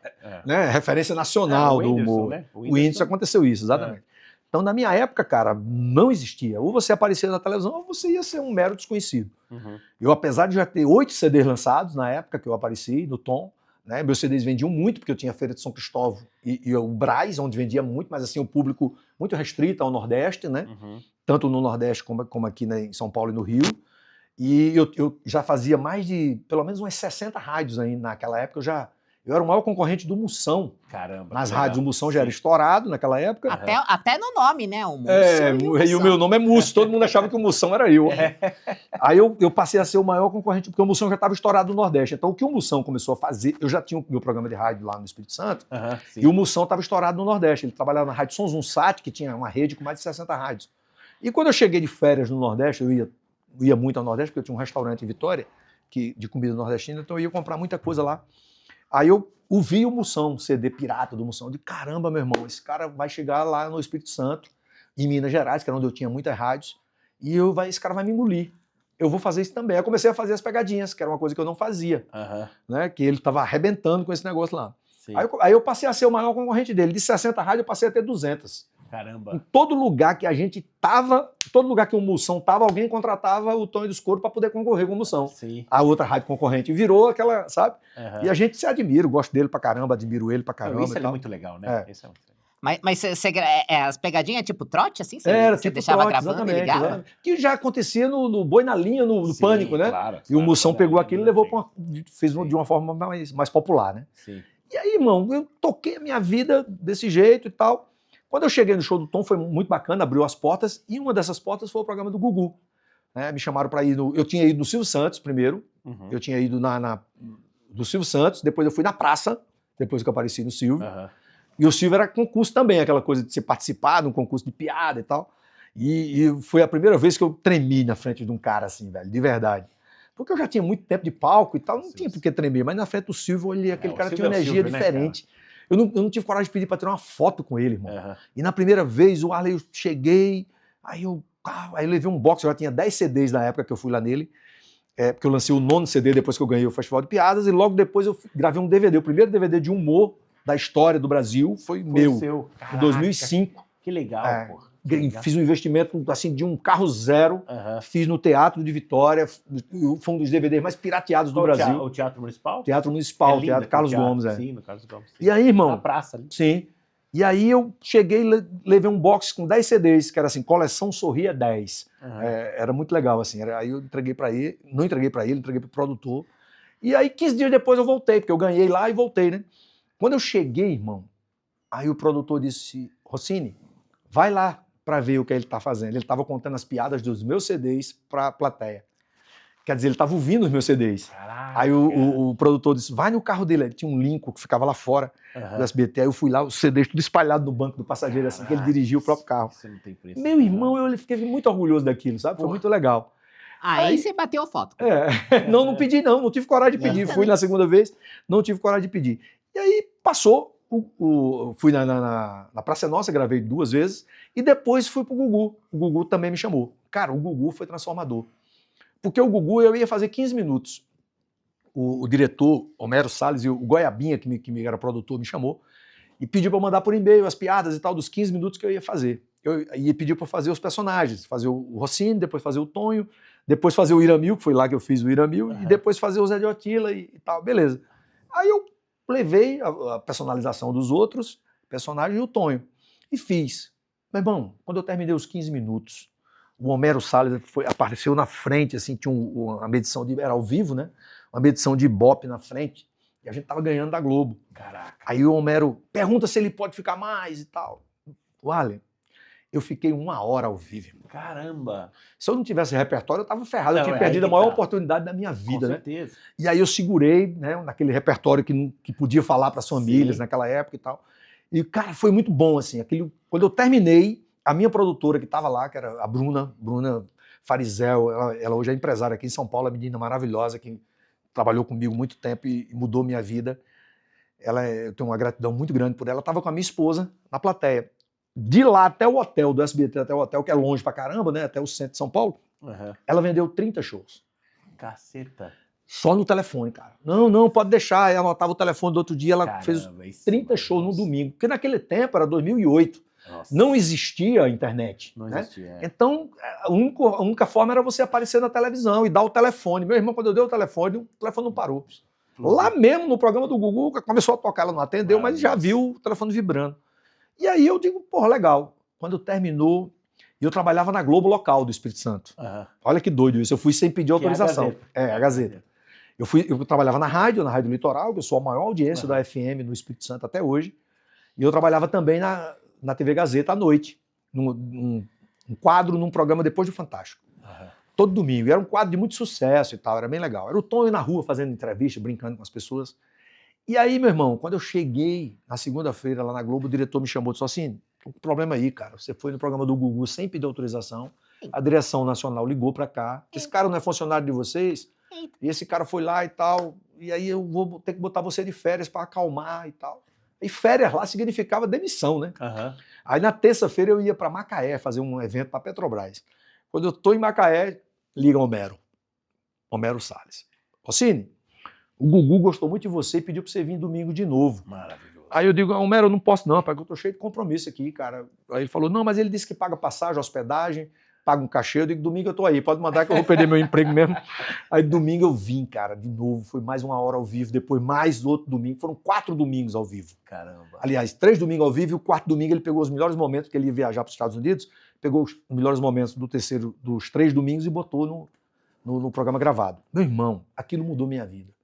né, referência nacional
o
do
Whindersson,
humor.
né?
O Whindersson aconteceu isso, exatamente. Então, na minha época, cara, não existia. Ou você aparecia na televisão, ou você ia ser um mero desconhecido.
Uhum.
Eu, apesar de já ter 8 CDs lançados na época que eu apareci, no Tom, né, meus CDs vendiam muito, porque eu tinha a Feira de São Cristóvão e o Brás, onde vendia muito, mas assim, o público muito restrito ao Nordeste, né?
Uhum.
Tanto no Nordeste como aqui, né, em São Paulo e no Rio. E eu já fazia mais de, pelo menos umas 60 rádios aí naquela época. Eu era o maior concorrente do Moção.
Caramba.
Nas
que
rádios, o
legal.
Moção já era
Sim.
estourado naquela época.
Até no nome, né? O Múcio
E o meu nome é Múcio, todo mundo achava que o Moção era eu. Aí eu passei a ser o maior concorrente, porque o Moção já estava estourado no Nordeste. Então o que o Moção começou a fazer, eu já tinha o meu programa de rádio lá no Espírito Santo,
Aham, sim.
e o Moção estava estourado no Nordeste. Ele trabalhava na Rádio Sons Unsat, que tinha uma rede com mais de 60 rádios. E quando eu cheguei de férias no Nordeste, eu ia muito ao Nordeste, porque eu tinha um restaurante em Vitória, de comida nordestina, então eu ia comprar muita coisa lá. Aí eu ouvi o Moção, CD pirata do Moção. Eu disse, caramba, meu irmão, esse cara vai chegar lá no Espírito Santo, em Minas Gerais, que era onde eu tinha muitas rádios, e esse cara vai me engolir. Eu vou fazer isso também. Aí eu comecei a fazer as pegadinhas, que era uma coisa que eu não fazia,
Aham,
né? Que ele estava arrebentando com esse negócio lá.
sim.
Aí eu passei a ser o maior concorrente dele. De 60 rádios, eu passei a ter 200. Em
Caramba.
todo lugar que a gente tava, todo lugar que o Moção tava, alguém contratava o Tonho dos Couros para poder concorrer com o Moção.
Sim.
A outra rádio concorrente virou aquela, sabe?
Aham.
E a gente se admira, eu gosto dele pra caramba, admiro ele pra caramba.
Isso
e
é
tal.
muito legal, né?
É.
Isso é muito legal.
Mas as pegadinhas tipo trote, assim?
Era,
Você
tipo
deixava
trote,
gravando e
exatamente,
ligava?
exatamente. Que já acontecia no Boi na Linha, no
Sim,
Pânico, né?
Claro,
E o
claro,
Moção
claro,
pegou aquilo e levou fez
Sim.
de uma forma mais popular, né?
Sim.
E aí, irmão, eu toquei a minha vida desse jeito e tal. Quando eu cheguei no show do Tom, foi muito bacana, abriu as portas, e uma dessas portas foi o programa do Gugu. Né? Me chamaram para ir eu tinha ido no Silvio Santos primeiro,
Uhum.
eu tinha ido do Silvio Santos, depois eu fui na praça, depois que eu apareci no Silvio.
Aham.
E o Silvio era concurso também, aquela coisa de você participar de um concurso de piada e tal. E foi a primeira vez que eu tremi na frente de um cara assim, velho, de verdade. Porque eu já tinha muito tempo de palco e tal, não tinha por que tremer. Mas na frente do Silvio, aquele cara tinha uma energia diferente. Eu não tive coragem de pedir para tirar uma foto com ele, irmão. E na primeira vez, o Arley, eu cheguei, aí eu levei um box, eu já tinha 10 CDs na época que eu fui lá nele, porque eu lancei o 9º CD depois que eu ganhei o Festival de Piadas, e logo depois eu gravei um DVD, o primeiro DVD de humor da história do Brasil foi meu, em 2005.
Que legal, porra.
Fiz um investimento assim, de um carro zero, fiz no Teatro de Vitória, foi um dos DVDs mais pirateados do Brasil.
O Teatro Municipal?
Teatro Municipal, Teatro Carlos Gomes.
Sim, no Carlos Gomes. Sim.
E aí, irmão?
Na praça ali.
Sim. E aí eu cheguei e levei um box com 10 CDs, que era assim, Coleção Sorria 10. Era muito legal, assim. Aí eu entreguei para ele, não entreguei para ele, entreguei para o produtor. E aí, 15 dias depois eu voltei, porque eu ganhei lá e voltei, né? Quando eu cheguei, irmão, aí o produtor disse, Rossini, vai lá para ver o que ele está fazendo. Ele estava contando as piadas dos meus CDs para a plateia. Quer dizer, ele estava ouvindo os meus CDs. Caraca. Aí o produtor disse, vai no carro dele. Ele tinha um Lincoln que ficava lá fora do SBT. Aí eu fui lá, os CDs tudo espalhado no banco do passageiro, assim, que ele dirigia o próprio carro.
Isso não tem preço.
Meu irmão, eu fiquei muito orgulhoso daquilo, sabe? Foi muito legal.
Aí você bateu foto.
Não pedi não tive coragem de pedir. Fui na segunda vez, não tive coragem de pedir. E aí passou, fui na Praça Nossa, gravei 2 vezes, e depois fui pro Gugu. O Gugu também me chamou. Cara, o Gugu foi transformador. Porque o Gugu eu ia fazer 15 minutos. O diretor, Homero Salles, e o Goiabinha, que me era produtor, me chamou, e pediu para eu mandar por e-mail as piadas e tal, dos 15 minutos que eu ia fazer. E pediu para fazer os personagens, fazer o Rossini, depois fazer o Tonho, depois fazer o Iramil, que foi lá que eu fiz o Iramil, e depois fazer o Zé de Otila e tal, beleza. Aí eu levei a personalização dos outros personagens e o Tonho, e fiz. Meu irmão, quando eu terminei os 15 minutos, o Homero Salles apareceu na frente, assim, tinha uma medição era ao vivo, né? Uma medição de Ibope na frente, e a gente tava ganhando da Globo. Caraca. Aí o Homero pergunta se ele pode ficar mais e tal. Wally, eu fiquei 1 hora ao vivo.
Caramba!
Se eu não tivesse repertório, eu tava ferrado. Eu tinha perdido a maior oportunidade da minha vida, né? Com certeza. E aí eu segurei, né, naquele repertório que podia falar para as famílias naquela época e tal. E, cara, foi muito bom, assim. Quando eu terminei, a minha produtora que estava lá, que era a Bruna Farizel, ela hoje é empresária aqui em São Paulo, uma menina maravilhosa que trabalhou comigo muito tempo e mudou minha vida. Eu tenho uma gratidão muito grande por ela. Estava com a minha esposa na plateia. De lá até o hotel, do SBT até o hotel, que é longe pra caramba, né? Até o centro de São Paulo, ela vendeu 30 shows.
Caceta.
Só no telefone, cara. Não, pode deixar. Aí anotava o telefone do outro dia, ela fez 30 shows no domingo. Porque naquele tempo, era 2008. Nossa. Não existia a internet. Não existia. Então, a única forma era você aparecer na televisão e dar o telefone. Meu irmão, quando eu dei o telefone não parou. Lá mesmo, no programa do Gugu, começou a tocar, ela não atendeu, mas já viu o telefone vibrando. E aí eu digo, porra, legal. Quando terminou, eu trabalhava na Globo local do Espírito Santo. Olha que doido isso. Eu fui sem pedir autorização. A Gazeta. Eu trabalhava na Rádio Litoral, que eu sou a maior audiência da FM no Espírito Santo até hoje. E eu trabalhava também na TV Gazeta à noite, num quadro, num programa depois do Fantástico. Todo domingo. E era um quadro de muito sucesso e tal, era bem legal. Era o Tonho na rua fazendo entrevista, brincando com as pessoas. E aí, meu irmão, quando eu cheguei na segunda-feira lá na Globo, o diretor me chamou e disse assim, tem um problema aí, cara. Você foi no programa do Gugu sem pedir autorização, a direção nacional ligou pra cá, esse cara não é funcionário de vocês, e esse cara foi lá e tal, e aí eu vou ter que botar você de férias pra acalmar e tal. E férias lá significava demissão, né? Aí na terça-feira eu ia pra Macaé fazer um evento pra Petrobras. Quando eu tô em Macaé, liga Homero Salles. Rossini, o Gugu gostou muito de você e pediu pra você vir domingo de novo. Maravilhoso. Aí eu digo, Homero, eu não posso não, porque eu tô cheio de compromisso aqui, cara. Aí ele falou, não, mas ele disse que paga passagem, hospedagem, paga um cachê. Eu digo, domingo eu tô aí, pode mandar que eu vou perder meu emprego mesmo. Aí domingo eu vim, cara, de novo. Foi mais 1 hora ao vivo, depois mais outro domingo. Foram 4 domingos ao vivo. Caramba. Aliás, 3 domingos ao vivo e o 4º domingo ele pegou os melhores momentos, porque ele ia viajar para os Estados Unidos, pegou os melhores momentos dos 3 domingos e botou no programa gravado. Meu irmão, aquilo mudou minha vida.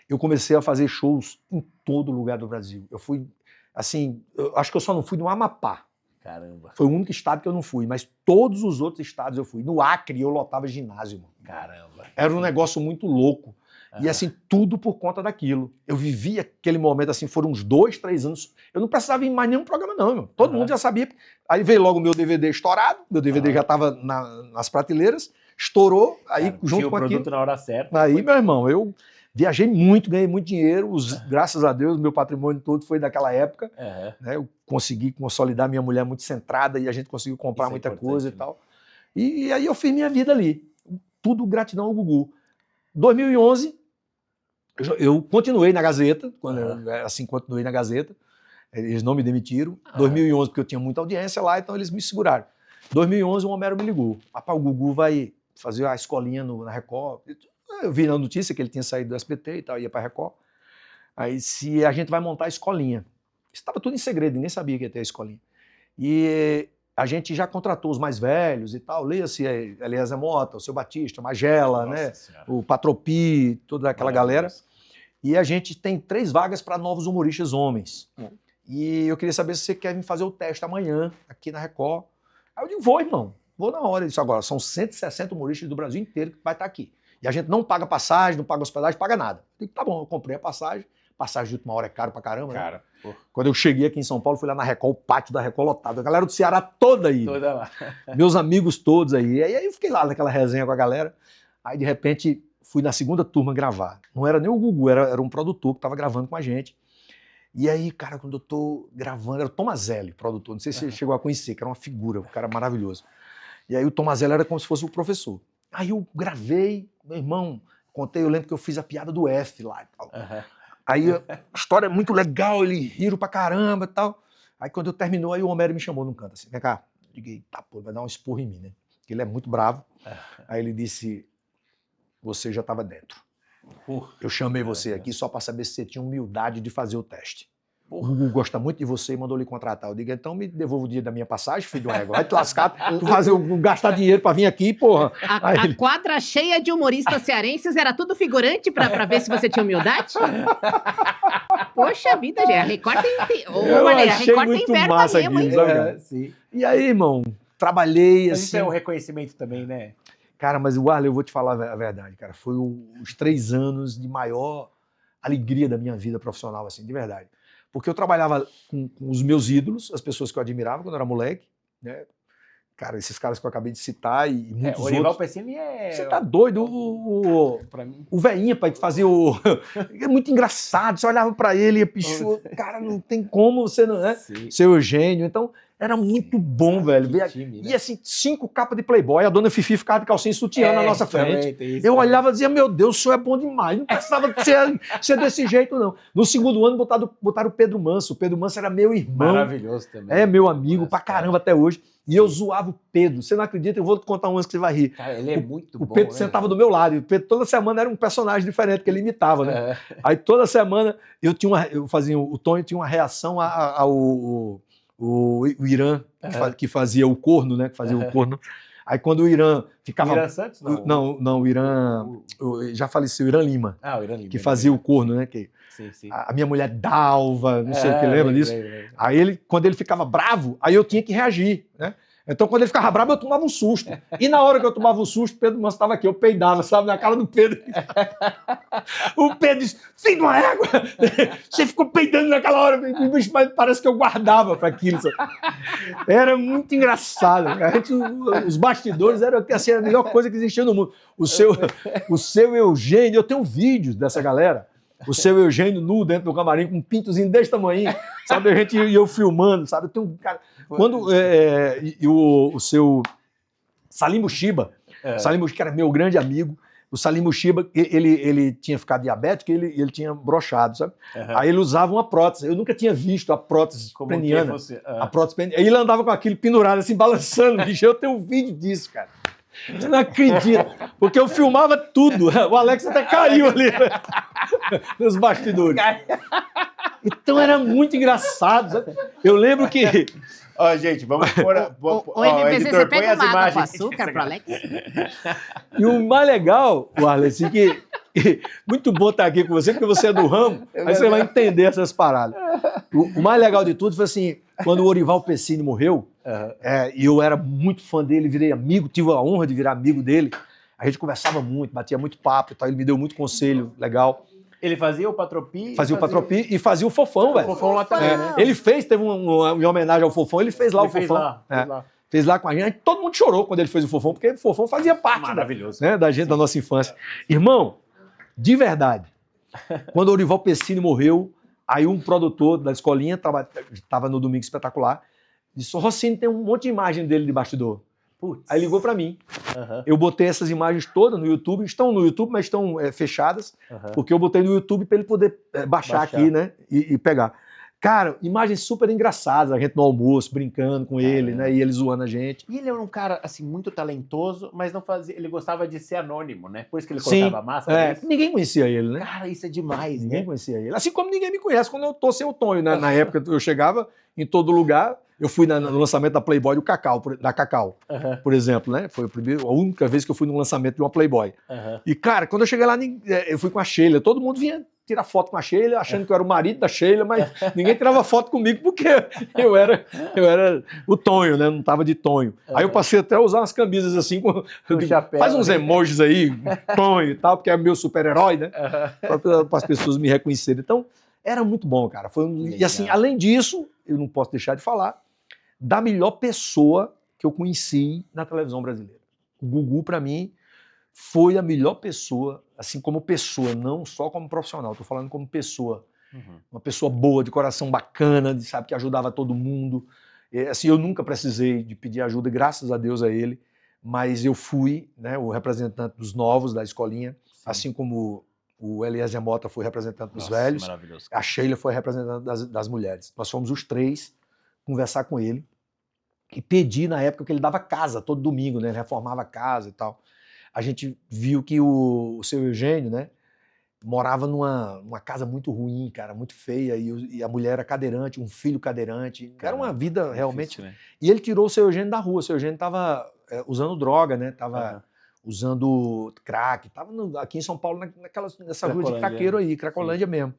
Eu comecei a fazer shows em todo lugar do Brasil. Eu fui, assim, eu acho que eu só não fui no Amapá. Caramba. Foi o único estado que eu não fui, mas todos os outros estados eu fui. No Acre eu lotava ginásio, mano. Caramba. Era um negócio muito louco. E assim, tudo por conta daquilo. Eu vivi aquele momento, assim, foram uns 2, 3 anos. Eu não precisava ir em mais nenhum programa, não, meu. Todo mundo já sabia. Aí veio logo o meu DVD estourado, meu DVD já estava nas prateleiras, estourou, aí
Cara,
junto
tinha o
com aquilo.
produto na hora certa.
Aí, meu irmão, eu viajei muito, ganhei muito dinheiro, graças a Deus, meu patrimônio todo foi daquela época. Né? Eu consegui consolidar minha mulher muito centrada e a gente conseguiu comprar
Isso é
muita
importante,
coisa e
né?
tal. E aí eu fiz minha vida ali. Tudo gratidão ao Gugu. 2011, eu continuei na Gazeta, continuei na Gazeta. Eles não me demitiram. 2011, porque eu tinha muita audiência lá, então eles me seguraram. 2011, o Homero me ligou. Rapaz, o Gugu vai fazer a escolinha na Record. Eu vi na notícia que ele tinha saído do SBT e tal, ia para a Record. Aí, se a gente vai montar a escolinha. Estava tudo em segredo, ninguém sabia que ia ter a escolinha. E a gente já contratou os mais velhos e tal. Leia-se Eliezer Mota, o Seu Batista, Magela, né? O Patropi, toda aquela galera. E a gente tem 3 vagas para novos humoristas homens. E eu queria saber se você quer vir fazer o teste amanhã, aqui na Record. Aí eu digo, vou, irmão. Vou na hora. Ele disse, agora, são 160 humoristas do Brasil inteiro que vai estar aqui. E a gente não paga passagem, não paga hospedagem, paga nada. Eu digo, tá bom, eu comprei a passagem. Passagem de última hora é caro pra caramba, né?
Cara,
Quando eu cheguei aqui em São Paulo, fui lá na Record, o pátio da Record lotado. A galera do Ceará toda aí.
toda lá.
Meus amigos todos aí. E aí eu fiquei lá naquela resenha com a galera. Aí, de repente, fui na segunda turma gravar. Não era nem o Gugu, era um produtor que estava gravando com a gente. E aí, cara, quando eu tô gravando, era o Tomazelli, produtor. Não sei se você chegou a conhecer, que era uma figura, um cara maravilhoso. E aí o Tomazelli era como se fosse o professor. Aí eu gravei, meu irmão, contei, eu lembro que eu fiz a piada do F lá e tal. Aí a história é muito legal, eles riram pra caramba e tal. Aí quando eu terminou, aí o Homero me chamou num canto assim, vem cá. Eu digo, tá, pô, vai dar um esporro em mim, né? Porque ele é muito bravo. Aí ele disse, você já estava dentro. Eu chamei você aqui só para saber se você tinha humildade de fazer o teste. O Gugu gosta muito de você e mandou lhe contratar. Eu digo, então me devolva o dia da minha passagem, filho de uma égua. Vai te lascar, gastar dinheiro para vir aqui, porra.
A quadra cheia de humoristas cearenses era tudo figurante pra ver se você tinha humildade? Poxa vida, gente. A Record tem...
Eu achei muito massa
mesmo,
aquilo, sabe?
Sim.
E aí, irmão, trabalhei
Mas
assim...
isso é um reconhecimento também, né?
Cara, mas o Arley, eu vou te falar a verdade, cara. Foi os 3 anos de maior alegria da minha vida profissional, assim, de verdade. Porque eu trabalhava com os meus ídolos, as pessoas que eu admirava quando eu era moleque, né? Cara, esses caras que eu acabei de citar e muitos
O Orival
outros.
Pessini é...
Você tá doido?
Pra mim...
O velhinho, pai, que fazia o... É muito engraçado, você olhava pra ele e pichou. Cara, não tem como você não... Né? Seu Eugênio, então... Era muito bom, velho.
Time, né?
E assim, 5 capas de Playboy, a dona Fifi ficava de calcinha e sutiã na nossa frente.
Eu
olhava e dizia, meu Deus, o senhor é bom demais. Não precisava ser desse jeito, não. No segundo ano, botaram o Pedro Manso. O Pedro Manso era meu irmão.
Maravilhoso também.
É meu amigo pra caramba até hoje. E eu zoava o Pedro. Você não acredita? Eu vou te contar umas que você vai rir.
Cara, ele é muito bom.
O Pedro sentava do meu lado. E o Pedro toda semana era um personagem diferente que ele imitava, né? Aí toda semana eu fazia... O Tonho tinha uma reação ao Irã, que fazia o corno, né? Que fazia o corno. Aí quando o Irã ficava...
O Irã Santos?
Não, o Irã... Já faleceu, o Irã Lima.
O Irã Lima.
Que fazia o corno, né? Que,
sim.
A minha mulher Dalva, não sei o que, lembra disso? Aí quando ele ficava bravo, aí eu tinha que reagir, né? Então, quando ele ficava bravo, eu tomava um susto. E na hora que eu tomava um susto, Pedro Manso estava aqui, eu peidava, sabe, na cara do Pedro. O Pedro disse, filho de uma égua, você ficou peidando naquela hora, mas parece que eu guardava para aquilo. Sabe? Era muito engraçado. Os bastidores eram assim, a melhor coisa que existia no mundo. O seu Eugênio, eu tenho vídeos dessa galera. O seu Eugênio nu dentro do camarim, com um pintozinho desse tamanho, sabe? A gente e eu filmando, sabe? Eu tenho um cara... Quando o seu Salim Mushiba, Salim Mushiba, que era meu grande amigo, o Salim Mushiba, ele tinha ficado diabético e ele tinha broxado, sabe? Aí ele usava uma prótese. Eu nunca tinha visto a prótese peniana. A prótese peniana. Aí ele andava com aquilo pendurado, assim, balançando, bicho. Eu tenho um vídeo disso, cara. Você não acredita, porque eu filmava tudo. O Alex até caiu ali nos bastidores. Então era muito engraçado. Sabe? Eu lembro que...
Ó, gente, vamos pôr...
O MPC,
editor,
você pega uma água com
imagens.
açúcar pro Alex?
E o mais legal, Arley, assim, que muito bom estar aqui com você, porque você é do ramo, aí você vai entender essas paradas. O mais legal de tudo foi assim, quando o Orival Pessini morreu, e eu era muito fã dele, virei amigo, tive a honra de virar amigo dele. A gente conversava muito, batia muito papo e tal. Ele me deu muito conselho legal.
Ele fazia o Patropi?
Fazia o Patropi e fazia o Fofão, velho.
O Fofão lá também, né?
Ele fez, teve em homenagem ao Fofão, ele fez lá
Ele
o
fez
Fofão.
lá,
É.
fez lá.
Fez lá com a gente. Todo mundo chorou quando ele fez o Fofão, porque o Fofão fazia parte
Maravilhoso.
da gente, da nossa infância. Irmão, de verdade, quando o Orival Pessini morreu, aí um produtor da escolinha, estava no Domingo Espetacular, disse, o Rossini tem um monte de imagem dele de bastidor.
Putz.
Aí ligou para mim.
Uhum.
Eu botei essas imagens todas no YouTube, estão no YouTube, mas estão fechadas, porque eu botei no YouTube para ele poder baixar aqui, né, e pegar. Cara, imagens super engraçadas, a gente no almoço, brincando com ele, né, e ele zoando a gente.
E ele era um cara, assim, muito talentoso, mas não fazia, ele gostava de ser anônimo, né? Por isso que ele colocava máscara.
Ninguém conhecia ele, né?
Cara, isso é demais,
Ninguém
né?
conhecia ele. Assim como ninguém me conhece quando eu tô sem o Tonho, né? Na época eu chegava em todo lugar, eu fui no lançamento da Playboy da Cacau, por exemplo, né? Foi a única vez que eu fui no lançamento de uma Playboy. E, cara, quando eu cheguei lá, eu fui com a Sheila, todo mundo vinha tirar foto com a Sheila, achando que eu era o marido da Sheila, mas ninguém tirava foto comigo porque eu era o Tonho, né? Não tava de Tonho. Aí eu passei até a usar umas camisas assim,
chapéu,
faz uns
né?
emojis aí, Tonho e tal, porque é meu super-herói, né? Para as pessoas me reconhecerem. Então, era muito bom, cara. E assim, além disso, eu não posso deixar de falar da melhor pessoa que eu conheci na televisão brasileira. O Gugu, para mim, foi a melhor pessoa, assim como pessoa, não só como profissional, estou falando como pessoa. Uma pessoa boa, de coração bacana, sabe, que ajudava todo mundo. Assim, eu nunca precisei de pedir ajuda, graças a Deus a ele, mas eu fui, né, o representante dos novos da escolinha, assim como o Eliezer Mota foi representante dos velhos,
maravilhoso.
a Sheila foi representante das mulheres. Nós fomos os três conversar com ele e pedir na época que ele dava casa todo domingo, né, ele reformava a casa e tal. A gente viu que o seu Eugênio, né, morava numa casa muito ruim, cara, muito feia, e a mulher era cadeirante, um filho cadeirante. Era uma vida realmente...
Difícil, né?
E ele tirou o seu Eugênio da rua. O seu Eugênio estava usando droga, né? Tava usando crack. Tava aqui em São Paulo, nessa rua de craqueiro aí, Cracolândia mesmo.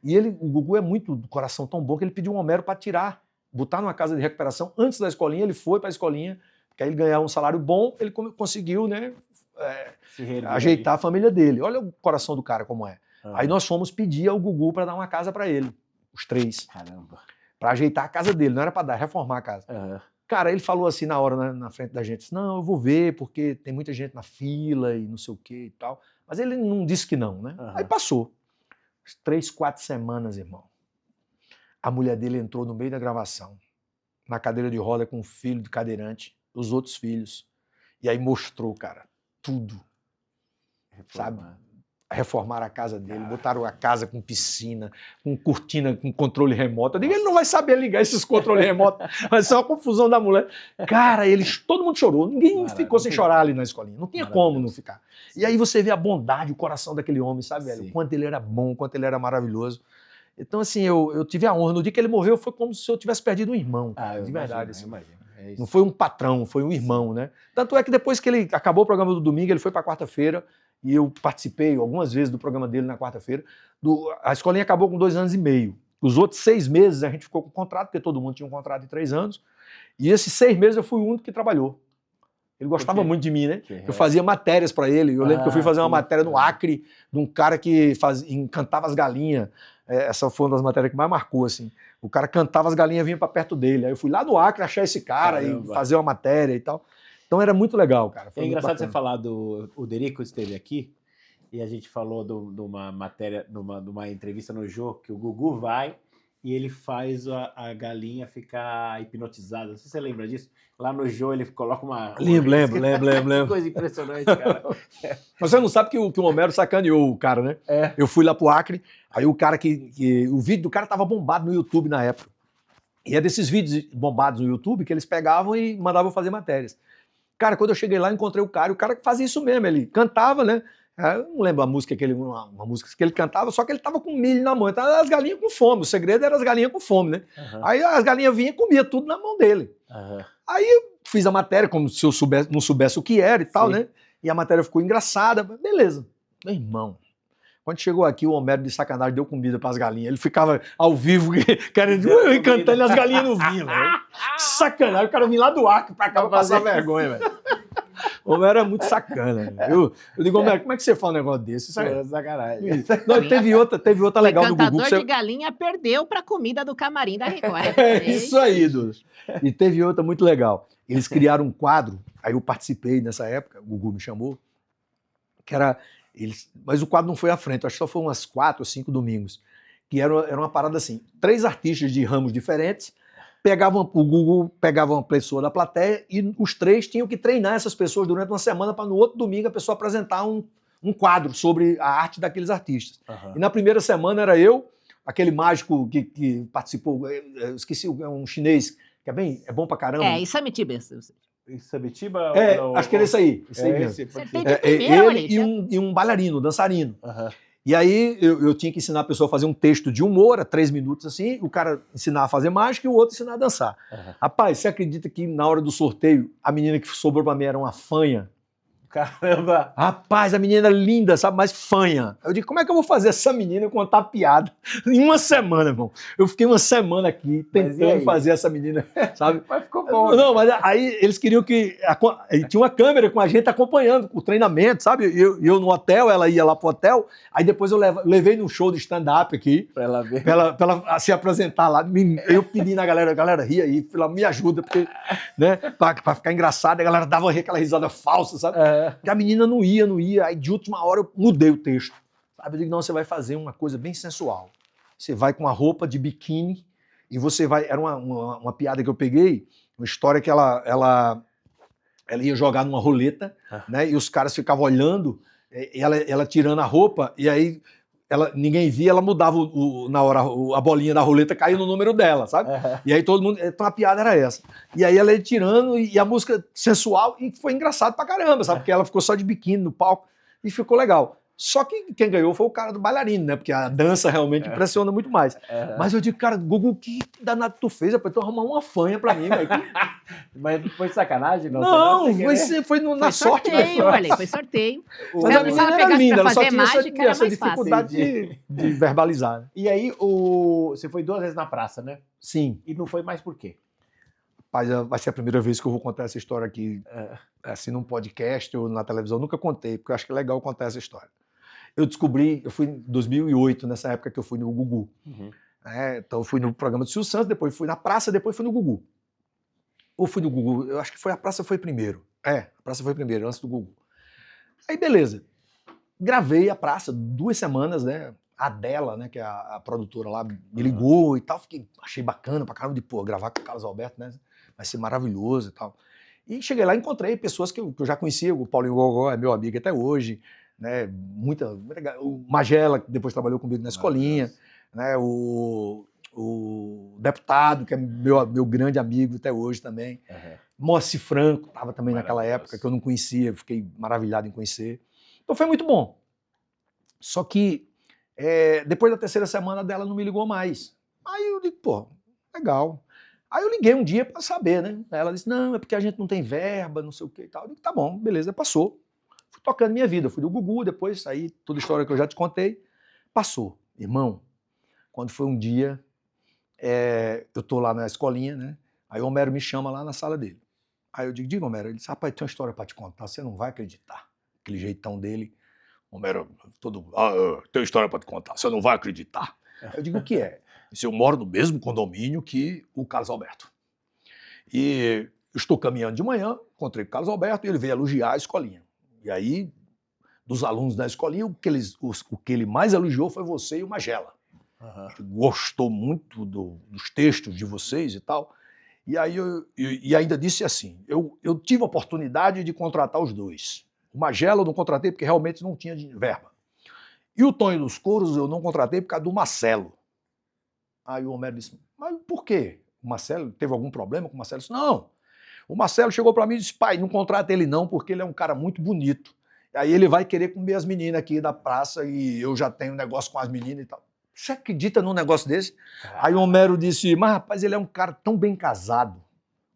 E o Gugu é muito do coração tão bom que ele pediu um Homero para tirar, botar numa casa de recuperação. Antes da escolinha, ele foi para a escolinha, porque aí ele ganhava um salário bom, ele conseguiu, né? Ajeitar a família dele. Olha o coração do cara como é. Aí nós fomos pedir ao Gugu para dar uma casa para ele, os três.
Caramba.
Para ajeitar a casa dele, não era para reformar a casa. Cara, ele falou assim na hora, na frente da gente, disse, não, eu vou ver, porque tem muita gente na fila e não sei o que e tal. Mas ele não disse que não, né? Aí passou. 3, 4 semanas, irmão. A mulher dele entrou no meio da gravação, na cadeira de roda com um filho de cadeirante, os outros filhos. E aí mostrou, cara, tudo. Sabe? Reformaram a casa dele, botaram a casa com piscina, com cortina, com controle remoto. Eu digo, ele não vai saber ligar esses controles remotos, vai ser uma confusão da mulher. Cara, todo mundo chorou, ninguém ficou sem chorar ali na escolinha, não tinha como não ficar. E aí você vê a bondade, o coração daquele homem, sabe, velho? O quanto ele era bom, o quanto ele era maravilhoso. Então, assim, eu tive a honra. No dia que ele morreu, foi como se eu tivesse perdido um irmão, de verdade. Assim. Não foi um patrão, foi um irmão, né? Tanto é que depois que ele acabou o programa do domingo, ele foi para quarta-feira, e eu participei algumas vezes do programa dele na quarta-feira. A escolinha acabou com 2 anos e meio. Os outros 6 meses a gente ficou com contrato, porque todo mundo tinha um contrato de 3 anos. E esses 6 meses eu fui o único que trabalhou. Ele gostava muito de mim, né? Eu fazia matérias para ele. Eu lembro que eu fui fazer uma matéria no Acre, de um cara que encantava as galinhas. Essa foi uma das matérias que mais marcou, assim. O cara cantava, as galinhas vinham para perto dele. Aí eu fui lá no Acre achar esse cara e fazer uma matéria e tal. Então era muito legal, cara. Foi
engraçado você falar o Derico esteve aqui e a gente falou de uma matéria, de uma entrevista no Jô, que o Gugu vai e ele faz a galinha ficar hipnotizada. Não sei se você lembra disso. Lá no Jô ele coloca uma...
Lembro.
Que coisa impressionante, cara.
Mas você não sabe que o Homero sacaneou o cara, né? Eu fui lá pro Acre, aí o cara o vídeo do cara tava bombado no YouTube na época. E é desses vídeos bombados no YouTube que eles pegavam e mandavam fazer matérias. Cara, quando eu cheguei lá, encontrei o cara que fazia isso mesmo, ele cantava, né? Eu não lembro a música uma música que ele cantava, só que ele tava com milho na mão, então as galinhas com fome, o segredo era as galinhas com fome, né? Aí as galinhas vinham e comiam tudo na mão dele. Aí eu fiz a matéria como se eu não soubesse o que era e tal, né? E a matéria ficou engraçada, beleza. Meu irmão, quando chegou aqui, o Homero de sacanagem deu comida para as galinhas. Ele ficava ao vivo querendo cantando e as galinhas não vinham, velho. Sacanagem, o cara vinha lá do Acre para cá pra passar vergonha, velho. O Homero é muito sacana. Eu digo, Homero, como é que você fala um negócio desse? Isso é
sacanagem.
Não, teve outra
O
legal no Gugu.
encantador
que
de galinha perdeu pra comida do camarim da Record.
É isso aí, Dudas. E teve outra muito legal. Eles criaram um quadro, aí eu participei nessa época, o Gugu me chamou, que era... mas o quadro não foi à frente, acho que só foi umas 4 ou 5 domingos. Que era uma parada assim, 3 artistas de ramos diferentes, o Gugu pegava uma pessoa da plateia e os 3 tinham que treinar essas pessoas durante uma semana para no outro domingo a pessoa apresentar um quadro sobre a arte daqueles artistas.
Aham.
E na primeira semana era eu, aquele mágico que participou, eu esqueci, um chinês, que é bom pra caramba.
É, isso é mentira.
Em Sabitiba?
Acho que era esse aí. Esse aí mesmo.
Esse, pode
Você
ser.
tem- primeiro,
Ele
Alicia.
e um bailarino, dançarino.
Aham.
E aí eu tinha que ensinar a pessoa a fazer um texto de humor, a 3 minutos assim, o cara ensinar a fazer mágica e o outro ensinar a dançar.
Aham.
Rapaz, você acredita que na hora do sorteio, a menina que sobrou pra mim era uma fanha?
Caramba!
Rapaz, a menina era linda, sabe, mas fanha. Eu digo, como é que eu vou fazer essa menina contar piada? Em uma semana, irmão. Eu fiquei uma semana aqui
Mas e
tentando
aí?
fazer essa menina, sabe?
Mas ficou bom.
Não, mas aí eles queriam que... tinha uma câmera com a gente acompanhando o treinamento, sabe? Eu no hotel, ela ia lá pro hotel, aí depois eu levei num show de stand-up aqui,
Pra ela ver.
pra ela se apresentar lá. Eu pedi na galera ria aí, me ajuda, porque, né, pra ficar engraçado, a galera dava aquela risada falsa, sabe? Porque a menina não ia, aí de última hora eu mudei o texto. Sabe? Eu digo, não, você vai fazer uma coisa bem sensual. Você vai com uma roupa de biquíni e você vai... Era uma piada que eu peguei, uma história que ela ia jogar numa roleta, né? E os caras ficavam olhando, e ela tirando a roupa, e aí ninguém via, ela mudava na hora a bolinha da roleta, caía no número dela, sabe? E aí todo mundo... Então a piada era essa. E aí ela ia tirando, e a música sensual, e foi engraçado pra caramba, sabe? Porque ela ficou só de biquíni no palco, e ficou legal. Só que quem ganhou foi o cara do bailarino, né? Porque a dança realmente impressiona muito mais. Mas eu digo, cara, Gugu, que danado tu fez? Rapaz, tu arrumar uma fanha pra mim, velho.
Mas foi sacanagem?
Não,
sem querer?
foi na sorte.
Sorteio, olha, foi sorteio.
O-
Mas
Se
a
ela
menina era
pegasse
linda,
pra
ela só
fazer
tinha
mágica, era
essa
mais fácil.
dificuldade de verbalizar. Né?
E aí, você foi 2 vezes na praça, né?
Sim.
E não foi mais por quê?
Rapaz, vai ser a primeira vez que eu vou contar essa história aqui, assim, num podcast ou na televisão. Eu nunca contei, porque eu acho que é legal contar essa história. Eu fui em 2008, nessa época que eu fui no Gugu. Então eu fui no programa do Silvio Santos, depois fui na praça, depois fui no Gugu. Ou fui no Gugu, eu acho que a praça foi primeiro. A praça foi primeiro, antes do Gugu. Aí beleza, gravei a praça 2 semanas, né? A Adela, né, que é a produtora lá, me ligou e tal, achei bacana pra caramba de, gravar com o Carlos Alberto, né? Vai ser maravilhoso e tal. E cheguei lá e encontrei pessoas que eu já conhecia, o Paulinho Gogó é meu amigo até hoje, né? Muita, o Magela, que depois trabalhou comigo na escolinha, né? O deputado, que é meu grande amigo até hoje também. Moacir Franco estava também naquela época, que eu não conhecia, fiquei maravilhado em conhecer. Então foi muito bom. Só que depois da 3ª semana dela não me ligou mais. Aí eu digo, pô, legal. Aí eu liguei um dia para saber, né? Aí ela disse, não, é porque a gente não tem verba, não sei o que e tal. Eu digo, tá bom, beleza, passou. Fui tocando minha vida, fui do Gugu, depois aí toda a história que eu já te contei, passou. Irmão, quando foi um dia, eu tô lá na escolinha, né? Aí o Homero me chama lá na sala dele. Aí eu digo, Homero, ele disse, rapaz, tem uma história para te contar, você não vai acreditar. Aquele jeitão dele. Homero, tem uma história para te contar, você não vai acreditar. Eu digo, o que é? Eu moro no mesmo condomínio que o Carlos Alberto. E eu estou caminhando de manhã, encontrei com o Carlos Alberto e ele veio elogiar a escolinha. E aí, dos alunos da escolinha, o que ele mais elogiou foi você e o Magela. Ele gostou muito dos textos de vocês e tal. E aí e ainda disse assim, eu tive a oportunidade de contratar os 2. O Magela eu não contratei porque realmente não tinha verba. E o Tonho dos Couros eu não contratei por causa do Marcelo. Aí o Homero disse, mas por quê? O Marcelo teve algum problema com o Marcelo? Eu disse, não. O Marcelo chegou para mim e disse, pai, não contrata ele não, porque ele é um cara muito bonito. Aí ele vai querer comer as meninas aqui da praça e eu já tenho um negócio com as meninas e tal. Você acredita num negócio desse? Aí o Homero disse, mas rapaz, ele é um cara tão bem casado.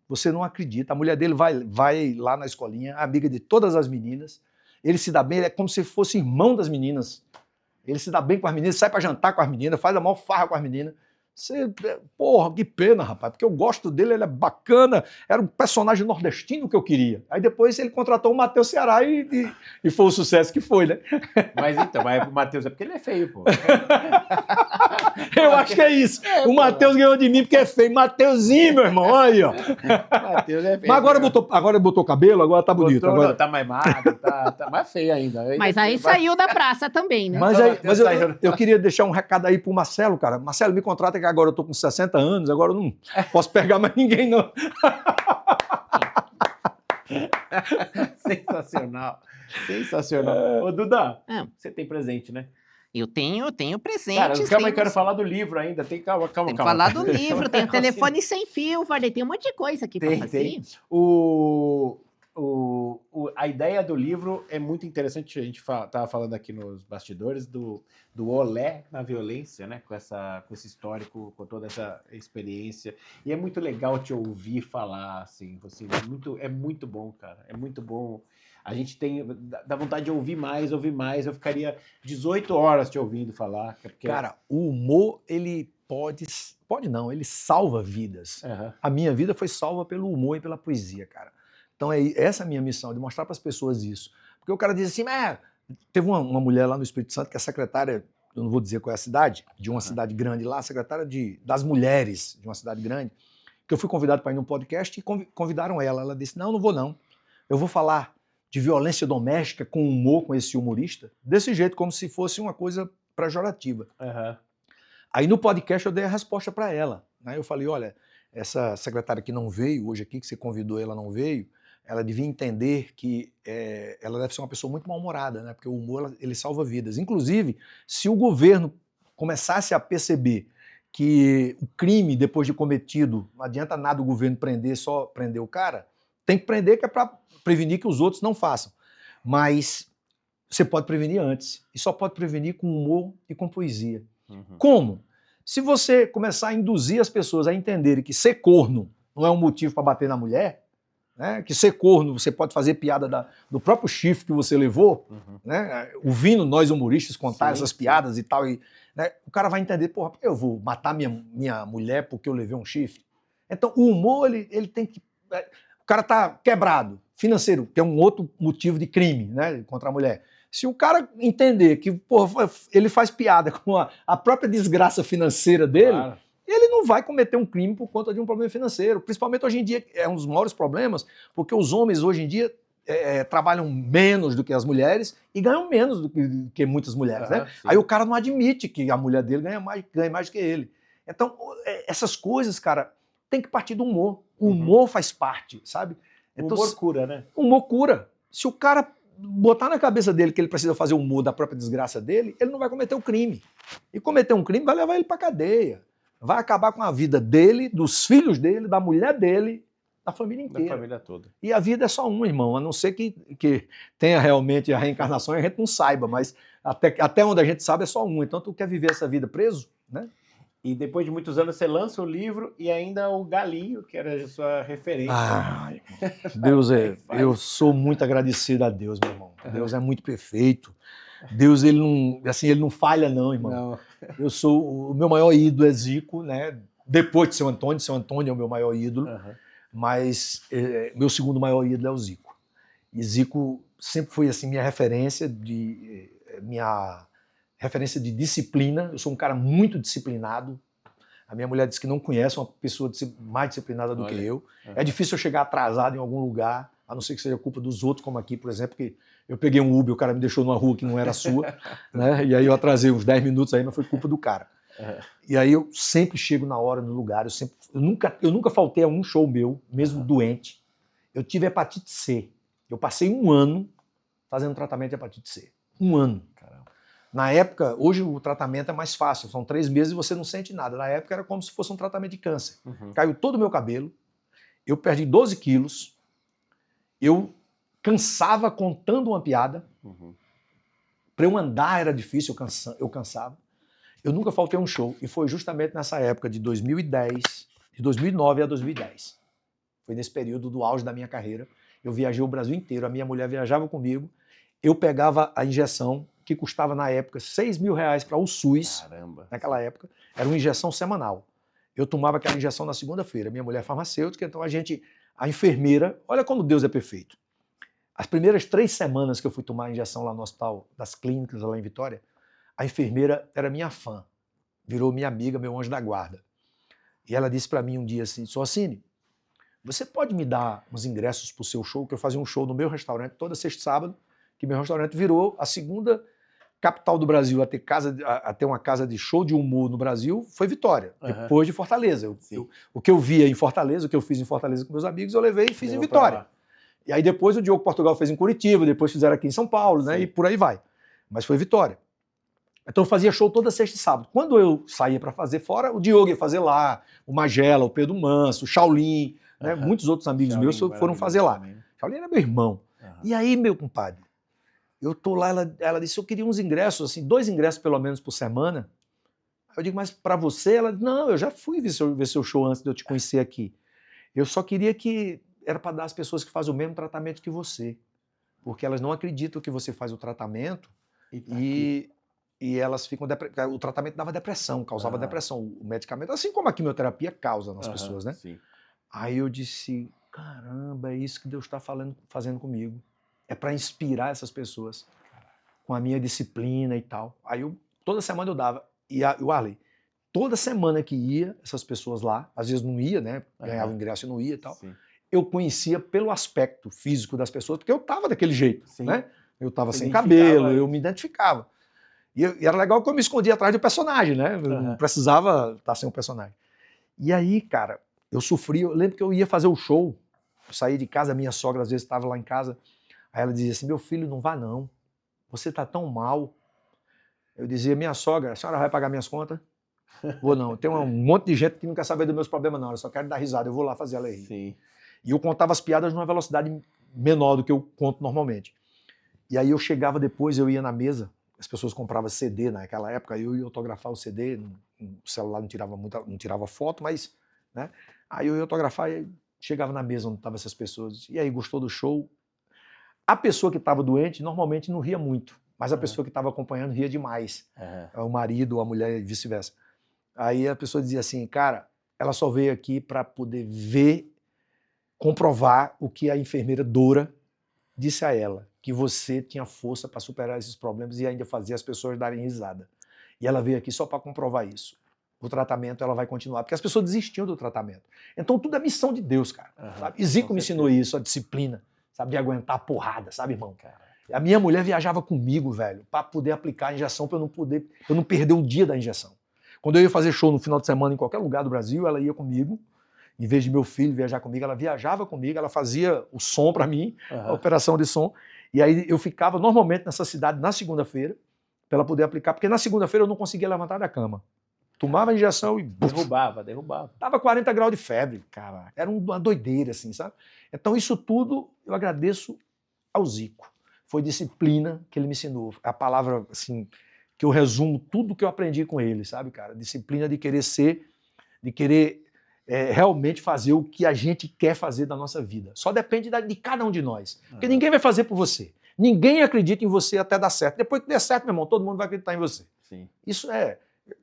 Você não acredita. A mulher dele vai lá na escolinha, amiga de todas as meninas. Ele se dá bem, ele é como se fosse irmão das meninas. Ele se dá bem com as meninas, sai para jantar com as meninas, faz a maior farra com as meninas. Porra, que pena, rapaz, porque eu gosto dele, ele é bacana, era um personagem nordestino que eu queria. Aí depois ele contratou o Matheus Ceará e foi o sucesso que foi, né?
Mas então, o Matheus é porque ele é feio, pô.
Eu acho que é isso. O Matheus ganhou de mim porque é feio. Mateuzinho, meu irmão, olha aí, ó.
Matheus é feio.
Mas agora botou cabelo, agora tá bonito.
Botou,
Agora...
não, tá mais magro, tá mais feio ainda.
Mas aí saiu da praça também, né?
Mas eu queria deixar um recado aí pro Marcelo, cara. Marcelo, me contrata que agora eu tô com 60 anos, agora eu não posso pegar mais ninguém, não.
Sensacional. Sensacional. Ô, Duda, você tem presente, né?
Eu tenho presentes.
Cara, calma aí, quero falar do livro ainda. Calma.
Tem que falar do livro, tem o telefone sem fio, Varley, tem um monte de coisa aqui pra fazer.
Tem. A ideia do livro é muito interessante. A gente estava falando aqui nos bastidores do Olé na violência, né? Com esse histórico, com toda essa experiência. E é muito legal te ouvir falar, assim. É muito bom, cara. É muito bom. A gente dá vontade de ouvir mais. Eu ficaria 18 horas te ouvindo falar.
Cara, o humor, ele ele salva vidas.
Uhum.
A minha vida foi salva pelo humor e pela poesia, cara. Então essa é a minha missão, de mostrar para as pessoas isso. Porque o cara diz assim, teve uma mulher lá no Espírito Santo que é secretária, eu não vou dizer qual é a cidade, de uma cidade grande lá, secretária das mulheres de uma cidade grande, que eu fui convidado para ir num podcast e convidaram ela. Ela disse, não vou não. Eu vou falar de violência doméstica com humor, com esse humorista, desse jeito, como se fosse uma coisa pejorativa.
Uhum.
Aí no podcast eu dei a resposta para ela. Né? Eu falei, olha, essa secretária que não veio hoje aqui, que você convidou, ela não veio, ela devia entender que ela deve ser uma pessoa muito mal-humorada, né? Porque o humor ele salva vidas. Inclusive, se o governo começasse a perceber que o crime, depois de cometido, não adianta nada o governo prender, só prender o cara, tem que prender que é para prevenir que os outros não façam. Mas você pode prevenir antes. E só pode prevenir com humor e com poesia. Uhum. Como? Se você começar a induzir as pessoas a entenderem que ser corno não é um motivo para bater na mulher, né? Que ser corno, você pode fazer piada do próprio chifre que você levou, né? Ouvindo nós humoristas contar essas piadas e tal, né? O cara vai entender, porra, eu vou matar minha mulher porque eu levei um chifre. Então o humor, ele tem que... O cara tá quebrado, financeiro, que é um outro motivo de crime, né, contra a mulher. Se o cara entender que porra, ele faz piada com a própria desgraça financeira dele, claro, ele não vai cometer um crime por conta de um problema financeiro. Principalmente hoje em dia, é um dos maiores problemas, porque os homens hoje em dia trabalham menos do que as mulheres e ganham menos do que muitas mulheres. Né? Aí o cara não admite que a mulher dele ganha mais do que ele. Então, essas coisas, cara, tem que partir do humor. O humor faz parte, sabe? Então,
o humor cura, né?
O humor cura. Se o cara botar na cabeça dele que ele precisa fazer o humor da própria desgraça dele, ele não vai cometer o crime. E cometer um crime vai levar ele pra cadeia. Vai acabar com a vida dele, dos filhos dele, da mulher dele, da família inteira.
Da família toda.
E a vida é só uma, irmão. A não ser que tenha realmente a reencarnação e a gente não saiba, mas até onde a gente sabe é só uma. Então tu quer viver essa vida preso, né?
E depois de muitos anos você lança o livro e ainda o Galinho, que era a sua referência.
Ai, Deus eu sou muito agradecido a Deus, meu irmão. Deus é muito perfeito. Deus, ele não falha não, irmão. Não. O meu maior ídolo é Zico, né? Depois de Seu Antônio é o meu maior ídolo, mas meu segundo maior ídolo é o Zico. E Zico sempre foi assim minha referência de disciplina. Eu sou um cara muito disciplinado. A minha mulher disse que não conhece uma pessoa mais disciplinada do que eu. É difícil eu chegar atrasado em algum lugar, a não ser que seja culpa dos outros, como aqui, por exemplo, que eu peguei um Uber, o cara me deixou numa rua que não era sua, né? E aí eu atrasei uns 10 minutos aí, mas foi culpa do cara. E aí eu sempre chego na hora no lugar, eu nunca faltei a um show meu, mesmo doente. Eu tive hepatite C. Eu passei 1 ano fazendo tratamento de hepatite C. 1 ano. Caramba. Na época, hoje o tratamento é mais fácil, são 3 meses e você não sente nada. Na época era como se fosse um tratamento de câncer. Caiu todo o meu cabelo, eu perdi 12 quilos, eu cansava contando uma piada, para eu andar era difícil, eu cansava. Eu nunca faltei a um show, e foi justamente nessa época de 2010, de 2009 a 2010. Foi nesse período do auge da minha carreira. Eu viajei o Brasil inteiro, a minha mulher viajava comigo, eu pegava a injeção que custava na época R$6.000 para o SUS,
Caramba.
naquela época, era uma injeção semanal. Eu tomava aquela injeção na segunda-feira. Minha mulher é farmacêutica, então a enfermeira, olha como Deus é perfeito. As primeiras 3 semanas que eu fui tomar a injeção lá no Hospital das Clínicas, lá em Vitória, a enfermeira era minha fã, virou minha amiga, meu anjo da guarda. E ela disse para mim um dia assim, Suhasini, você pode me dar uns ingressos para o seu show? Que eu fazia um show no meu restaurante toda sexta e sábado, que meu restaurante virou a segunda capital do Brasil a ter uma casa de show de humor no Brasil, foi Vitória, depois de Fortaleza. O que eu via em Fortaleza, o que eu fiz em Fortaleza com meus amigos, eu levei e fiz em Vitória. E aí depois o Diogo Portugal fez em Curitiba, depois fizeram aqui em São Paulo, né? E por aí vai. Mas foi Vitória. Então eu fazia show toda sexta e sábado. Quando eu saía para fazer fora, o Diogo ia fazer lá, o Magela, o Pedro Manso, o Shaolin, né? Muitos outros amigos meus foram fazer lá.
Também.
Shaolin era meu irmão. E aí, meu compadre, eu tô lá, ela disse, eu queria uns ingressos, assim, 2 ingressos pelo menos por semana. Eu digo, mas para você? Ela disse, não, eu já fui ver seu show antes de eu te conhecer aqui. Eu só queria que era para dar às pessoas que fazem o mesmo tratamento que você. Porque elas não acreditam que você faz o tratamento e elas ficam... O tratamento dava depressão, causava depressão. O medicamento, assim como a quimioterapia causa nas pessoas, né?
Sim.
Aí eu disse, caramba, é isso que Deus está fazendo comigo. É para inspirar essas pessoas com a minha disciplina e tal. Aí toda semana eu dava. E o Arley, toda semana que ia, essas pessoas lá, às vezes não ia, né? Ganhava ingresso e não ia e tal.
Sim.
Eu conhecia pelo aspecto físico das pessoas, porque eu tava daquele jeito, né? Eu tava sem
identificava
cabelo,
isso.
eu me identificava. E era legal que eu me escondia atrás do personagem, né? Eu não precisava estar sem um personagem. E aí, cara, eu sofri. Eu lembro que eu ia fazer o show, eu saí de casa, minha sogra às vezes estava lá em casa, aí ela dizia assim, meu filho, não vá não, você tá tão mal. Eu dizia, minha sogra, a senhora vai pagar minhas contas? Vou não, tem um monte de gente que não quer saber dos meus problemas não, eu só quero dar risada, eu vou lá fazer ela rir.
Sim.
E eu contava as piadas numa velocidade menor do que eu conto normalmente. E aí eu chegava depois, eu ia na mesa, as pessoas compravam CD naquela época, eu ia autografar o CD, o celular não tirava foto, mas, né? Aí eu ia autografar e chegava na mesa onde estavam essas pessoas. E aí, gostou do show? A pessoa que estava doente normalmente não ria muito, mas a pessoa que estava acompanhando ria demais. O marido ou a mulher e vice-versa. Aí a pessoa dizia assim, cara, ela só veio aqui para poder ver, comprovar o que a enfermeira Dora disse a ela, que você tinha força para superar esses problemas e ainda fazer as pessoas darem risada. E ela veio aqui só para comprovar isso. O tratamento ela vai continuar, porque as pessoas desistiam do tratamento. Então tudo é missão de Deus, cara. Sabe? E Zico me ensinou isso, a disciplina, sabe, de aguentar a porrada, sabe, irmão? A minha mulher viajava comigo, velho, para poder aplicar a injeção, para eu não perder o dia da injeção. Quando eu ia fazer show no final de semana em qualquer lugar do Brasil, ela ia comigo. Em vez de meu filho viajar comigo, ela viajava comigo, ela fazia o som para mim, a operação de som. E aí eu ficava normalmente nessa cidade na segunda-feira, para ela poder aplicar, porque na segunda-feira eu não conseguia levantar da cama. Tomava a injeção e...
Derrubava.
Tava 40 graus de febre, cara. Era uma doideira, assim, sabe? Então isso tudo eu agradeço ao Zico. Foi disciplina que ele me ensinou. A palavra, assim, que eu resumo tudo que eu aprendi com ele, sabe, cara? Disciplina de querer ser, de querer realmente fazer o que a gente quer fazer da nossa vida. Só depende de cada um de nós. Porque ninguém vai fazer por você. Ninguém acredita em você até dar certo. Depois que der certo, meu irmão, todo mundo vai acreditar em você.
Sim.
Isso é...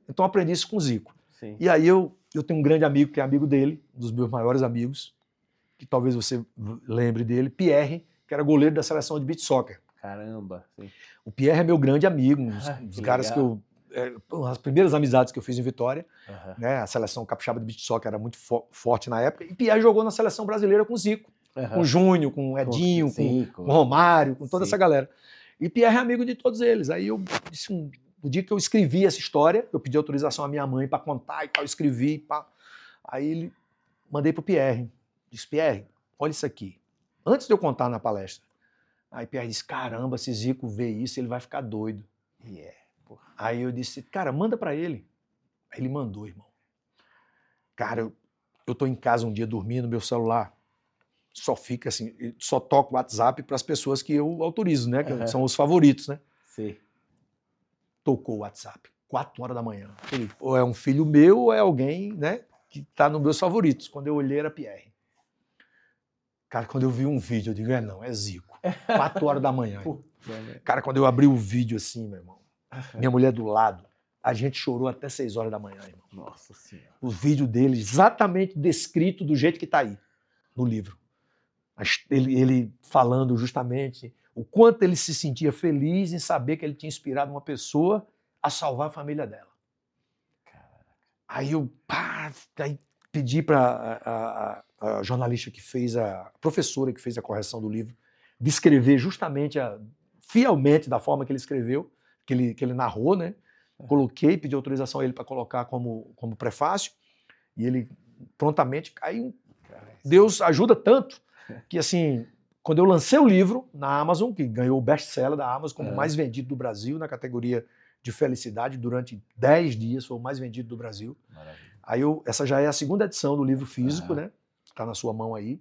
Então eu aprendi isso com o Zico.
Sim.
E aí eu tenho um grande amigo, que é amigo dele, um dos meus maiores amigos, que talvez você lembre dele, Pierre, que era goleiro da seleção de beach soccer.
Caramba. Sim.
O Pierre é meu grande amigo, um dos caras que eu... as primeiras amizades que eu fiz em Vitória, né? A seleção capixaba de beach soccer era muito forte na época, e Pierre jogou na seleção brasileira com o Zico, com o Júnior, com o Edinho, com o Romário, com toda essa galera. E Pierre é amigo de todos eles. Aí eu disse, o dia que eu escrevi essa história, eu pedi autorização à minha mãe para contar e tal, eu escrevi, pá. Aí mandei pro Pierre, disse, Pierre, olha isso aqui. Antes de eu contar na palestra, aí Pierre disse, caramba, se Zico vê isso, ele vai ficar doido. Aí eu disse, cara, manda para ele. Aí ele mandou, irmão. Cara, eu tô em casa um dia dormindo, meu celular só fica assim, só toco o WhatsApp para as pessoas que eu autorizo, né? Que são os favoritos, né?
Sim.
Tocou o WhatsApp, 4 horas da manhã. Ou é um filho meu, ou é alguém, né, que tá nos meus favoritos. Quando eu olhei, era Pierre. Cara, quando eu vi um vídeo, eu digo, não, é Zico. 4 horas da manhã.
Puta, né?
Cara, quando eu abri o vídeo assim, meu irmão, minha mulher do lado, a gente chorou até 6 horas da manhã, irmão.
Nossa Senhora.
O vídeo dele exatamente descrito do jeito que tá aí, no livro. Ele falando justamente o quanto ele se sentia feliz em saber que ele tinha inspirado uma pessoa a salvar a família dela. Aí eu aí pedi para a jornalista que fez, a professora que fez a correção do livro, descrever justamente, fielmente da forma que ele escreveu, que ele narrou, né? Coloquei, pedi autorização a ele para colocar como prefácio, e ele prontamente caiu. Deus ajuda tanto que, assim, quando eu lancei o livro na Amazon, que ganhou o best-seller da Amazon como o mais vendido do Brasil, na categoria de felicidade, durante 10 dias foi o mais vendido do Brasil.
Maravilha.
Aí essa já é a segunda edição do livro físico, né? Tá na sua mão aí.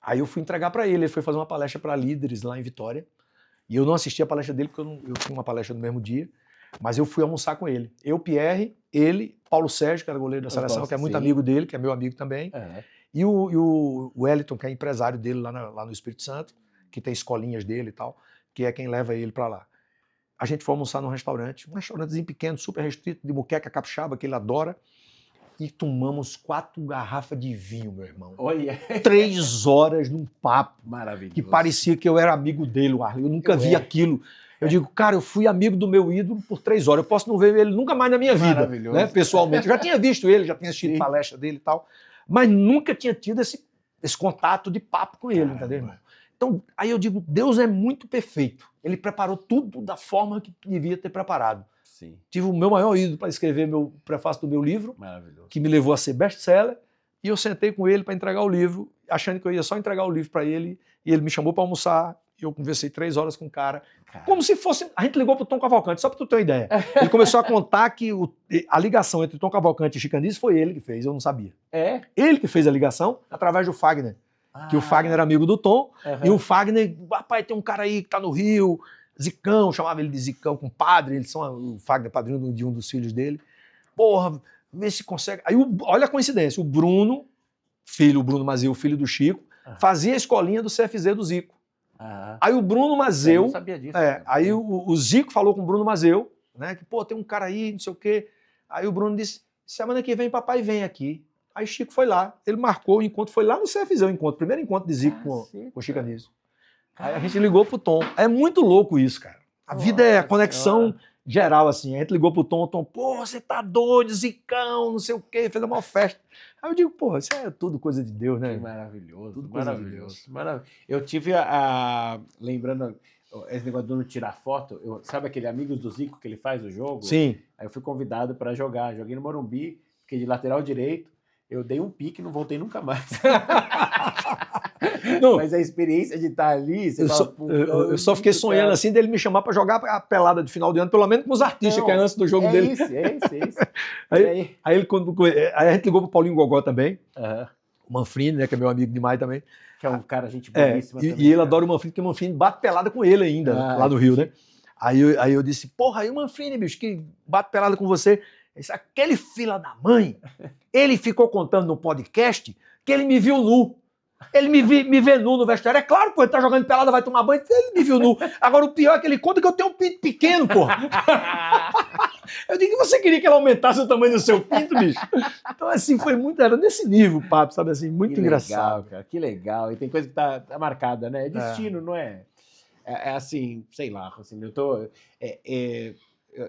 Aí eu fui entregar para ele foi fazer uma palestra para líderes lá em Vitória. E eu não assisti a palestra dele, porque eu tinha uma palestra no mesmo dia, mas eu fui almoçar com ele. Eu, Pierre, ele, Paulo Sérgio, que era goleiro da seleção, que é muito amigo dele, que é meu amigo também, e o Wellington, que é empresário dele lá no Espírito Santo, que tem escolinhas dele e tal, que é quem leva ele para lá. A gente foi almoçar num restaurantezinho pequeno, super restrito, de muqueca capixaba, que ele adora, e tomamos 4 garrafas de vinho, meu irmão.
Olha.
3 horas num papo.
Maravilhoso.
Que parecia que eu era amigo dele, o Arley. Eu nunca vi aquilo. Eu digo, cara, eu fui amigo do meu ídolo por 3 horas. Eu posso não ver ele nunca mais na minha vida, né, pessoalmente. Eu já tinha visto ele, já tinha assistido palestra dele e tal, mas nunca tinha tido esse contato de papo com ele, entendeu, irmão? Então, aí eu digo, Deus é muito perfeito. Ele preparou tudo da forma que devia ter preparado.
Sim.
Tive o meu maior ídolo para escrever o prefácio do meu livro, que me levou a ser best-seller, e eu sentei com ele para entregar o livro, achando que eu ia só entregar o livro para ele, e ele me chamou para almoçar, e eu conversei 3 horas com o cara, como se fosse... A gente ligou para o Tom Cavalcante, só para tu ter uma ideia. Ele começou a contar que a ligação entre o Tom Cavalcante e Chico Anísio foi ele que fez, eu não sabia.
É?
Ele que fez a ligação através do Fagner, que o Fagner era amigo do Tom, e o Fagner, rapaz, tem um cara aí que tá no Rio, Zicão, chamava ele de Zicão, compadre, o Fagner, padrinho de um dos filhos dele. Porra, vê se consegue. Aí, olha a coincidência, o Bruno Mazeu, filho do Chico, fazia a escolinha do CFZ do Zico. Aí o Bruno Mazeu,
eu não sabia disso,
aí o Zico falou com o Bruno Mazeu, né, que, pô, tem um cara aí, não sei o quê. Aí o Bruno disse, semana que vem papai vem aqui. Aí Chico foi lá, ele marcou o encontro, foi lá no CFZ o primeiro encontro de Zico com o Chico Anísio. Aí a gente ligou pro Tom. É muito louco isso, cara. A vida é a conexão geral, assim. A gente ligou pro Tom, pô, você tá doido, Zicão, não sei o quê, fez uma festa. Aí eu digo, pô, isso é tudo coisa de Deus, né?
Que maravilhoso,
tudo maravilhoso.
Eu tive lembrando esse negócio de não tirar foto, sabe aquele Amigos do Zico que ele faz o jogo?
Sim.
Aí eu fui convidado para jogar, joguei no Morumbi, fiquei de lateral direito, eu dei um pique e não voltei nunca mais. Não, mas a experiência de estar ali...
Eu só fiquei sonhando assim dele me chamar para jogar a pelada de final de ano, pelo menos com os artistas, que é antes do jogo dele.
É isso.
Aí a gente ligou pro Paulinho Gogó também, o Manfrini, né, que é meu amigo demais também.
Que é um cara, gente boníssima também.
E ele adora o Manfrini, porque o Manfrini bate pelada com ele ainda, lá no Rio, né? Aí eu disse, porra, aí o Manfrini, bicho, que bate pelada com você. Disse, aquele fila da mãe, ele ficou contando no podcast que ele me viu nu. Ele me vê nu no vestuário. É claro, pô, ele tá jogando pelada, vai tomar banho, ele me viu nu. Agora, o pior é que ele conta que eu tenho um pinto pequeno, pô. Eu digo que você queria que ele aumentasse o tamanho do seu pinto, bicho. Então, assim, era nesse nível o papo, sabe, assim, muito engraçado.
Legal, cara, que legal. E tem coisa que tá marcada, né? É destino, não é? É assim, sei lá, assim, eu tô...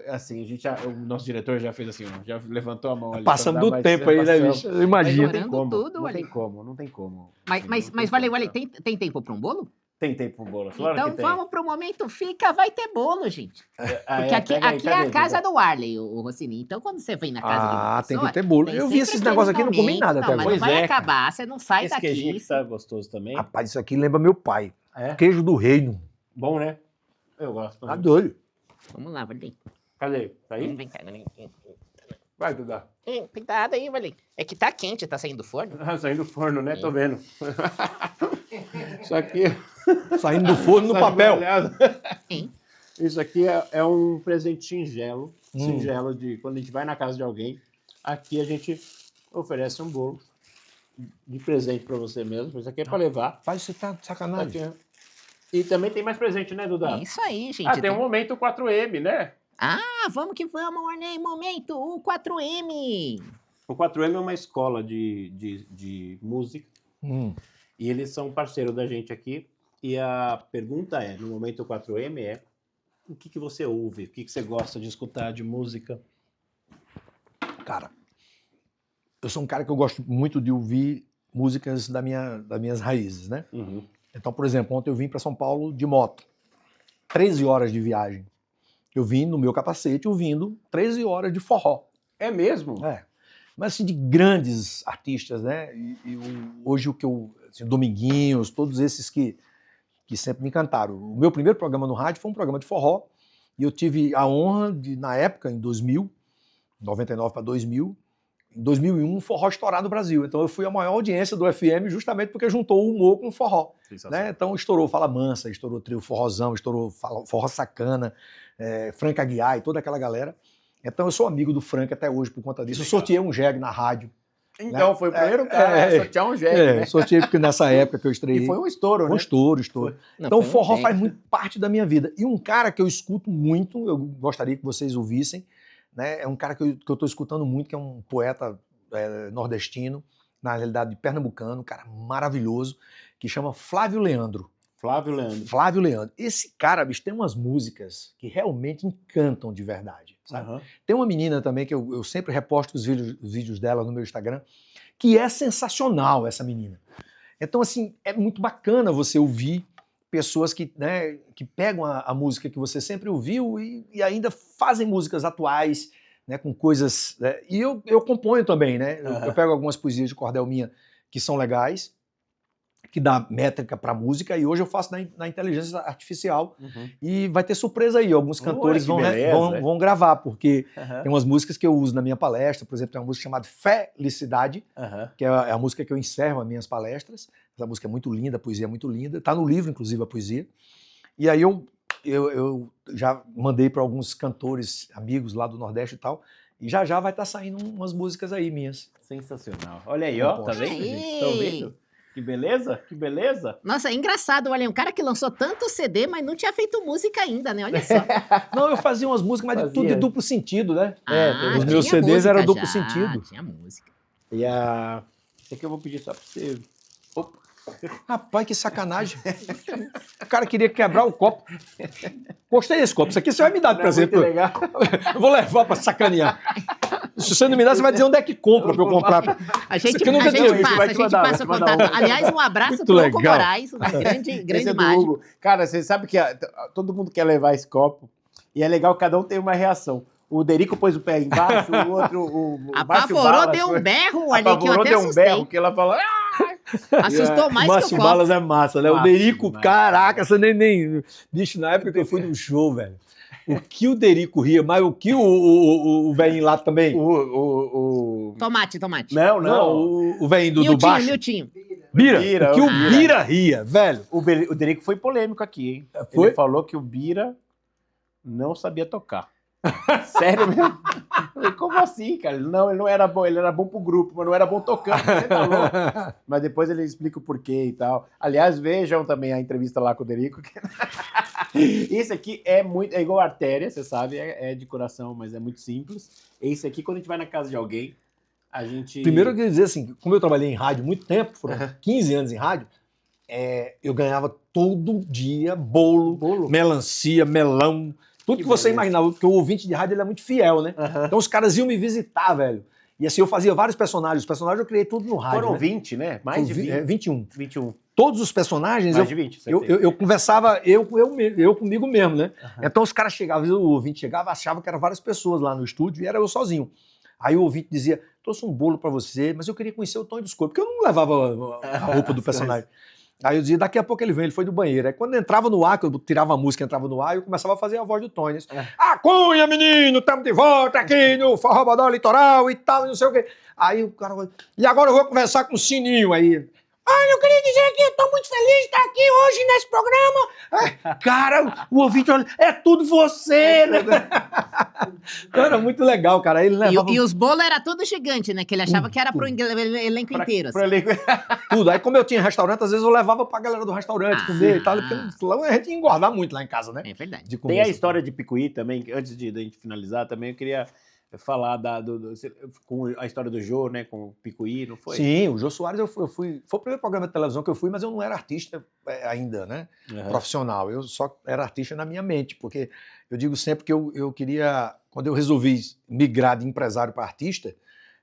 assim, o nosso diretor já fez assim, já levantou a mão ali.
Passando do tempo aí, né, bicho? Eu imagino.
Não tem como.
Mas Wally, tem tempo para um bolo?
Tem tempo para um bolo, claro
então
que tem.
Vamos pro momento Fica, vai ter bolo, gente. Porque aqui é a casa do Arley, o Rossini. Então, quando você vem na casa de uma pessoa...
tem que ter bolo. Eu vi esses negócios aqui e não comi nada até agora.
Mas não vai acabar, você não sai
esse
daqui.
Esse queijinho que tá gostoso também.
Rapaz, isso aqui lembra meu pai. Queijo do reino.
Bom, né? Eu gosto.
Tá doido.
Vamos lá, Valim.
Cadê? Tá aí?
Vem cá, Valim.
Vai, Duda.
Cuidado aí, Valim. É que tá quente, tá saindo do forno.
Saindo do forno, né? Tô vendo. Isso aqui...
Saindo do forno no papel.
Isso aqui é um presente singelo. Singelo de quando a gente vai na casa de alguém. Aqui a gente oferece um bolo. de presente pra você mesmo. Isso aqui é pra levar.
Faz, você tá de sacanagem.
Aqui. E também tem mais presente, né, Duda?
É isso aí, gente.
Tem um momento 4M, né?
Ah, vamos que vamos, Warney. Momento, o 4M.
O 4M é uma escola de música e eles são parceiro da gente aqui. E a pergunta é, no momento 4M, é o que você ouve? O que você gosta de escutar de música?
Cara, eu sou um cara que eu gosto muito de ouvir músicas das minhas raízes, né?
Uhum.
Então, por exemplo, ontem eu vim para São Paulo de moto. 13 horas de viagem. Eu vim no meu capacete ouvindo 13 horas de forró.
É mesmo?
É. Mas assim, de grandes artistas, né? Hoje o que eu... Assim, Dominguinhos, todos esses que sempre me encantaram. O meu primeiro programa no rádio foi um programa de forró. E eu tive a honra de, na época, em 2000, 99 para 2000, em 2001, um forró estourar no Brasil. Então eu fui a maior audiência do FM justamente porque juntou o humor com o forró. Né? Então estourou Fala Mansa, estourou Trio Forrozão, estourou Forró Sacana, Franca Aguiar e toda aquela galera. Então eu sou amigo do Franca até hoje por conta disso. Eu sorteei um jegue na rádio.
Então, foi o primeiro cara a sortear um jegue, né?
Sorteei porque nessa época que eu estreiei.
E foi um estouro, né?
Um estouro.
Não,
Então o
foi um
forró
jegue.
faz muito parte da minha vida. E um cara que eu escuto muito, eu gostaria que vocês ouvissem, né? É um cara que eu estou escutando muito, que é um poeta nordestino, na realidade pernambucano, um cara maravilhoso, que chama Flávio Leandro. Flávio Leandro. Esse cara, bicho, tem umas músicas que realmente encantam de verdade, sabe?
Uhum.
Tem uma menina também que eu sempre reposto os vídeos dela no meu Instagram, que é sensacional, essa menina. Então, assim, é muito bacana você ouvir pessoas que pegam a música que você sempre ouviu e ainda fazem músicas atuais, né, com coisas... Né? E eu componho também, né? Eu pego algumas poesias de cordel minha que são legais, que dá métrica para música, e hoje eu faço na inteligência artificial. E vai ter surpresa aí, alguns cantores vão gravar, porque tem umas músicas que eu uso na minha palestra. Por exemplo, tem uma música chamada Felicidade, que é a música que eu encerro as minhas palestras. Essa música é muito linda, a poesia é muito linda, tá no livro, inclusive, a poesia. E aí eu já mandei para alguns cantores, amigos lá do Nordeste e tal, e já vai estar saindo umas músicas aí minhas.
Sensacional. Olha aí, ó, tá vendo, gente? Estão vendo? Que beleza, que beleza.
Nossa, é engraçado, olha, um cara que lançou tanto CD, mas não tinha feito música ainda, né? Olha só.
Não, eu fazia umas músicas, mas tudo de duplo sentido, né? Os meus
tinha
CDs
música
eram duplo
já,
sentido.
Tinha música.
E esse aqui eu vou pedir só pra você. Opa.
Rapaz, que sacanagem. O cara queria quebrar o copo. Gostei desse copo. Isso aqui você vai me dar de presente.
Muito legal.
Eu vou levar pra sacanear. Se você não me dá, você vai dizer onde é que compra pra eu comprar.
A gente
vai
passa o contato. Aliás, um abraço pro Hugo Moraes, um grande
Esse é do
mágico.
Hugo. Cara, você sabe que todo mundo quer levar esse copo, e é legal que cada um tem uma reação. O Derico pôs o pé embaixo, o outro... O Márcio
Apavorou,
Balas,
deu um berro ali que eu até
deu um
assustei.
berro, que ela falou...
Assustou mais
o
que
Márcio
o copo.
Balas é massa, né? O
Massa
Derico,
demais.
caraca, você nem... Bicho, na época que eu fui no show, velho, o que o Derico ria, mas o que o velhinho lá também...
Tomate.
Não.
O velhinho do baixo.
Miltinho.
Bira, o que o Bira ria, velho.
O Derico foi polêmico aqui, hein?
Foi?
Ele falou que o Bira não sabia tocar. Sério mesmo? Eu falei, como assim, cara? Não, ele não era bom, ele era bom pro grupo, mas não era bom tocando. Você tá louco? Mas depois ele explica o porquê e tal. Aliás, vejam também a entrevista lá com o Derico. Esse aqui é igual artéria, você sabe, é de coração, mas é muito simples. Esse aqui, quando a gente vai na casa de alguém, a gente...
Primeiro eu queria dizer assim, como eu trabalhei em rádio muito tempo, foram 15 anos em rádio, eu ganhava todo dia bolo, melancia, melão, tudo que você imaginava, porque o ouvinte de rádio ele é muito fiel, né? Então os caras iam me visitar, velho. E assim, eu fazia vários personagens. Os personagens eu criei tudo no rádio.
Foram
né?
20, né? Mais de 20.
21.
21.
Todos os personagens,
Mais de 20,
eu conversava eu comigo mesmo, né? Então os caras chegavam, o ouvinte chegava, achava que eram várias pessoas lá no estúdio e era eu sozinho. Aí o ouvinte dizia, trouxe um bolo pra você, mas eu queria conhecer o Tonho dos Corpos, porque eu não levava a roupa do personagem. Aí eu dizia, daqui a pouco ele vem, ele foi do banheiro. Aí quando entrava no ar, que eu tirava a música, entrava no ar, eu começava a fazer a voz do Tonho. Cunha, menino, estamos de volta aqui no Forró Bodó Litoral e tal, e não sei o quê. Aí o cara falou, e agora eu vou conversar com o Sininho. Aí Olha, eu queria dizer que eu tô muito feliz de estar aqui hoje nesse programa. Cara, o ouvinte olha, é tudo você, né? Então era muito legal, cara. Ele levava
E os bolos era tudo gigante, né? Que ele achava que era pro elenco inteiro.
Pra
Assim.
elenco.
tudo. Aí, como eu tinha restaurante, às vezes eu levava pra galera do restaurante comer e tal, porque lá a gente ia engordar muito lá em casa, né?
É verdade.
De comer
Tem a
essas
história de Picuí também, que antes de a gente finalizar, também eu queria falar com a história do Jô, né, com o Picuí, não foi?
Sim, o Jô Soares eu fui. Foi o primeiro programa de televisão que eu fui, mas eu não era artista ainda, né? Profissional. Eu só era artista na minha mente, porque eu digo sempre que eu queria, quando eu resolvi migrar de empresário para artista,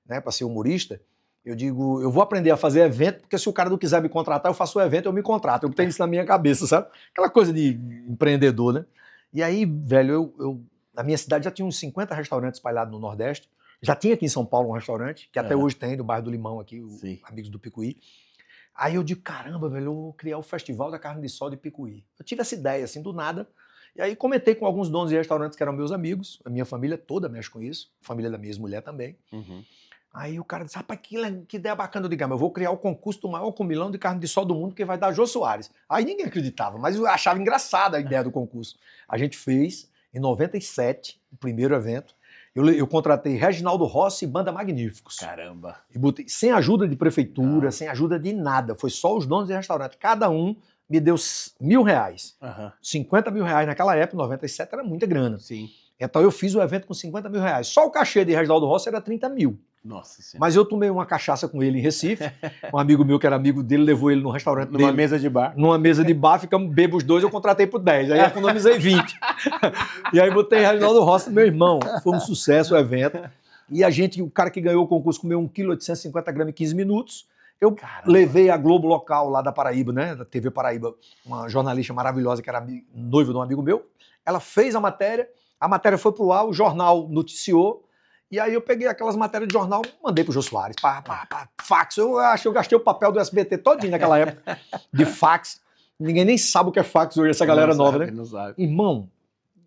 né, para ser humorista, eu digo, eu vou aprender a fazer evento, porque se o cara não quiser me contratar, eu faço o evento, eu me contrato. Eu tenho isso na minha cabeça, sabe? Aquela coisa de empreendedor, né? E aí, velho, na minha cidade já tinha uns 50 restaurantes espalhados no Nordeste. Já tinha aqui em São Paulo um restaurante, que até hoje tem, no bairro do Limão aqui, os Amigos do Picuí. Aí eu digo, caramba, velho, eu vou criar o Festival da Carne de Sol de Picuí. Eu tive essa ideia, assim, do nada. E aí comentei com alguns donos de restaurantes que eram meus amigos, a minha família toda mexe com isso, a família da minha ex-mulher também. Aí o cara disse, rapaz, que ideia bacana. Eu digo, eu vou criar o concurso do maior comilão de carne de sol do mundo, que vai dar Jô Soares. Aí ninguém acreditava, mas eu achava engraçada a ideia do concurso. A gente fez, em 97, o primeiro evento. Eu contratei Reginaldo Rossi e Banda Magníficos.
Caramba.
E botei, sem ajuda de prefeitura, sem ajuda de nada. Foi só os donos de restaurante. Cada um me deu R$1.000. 50 mil reais naquela época, 97, era muita grana.
Sim.
Então eu fiz o evento com 50 mil reais. Só o cachê de Reginaldo Rossi era 30 mil.
Nossa Senhora.
Mas eu tomei uma cachaça com ele em Recife. Um amigo meu que era amigo dele levou ele no restaurante
Numa
dele.
mesa de bar.
Numa mesa de bar, ficamos bebos os dois, eu contratei por 10. Aí economizei 20. E aí botei Reginaldo Rossi, meu irmão. Foi um sucesso o evento. E o cara que ganhou o concurso comeu 1,850 kg em 15 minutos. Eu levei a Globo local lá da Paraíba, né? Da TV Paraíba, uma jornalista maravilhosa que era noiva de um amigo meu. Ela fez a matéria foi pro ar, o jornal noticiou. E aí eu peguei aquelas matérias de jornal, mandei pro Jô Soares, fax. Eu acho que eu gastei o papel do SBT todinho naquela época, de fax. Ninguém nem sabe o que é fax hoje, essa galera nova, né?
Não sabe.
Irmão,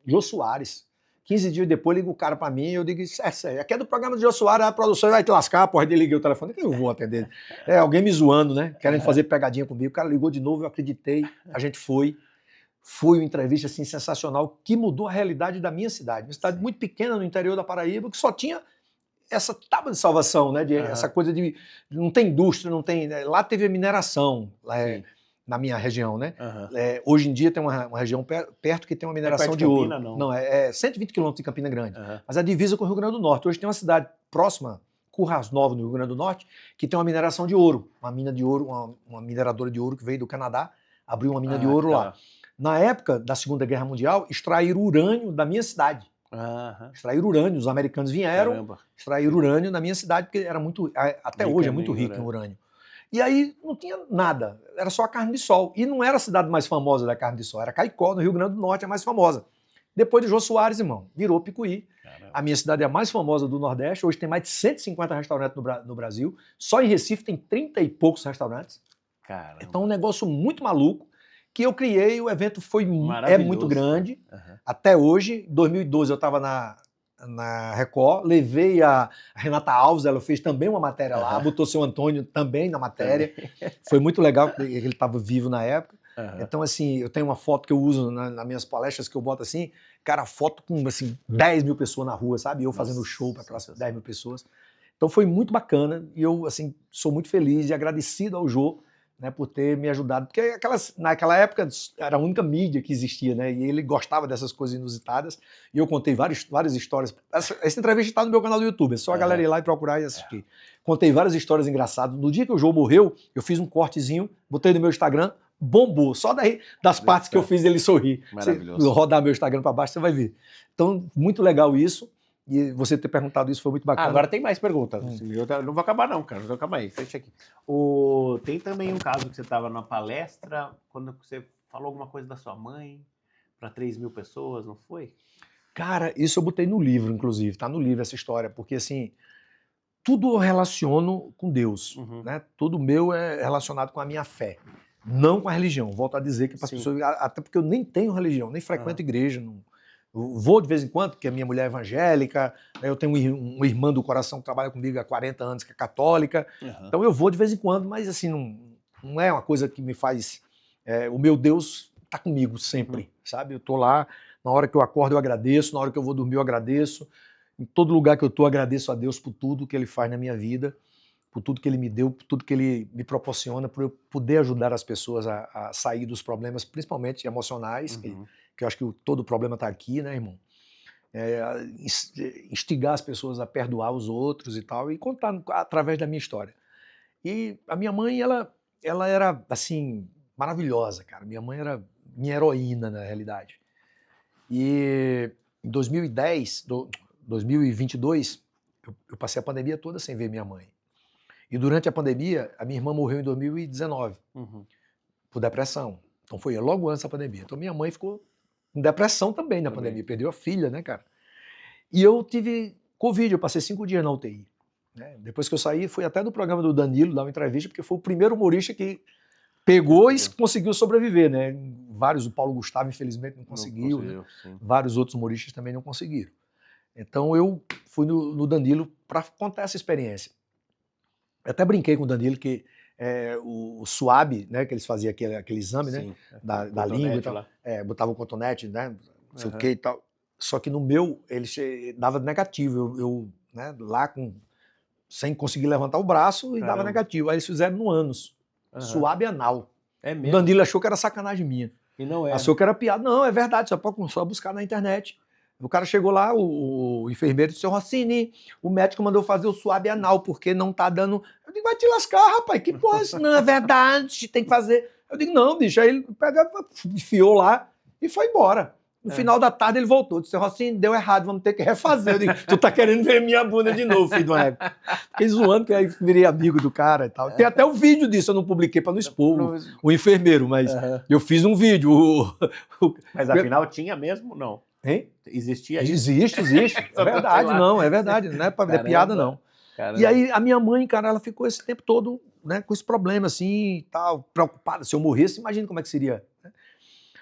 Jô Soares. 15 dias depois, liga o cara pra mim e eu digo, sério, aqui é do programa do Jô Soares, a produção vai te lascar, porra, desliguei o telefone, que eu vou atender. Alguém me zoando, né? Querendo fazer pegadinha comigo. O cara ligou de novo, eu acreditei, a gente foi. Foi uma entrevista assim, sensacional, que mudou a realidade da minha cidade. Uma cidade muito pequena no interior da Paraíba, que só tinha essa tábua de salvação, né? Essa coisa de... Não tem indústria, não tem... Lá teve a mineração, na minha região, né? Hoje em dia tem uma região perto que tem uma mineração de ouro.
Campina,
não, é 120 quilômetros de Campina Grande. Mas a divisa com o Rio Grande do Norte. Hoje tem uma cidade próxima, Currais Novos, no Rio Grande do Norte, que tem uma mineração de ouro. Uma mina de ouro, uma mineradora de ouro que veio do Canadá, abriu uma mina de ouro lá. Na época da Segunda Guerra Mundial, extraíram urânio da minha cidade. Extraíram urânio, os americanos vieram, extraíram urânio na minha cidade, porque era muito, até hoje é muito rico em urânio. E aí não tinha nada, era só a carne de sol. E não era a cidade mais famosa da carne de sol, era Caicó, no Rio Grande do Norte, a mais famosa. Depois de Jô Soares, irmão, virou Picuí. Caramba. A minha cidade é a mais famosa do Nordeste, hoje tem mais de 150 restaurantes no Brasil, só em Recife tem 30 e poucos restaurantes.
Caramba.
Então é um negócio muito maluco. Que eu criei, o evento é muito grande, até hoje. Em 2012 eu estava na Record, levei a Renata Alves, ela fez também uma matéria lá, botou seu Antônio também na matéria, foi muito legal, porque ele estava vivo na época. Então assim, eu tenho uma foto que eu uso nas minhas palestras, que eu boto assim, cara, foto com assim, 10 mil pessoas na rua, sabe? Eu fazendo show para aquelas 10 mil pessoas. Então foi muito bacana, e eu assim, sou muito feliz e agradecido ao Jô, né, por ter me ajudado, porque naquela época era a única mídia que existia, né, e ele gostava dessas coisas inusitadas, e eu contei várias histórias. Essa entrevista está no meu canal do YouTube, é só a galera ir lá e procurar e assistir. Contei várias histórias engraçadas. No dia que o Jô morreu, eu fiz um cortezinho, botei no meu Instagram, bombou, só das partes que eu fiz ele sorrir.
Maravilhoso.
Se rodar meu Instagram para baixo, você vai ver. Então, muito legal isso. E você ter perguntado isso foi muito bacana.
Agora tem mais perguntas. Eu não vou acabar não, cara. Calma aí, fecha aqui. Tem também um caso que você estava na palestra, quando você falou alguma coisa da sua mãe, para 3 mil pessoas, não foi?
Cara, isso eu botei no livro, inclusive. Tá no livro essa história, porque assim, tudo eu relaciono com Deus, né? Tudo meu é relacionado com a minha fé, não com a religião. Volto a dizer que para as pessoas, até porque eu nem tenho religião, nem frequento igreja, não. Eu vou de vez em quando, porque a minha mulher é evangélica, né? Eu tenho uma irmã do coração que trabalha comigo há 40 anos, que é católica. Então eu vou de vez em quando, mas assim, não é uma coisa que me faz... o meu Deus está comigo sempre, sabe? Eu estou lá, na hora que eu acordo eu agradeço, na hora que eu vou dormir eu agradeço, em todo lugar que eu estou agradeço a Deus por tudo que Ele faz na minha vida, por tudo que Ele me deu, por tudo que Ele me proporciona, por eu poder ajudar as pessoas a sair dos problemas, principalmente emocionais, que eu acho que todo problema está aqui, né, irmão? Instigar as pessoas a perdoar os outros e tal, e contar através da minha história. E a minha mãe, ela era, assim, maravilhosa, cara. Minha mãe era minha heroína, na realidade. E em 2022, eu passei a pandemia toda sem ver minha mãe. E durante a pandemia, a minha irmã morreu em 2019, por depressão. Então foi logo antes da pandemia. Então minha mãe ficou com depressão também na pandemia, perdeu a filha, né, cara? E eu tive Covid, eu passei 5 dias na UTI. Né? Depois que eu saí, fui até do programa do Danilo, dar uma entrevista, porque foi o primeiro humorista que pegou e conseguiu sobreviver, né? Vários, o Paulo Gustavo, infelizmente, não conseguiu, né? Vários outros humoristas também não conseguiram. Então eu fui no Danilo para contar essa experiência. Eu até brinquei com o Danilo que o SUAB, né, que eles faziam aquele exame, né, da língua e tal, botava o cotonete, né, não sei o que e tal. Só que no meu, ele dava negativo, eu né, lá sem conseguir levantar o braço e dava negativo. Aí eles fizeram no ânus, SUAB anal.
É mesmo?
O Danilo achou que era sacanagem minha.
E não é.
Achou que era piada. Não, é verdade, só buscar na internet. O cara chegou lá, o enfermeiro disse, Rossini, o médico mandou fazer o SUAB anal, porque não tá dando... Eu digo, vai te lascar, rapaz, que porra, isso não é verdade, tem que fazer. Eu digo, não, bicho, aí ele enfiou lá e foi embora. No final da tarde ele voltou, disse, Rossini, deu errado, vamos ter que refazer. Eu digo, tu tá querendo ver minha bunda de novo, filho do ego. Fiquei zoando, que aí virei amigo do cara e tal. Tem até o vídeo disso, eu não publiquei pra não expor o enfermeiro, mas eu fiz um vídeo.
Mas afinal tinha mesmo, não?
Hein?
Existia isso?
Existe. É verdade, não, é verdade. Não é piada, não. Caramba. E aí a minha mãe, cara, ela ficou esse tempo todo, né, com esse problema assim, tal, preocupada. Se eu morresse, imagina como é que seria.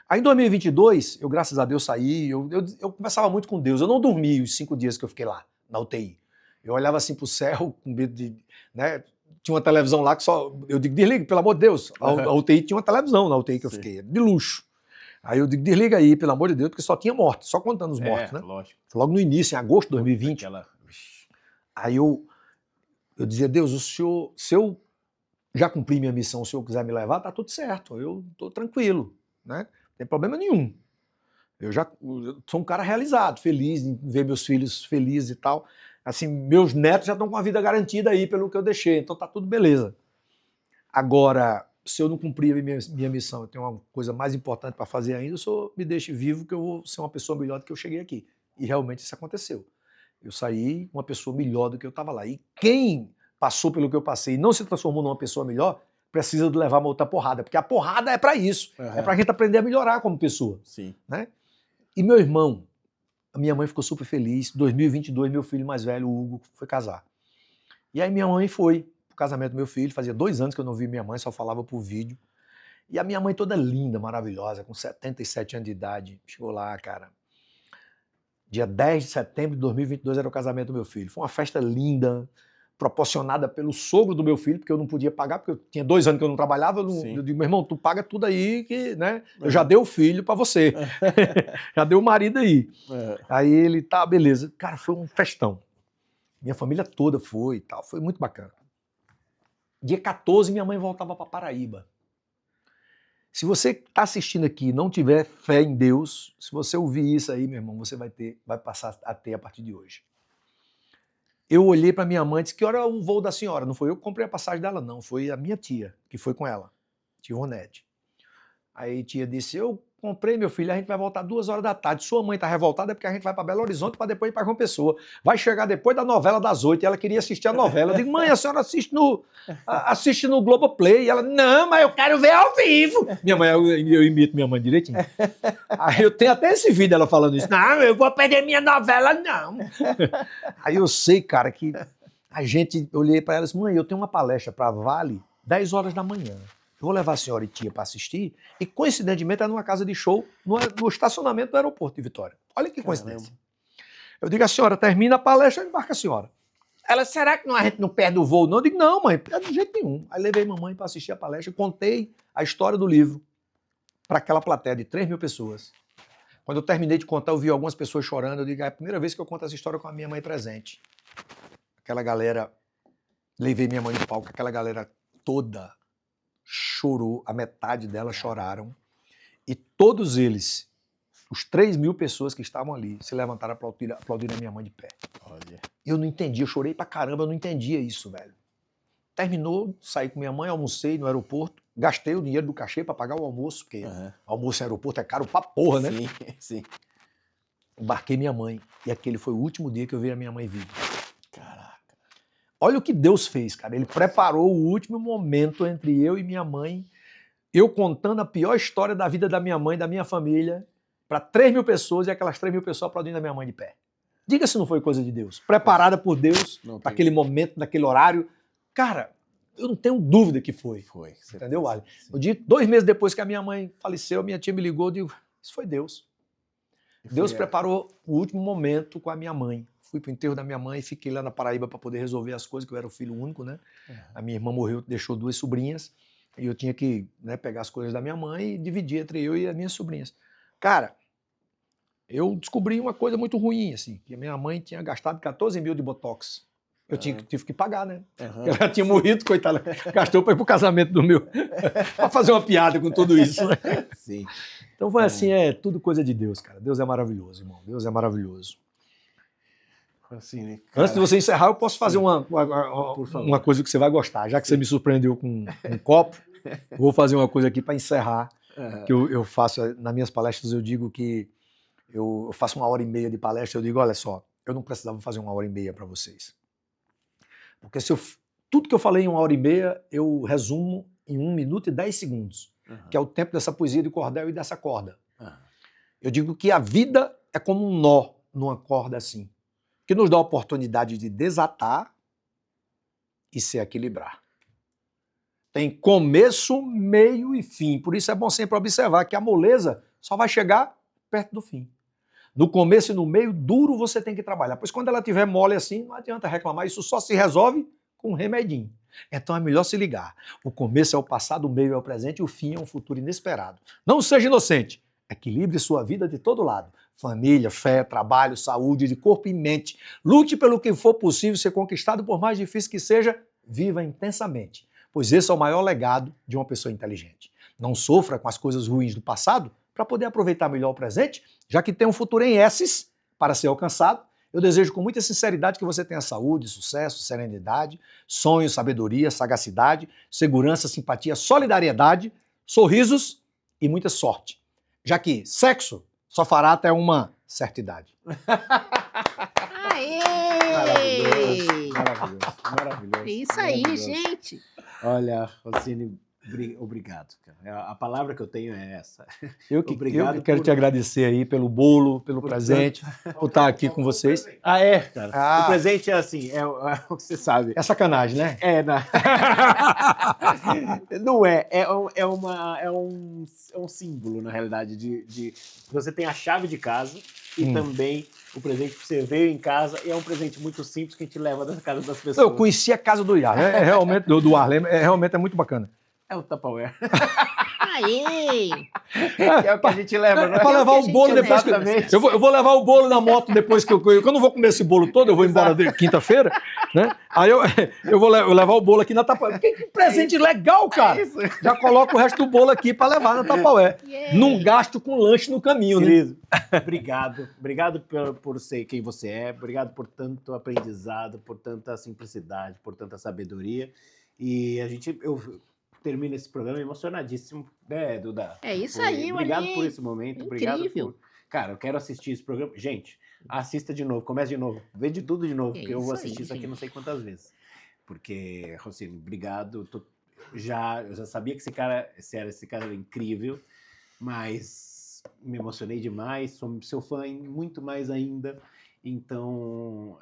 Aí em 2022, eu graças a Deus saí, eu conversava muito com Deus. Eu não dormi os 5 dias que eu fiquei lá, na UTI. Eu olhava assim pro céu, com medo de... Né, tinha uma televisão lá que só... Eu digo, desliga, pelo amor de Deus. A UTI tinha uma televisão na UTI que eu fiquei, de luxo. Aí eu digo, desliga aí, pelo amor de Deus, porque só tinha morte, só contando os mortos, né?
Lógico.
Logo no início, em agosto de 2020. Aí eu dizia, Deus, o senhor, se eu já cumpri minha missão, se o senhor quiser me levar, tá tudo certo, eu tô tranquilo, né? Não tem problema nenhum. Eu sou um cara realizado, feliz em ver meus filhos felizes e tal. Assim, meus netos já estão com a vida garantida aí pelo que eu deixei, então tá tudo beleza. Agora, se eu não cumprir a minha missão, eu tenho uma coisa mais importante para fazer ainda, o senhor me deixe vivo que eu vou ser uma pessoa melhor do que eu cheguei aqui. E realmente isso aconteceu. Eu saí uma pessoa melhor do que eu estava lá. E quem passou pelo que eu passei e não se transformou numa pessoa melhor, precisa de levar uma outra porrada, porque a porrada é para isso, é para a gente aprender a melhorar como pessoa.
Sim.
Né? E meu irmão, a minha mãe ficou super feliz, em 2022 meu filho mais velho, o Hugo, foi casar. E aí minha mãe foi pro casamento do meu filho, fazia 2 anos que eu não vi minha mãe, só falava por vídeo. E a minha mãe toda linda, maravilhosa, com 77 anos de idade, chegou lá, cara. Dia 10 de setembro de 2022 era o casamento do meu filho. Foi uma festa linda, proporcionada pelo sogro do meu filho, porque eu não podia pagar, porque eu tinha 2 anos que eu não trabalhava. Eu digo, meu irmão, tu paga tudo aí, que, né? Eu já dei o filho pra você. Já dei o marido aí. Aí ele, tá, beleza. Cara, foi um festão. Minha família toda foi e tal, foi muito bacana. Dia 14, minha mãe voltava pra Paraíba. Se você está assistindo aqui e não tiver fé em Deus, se você ouvir isso aí, meu irmão, você vai passar a ter a partir de hoje. Eu olhei para minha mãe e disse, que hora é o voo da senhora? Não foi eu que comprei a passagem dela, não. Foi a minha tia, que foi com ela, tia Ronete. Aí a tia disse, eu comprei, meu filho, a gente vai voltar 2 horas da tarde. Sua mãe está revoltada porque a gente vai para Belo Horizonte para depois ir para João Pessoa. Vai chegar depois da novela das 8. E ela queria assistir a novela. Eu digo, mãe, a senhora assiste no Globoplay. E ela, não, mas eu quero ver ao vivo. Minha mãe, eu imito minha mãe direitinho. Aí eu tenho até esse vídeo dela falando isso. Não, eu vou perder minha novela, não. Aí eu sei, cara, que eu olhei para ela e disse, mãe, eu tenho uma palestra para Vale 10 horas da manhã. Eu vou levar a senhora e tia para assistir, e coincidentemente é numa casa de show, no estacionamento do aeroporto de Vitória. Olha que coincidência. Eu digo, a senhora termina a palestra, embarca a senhora. Ela, será que a gente não perde o voo, não? Eu digo, não, mãe, de jeito nenhum. Aí levei mamãe para assistir a palestra, contei a história do livro para aquela plateia de 3.000 pessoas. Quando eu terminei de contar, eu vi algumas pessoas chorando. Eu digo, é a primeira vez que eu conto essa história com a minha mãe presente. Aquela galera, levei minha mãe no palco, aquela galera toda chorou, a metade delas choraram. E todos eles, os 3.000 pessoas que estavam ali, se levantaram aplaudindo a minha mãe de pé.
Olha.
Eu não entendi, eu chorei pra caramba, eu não entendia isso, velho. Terminou, saí com minha mãe, almocei no aeroporto, gastei o dinheiro do cachê pra pagar o almoço, porque almoço em aeroporto é caro pra porra, né?
Sim, sim.
Embarquei minha mãe, e aquele foi o último dia que eu vi a minha mãe viva.
Caraca.
Olha o que Deus fez, cara. Ele preparou o último momento entre eu e minha mãe, eu contando a pior história da vida da minha mãe, da minha família, para 3.000 pessoas e aquelas 3.000 pessoas aplaudindo a minha mãe de pé. Diga se não foi coisa de Deus. Preparada por Deus, naquele momento, naquele horário. Cara, eu não tenho dúvida que foi.
Foi.
Entendeu, Ali? O dia, 2 meses depois que a minha mãe faleceu, minha tia me ligou e digo, isso foi Deus. Deus preparou o último momento com a minha mãe. Fui pro enterro da minha mãe, fiquei lá na Paraíba para poder resolver as coisas, que eu era o filho único, né? A minha irmã morreu, deixou 2 sobrinhas, e eu tinha que, né, pegar as coisas da minha mãe e dividir entre eu e as minhas sobrinhas. Cara, eu descobri uma coisa muito ruim, assim, que a minha mãe tinha gastado 14 mil de Botox. Eu tive que pagar, né? Ela tinha morrido, coitada, gastou para ir pro casamento do meu, para fazer uma piada com tudo isso, né?
Sim.
Então foi assim, tudo coisa de Deus, cara. Deus é maravilhoso, irmão. Deus é maravilhoso.
Assim, né,
Antes de você encerrar, eu posso fazer uma coisa que você vai gostar. Já que você me surpreendeu com um copo, vou fazer uma coisa aqui para encerrar. Que eu faço, nas minhas palestras, eu digo que eu faço 1h30 de palestra, eu digo, olha só, eu não precisava fazer 1h30 para vocês. Porque tudo que eu falei em 1h30, eu resumo em 1 minuto e 10 segundos, que é o tempo dessa poesia de cordel e dessa corda. Eu digo que a vida é como um nó numa corda assim, que nos dá a oportunidade de desatar e se equilibrar. Tem começo, meio e fim. Por isso é bom sempre observar que a moleza só vai chegar perto do fim. No começo e no meio, duro você tem que trabalhar. Pois quando ela estiver mole assim, não adianta reclamar. Isso só se resolve com um remedinho. Então é melhor se ligar. O começo é o passado, o meio é o presente e o fim é um futuro inesperado. Não seja inocente. Equilibre sua vida de todo lado. Família, fé, trabalho, saúde, de corpo e mente. Lute pelo que for possível ser conquistado, por mais difícil que seja. Viva intensamente. Pois esse é o maior legado de uma pessoa inteligente. Não sofra com as coisas ruins do passado para poder aproveitar melhor o presente, já que tem um futuro em S's para ser alcançado. Eu desejo com muita sinceridade que você tenha saúde, sucesso, serenidade, sonho, sabedoria, sagacidade, segurança, simpatia, solidariedade, sorrisos e muita sorte. Já que sexo só fará até uma certa idade.
Aê!
Maravilhoso.
É isso aí, gente.
Olha, Rossini, obrigado, cara. A palavra que eu tenho é essa.
Eu quero te agradecer aí pelo bolo, pelo presente, por estar aqui com vocês.
Ah, é, cara. O presente é assim, é o que você sabe.
É sacanagem, né?
Não é. É um símbolo, na realidade, de você tem a chave de casa e também o presente que você veio em casa, e é um presente muito simples que a gente leva da casa das pessoas.
Eu conheci a casa do Iar, realmente, do Arlem, realmente é muito bacana.
É o Tupperware.
Aê!
É o que a gente leva, né?
É para levar o bolo depois. Eu vou levar o bolo na moto depois que eu não vou comer esse bolo todo, eu vou embora quinta-feira, né? Aí eu vou levar o bolo aqui na Tupperware. Que presente legal, cara! Já coloco o resto do bolo aqui para levar na Tupperware. Não gasto com lanche no caminho, né?
Obrigado. Obrigado por ser quem você é. Obrigado por tanto aprendizado, por tanta simplicidade, por tanta sabedoria. E eu termino esse programa emocionadíssimo, né, Duda?
É isso aí,
obrigado por esse momento.
Incrível.
Cara, eu quero assistir esse programa. Gente, assista de novo, comece de novo, vê de tudo de novo, porque eu vou assistir isso aqui não sei quantas vezes. Porque, Rossini, obrigado. Eu já sabia que esse cara era incrível, mas me emocionei demais, sou seu fã muito mais ainda. Então,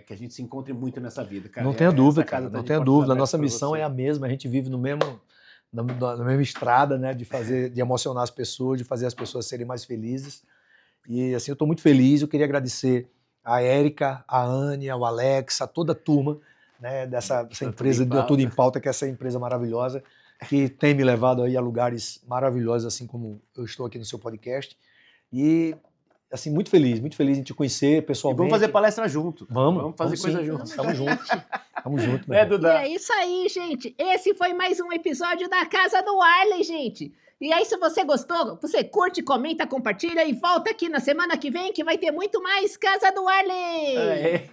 que a gente se encontre muito nessa vida, cara.
Não tenha dúvida, cara, não tenha dúvida. A nossa missão é a mesma, a gente vive na mesma estrada, né, de emocionar as pessoas, de fazer as pessoas serem mais felizes. E assim, eu estou muito feliz, eu queria agradecer a Érica, a Ania, o Alex, a toda a turma, né, dessa empresa do Tudo em Pauta, que é essa empresa maravilhosa, que tem me levado aí a lugares maravilhosos, assim como eu estou aqui no seu podcast. E, assim, muito feliz em te conhecer
E
pessoalmente.
vamos fazer palestra junto.
Vamos
fazer coisa
sim.
junto.
Estamos juntos. Estamos juntos, meu
É,
irmão.
E
Duda?
é isso aí, gente. Esse foi mais um episódio da Casa do Arley, gente. E aí, se você gostou, você curte, comenta, compartilha e volta aqui na semana que vem que vai ter muito mais Casa do Arley.
É.